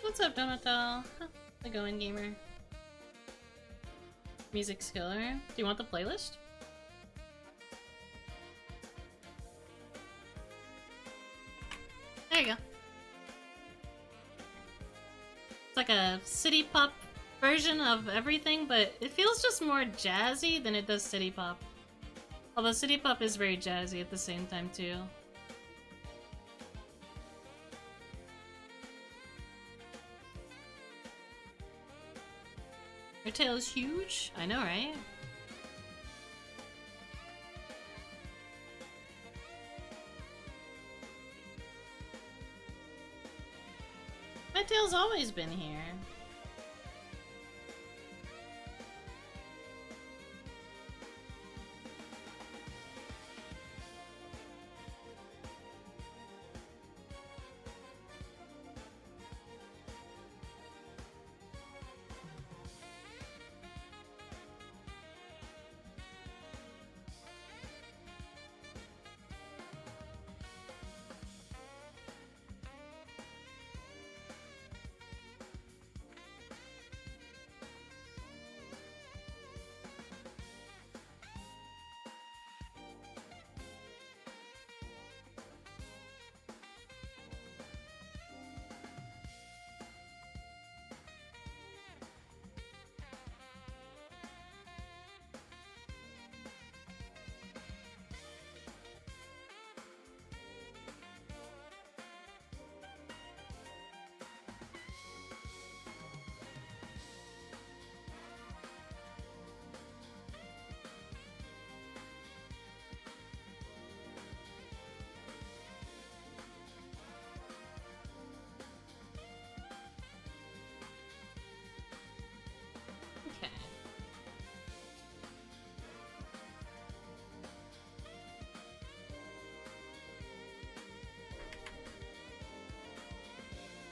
S1: What's up, Donatal? How's it going, gamer? Music skiller. Do you want the playlist? There you go. It's like a city pop version of everything, but it feels just more jazzy than it does city pop. Although city pop is very jazzy at the same time, too. Your tail is huge? I know, right? My tail's always been here.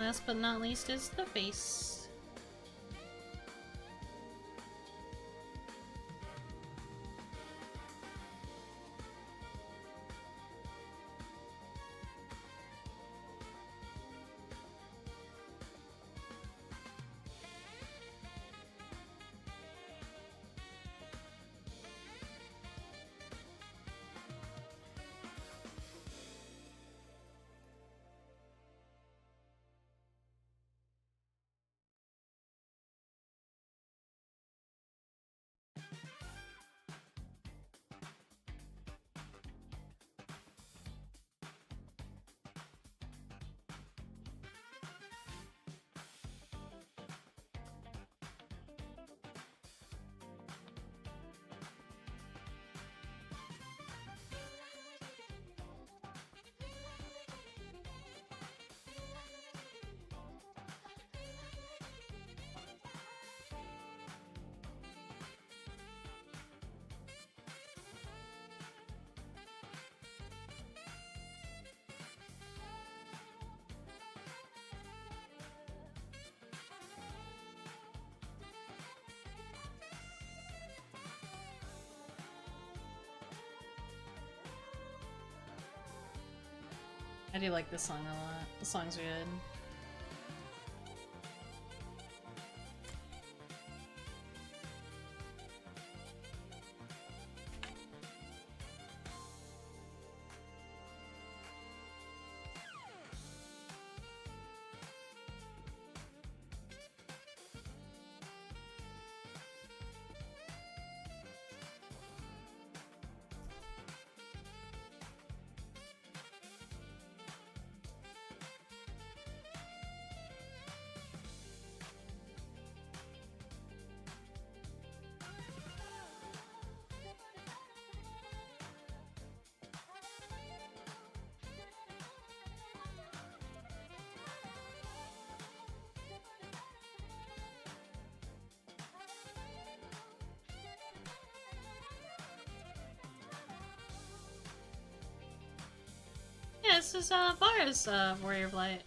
S1: Last but not least is the face. I do like this song a lot. The song's good. Yeah, this is Vara's Warrior of Light.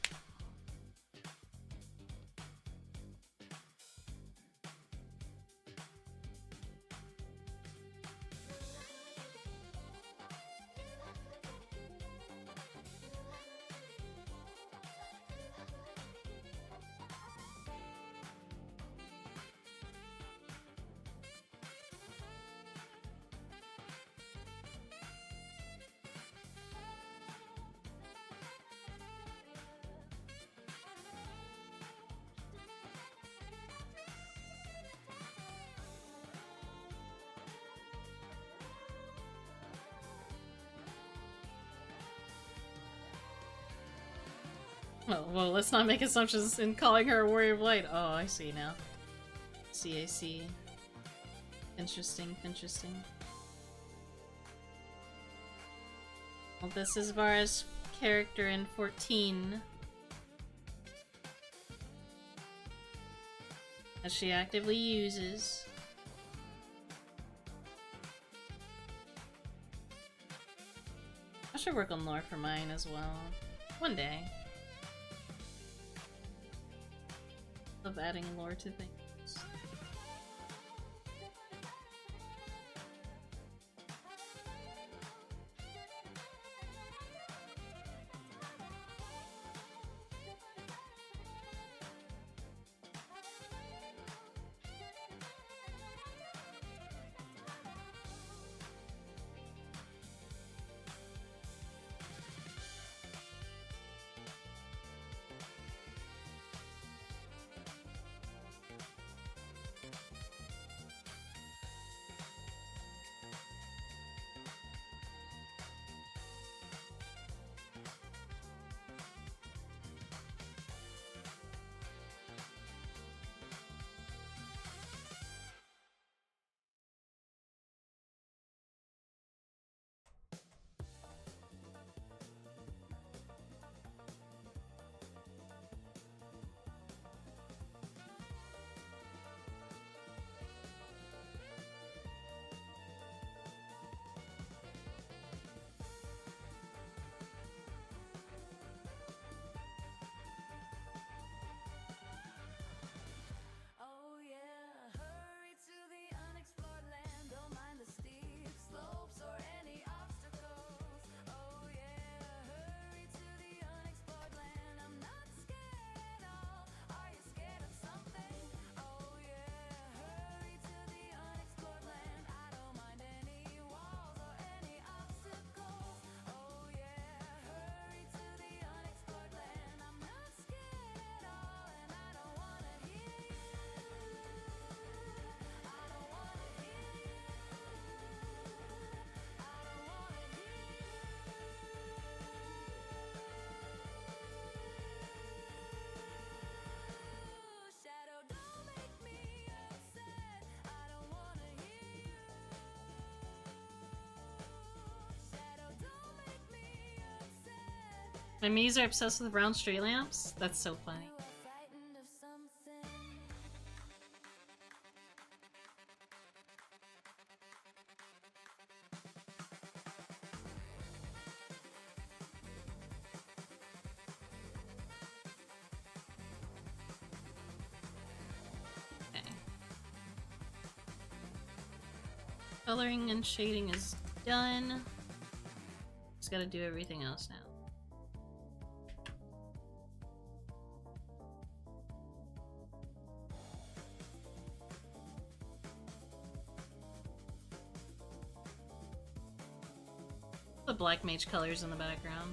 S1: Oh, well, let's not make assumptions in calling her a Warrior of Light. Oh, I see now. I see. Interesting, interesting. Well, this is Vara's character in 14. That she actively uses. I should work on lore for mine as well. One day. Love adding lore to things. My Miis are obsessed with round street lamps? That's so funny. Okay. Coloring and shading is done. Just gotta do everything else now. The black mage colors in the background.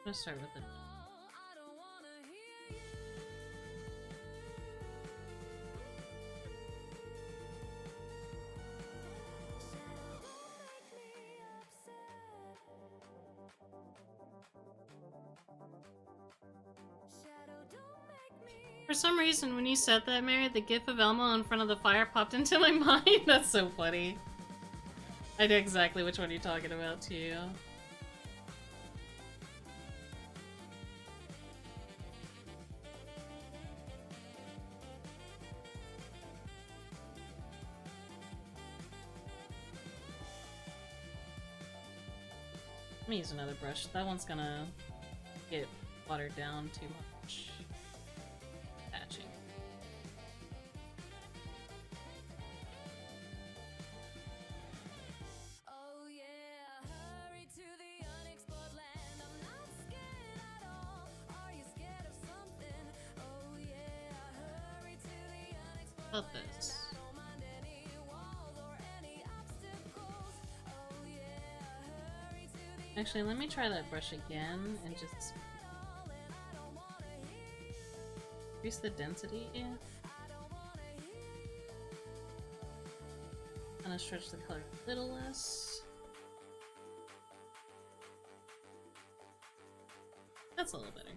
S1: I'm gonna start with it. For some reason, when you said that, Mary, the gif of Elmo in front of the fire popped into my mind. That's so funny. I know exactly which one you're talking about, too. Let me use another brush. That one's gonna get watered down too much. Patching.
S3: Oh yeah, hurry to the unexplored land. I'm not scared at all. Are you scared of something? Oh yeah, hurry to the unexplored
S1: About this.
S3: land. I don't mind any walls or any obstacles. Oh yeah, hurry to the
S1: Actually, let me try that brush again and just increase the density. Yeah. Kind of stretch the color a little less. That's a little better.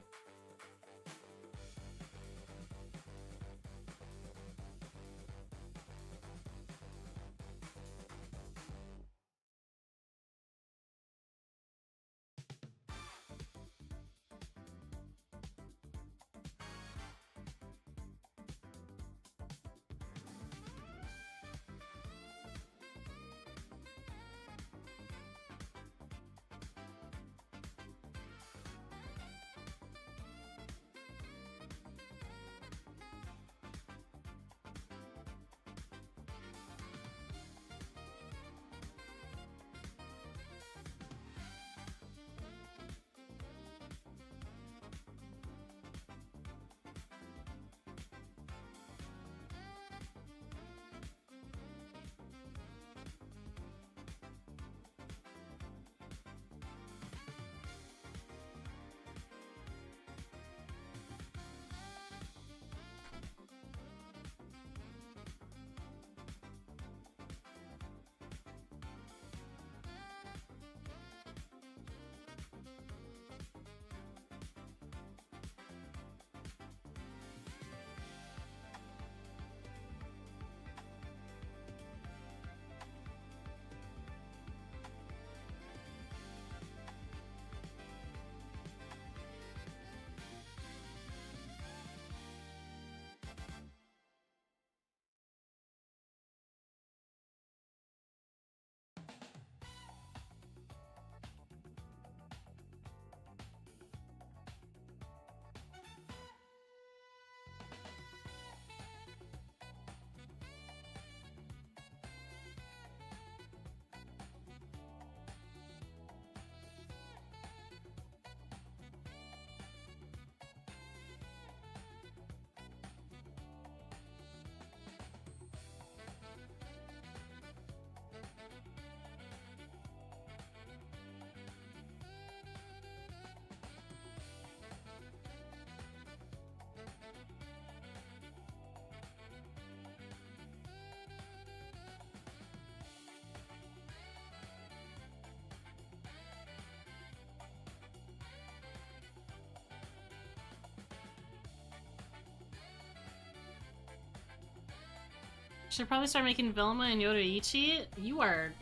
S1: Should probably start making Velma and Yoruichi. You're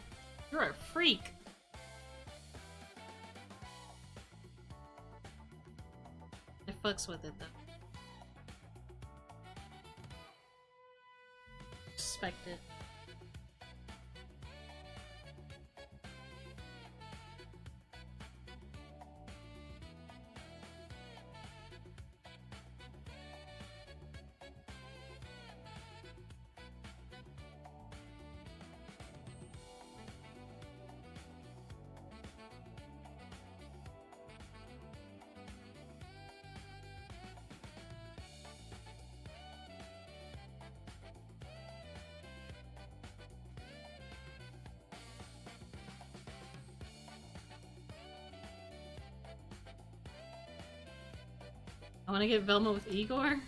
S1: a freak. I fucks with it though. Respect it. I want to get Velma with Igor?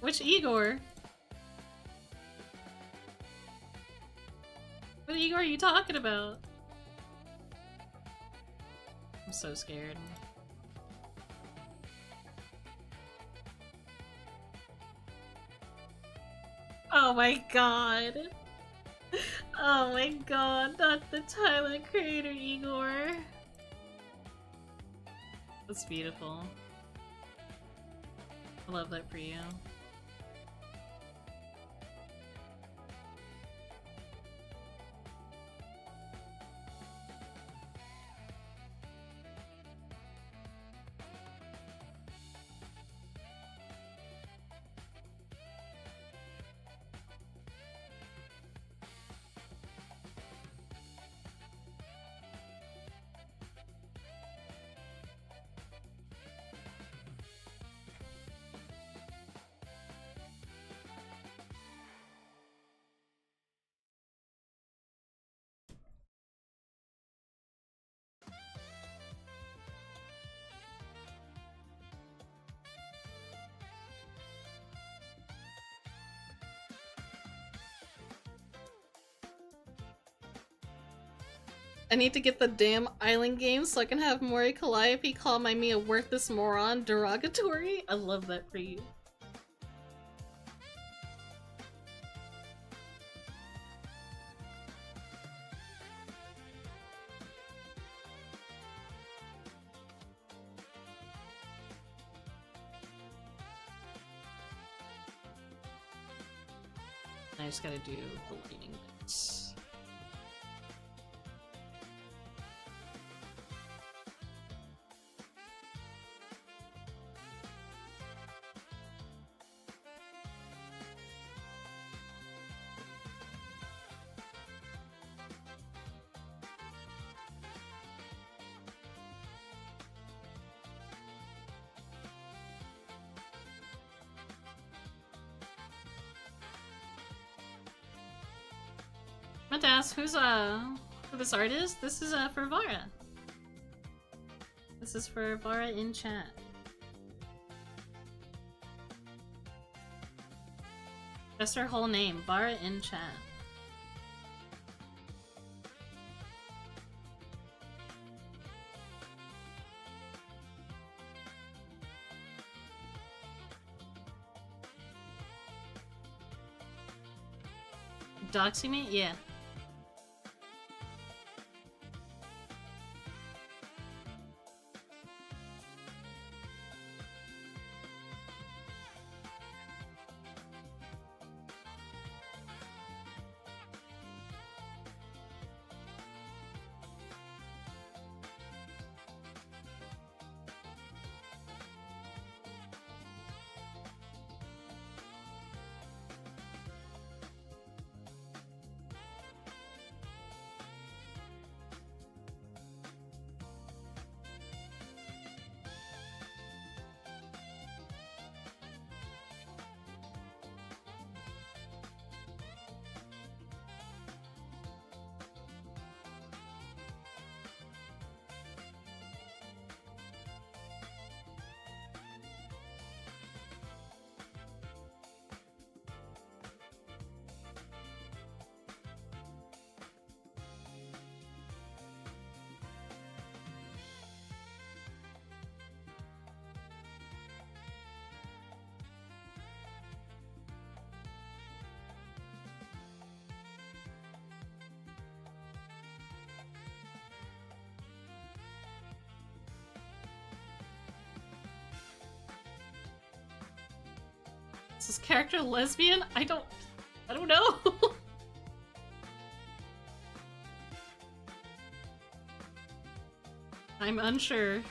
S1: Which Igor? What Igor are you talking about? I'm so scared. Oh my god. Oh my god, not the Tyler creator Igor. That's beautiful. I love that for you. I need to get the damn island game so I can have Mori Calliope call my me a worthless moron derogatory. I love that for you. I just gotta do the lightning bits. I meant to ask who this art is? This is for Vara. This is for Vara in chat. That's her whole name, Vara in chat. Doxy me? Yeah. Is this character lesbian? I don't know. I'm unsure.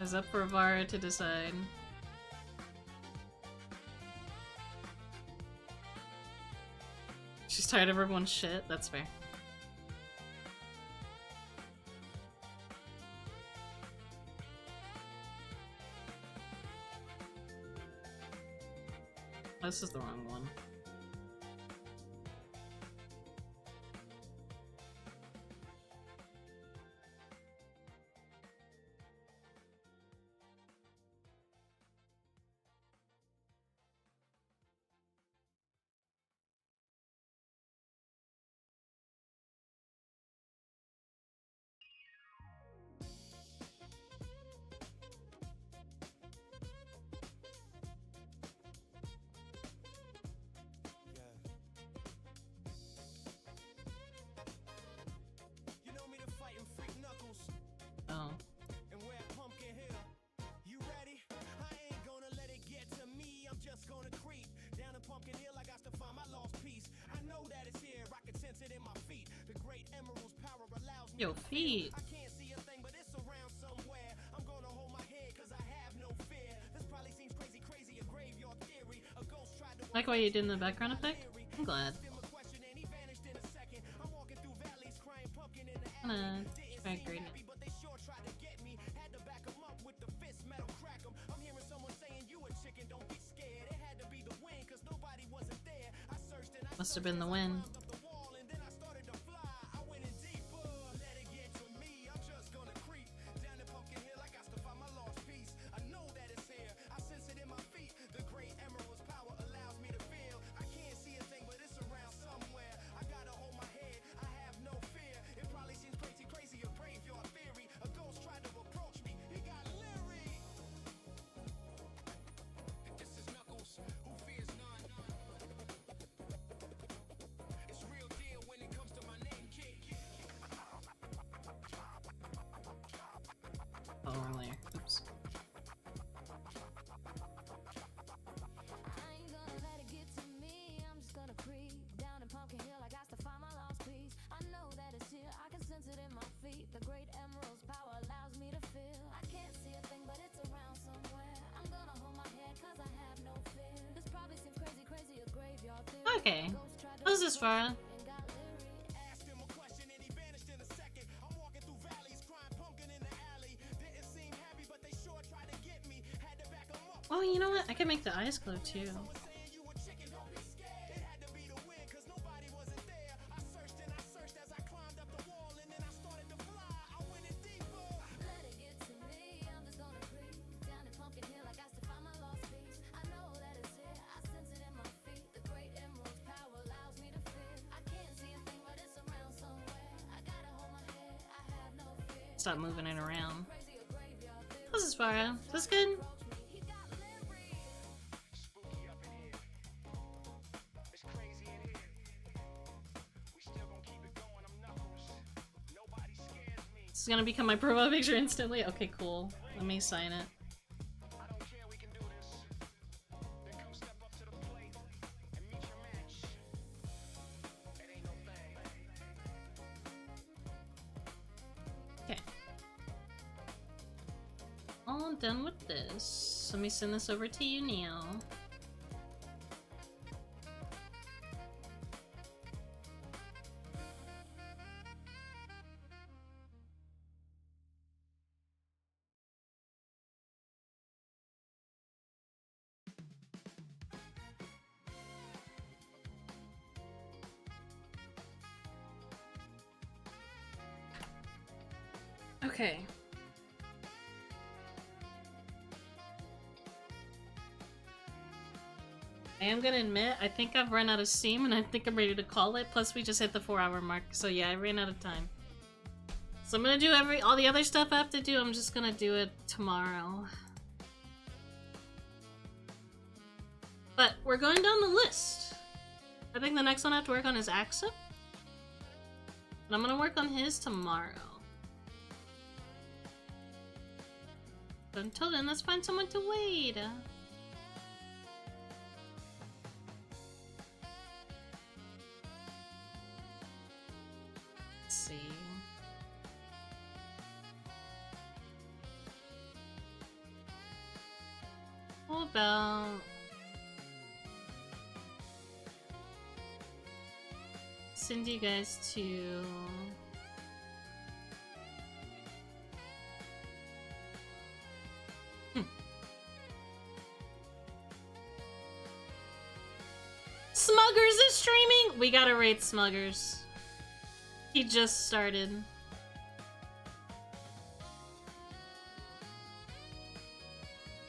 S1: It's up for Vara to decide. She's tired of everyone's shit. That's fair. This is the wrong one. Oh.
S4: And we're at Pumpkin Hill. You ready? I ain't gonna let it get to me. I'm just gonna creep down in Pumpkin Hill. I got to find my lost piece. I know that it's here. I can sense it in my feet. The great emerald's power allows me.
S1: Yo, feet.
S4: I can't see a thing, but it's around somewhere. I'm gonna hold my head cause I have no fear. This probably seems crazy, a graveyard theory. A ghost tried to
S1: Like what you did in the background effect? I'm glad. I'm gonna try green it. Must have been the wind. Oh, wrong layer. Oops.
S3: I ain't gonna let it get to me. I'm just gonna creep down in Pumpkin Hill. I got to find my lost piece. I know that it's here. I can sense it in my feet. The great emerald's power allows me to feel. I can't see a thing, but it's around somewhere. I'm gonna hold my head cause I have no fear. This probably seems crazy, a graveyard theory.
S1: Okay. What is this, Vara?
S3: And got leery.
S4: Asked him a question and he vanished in a second. I'm walking through valleys, crying pumpkin in the alley. Didn't seem happy, but they sure tried to get me. Had to back 'em up.
S1: Oh, you know what? I can make the eyes glow too.
S4: Someone saying you a chicken, don't be scared. It had to be the wind, cause nobody wasn't there. I searched as I climbed up the wall, and then I started to fly. I went in deeper.
S3: Let it get to me. I'm just gonna creep down in Pumpkin Hill. I got to find my lost piece. I know that it's here. I sense it in my feet. The great emerald's power allows me to feel. I can't see a thing, but it's around somewhere. I gotta hold my head. I have no fear.
S1: Stop moving it around.
S3: Crazy, a graveyard theory.
S1: This is Vara. Is this good?
S3: He got leery.
S4: Spooky up in here. It's crazy in here. We still gonna keep it going. I'm Knuckles. Nobody scares me.
S1: This is gonna become my profile picture instantly. Okay, cool. Let me sign it.
S4: I don't care, we can do this. Then come step up to the plate and meet your match. It ain't no thing.
S1: Okay. All done with this. Let me send this over to you now. Okay. I am gonna admit, I think I've run out of steam and I think I'm ready to call it. Plus, we just hit the 4-hour mark, so yeah, I ran out of time. So I'm gonna do all the other stuff I have to do, I'm just gonna do it tomorrow. But we're going down the list. I think the next one I have to work on is Axa. And I'm gonna work on his tomorrow. But until then, let's find someone to wait. Let's see. How about... send you guys to... Smuggers is streaming? We gotta rate Smuggers. He just started.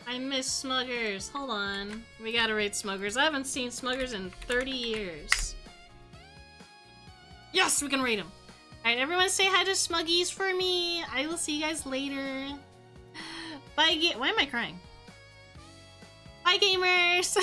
S1: I miss Smuggers. Hold on. We gotta rate Smuggers. I haven't seen Smuggers in 30 years. Yes, we can rate him. Alright, everyone say hi to Smuggies for me. I will see you guys later. Bye, why am I crying? Bye, gamers!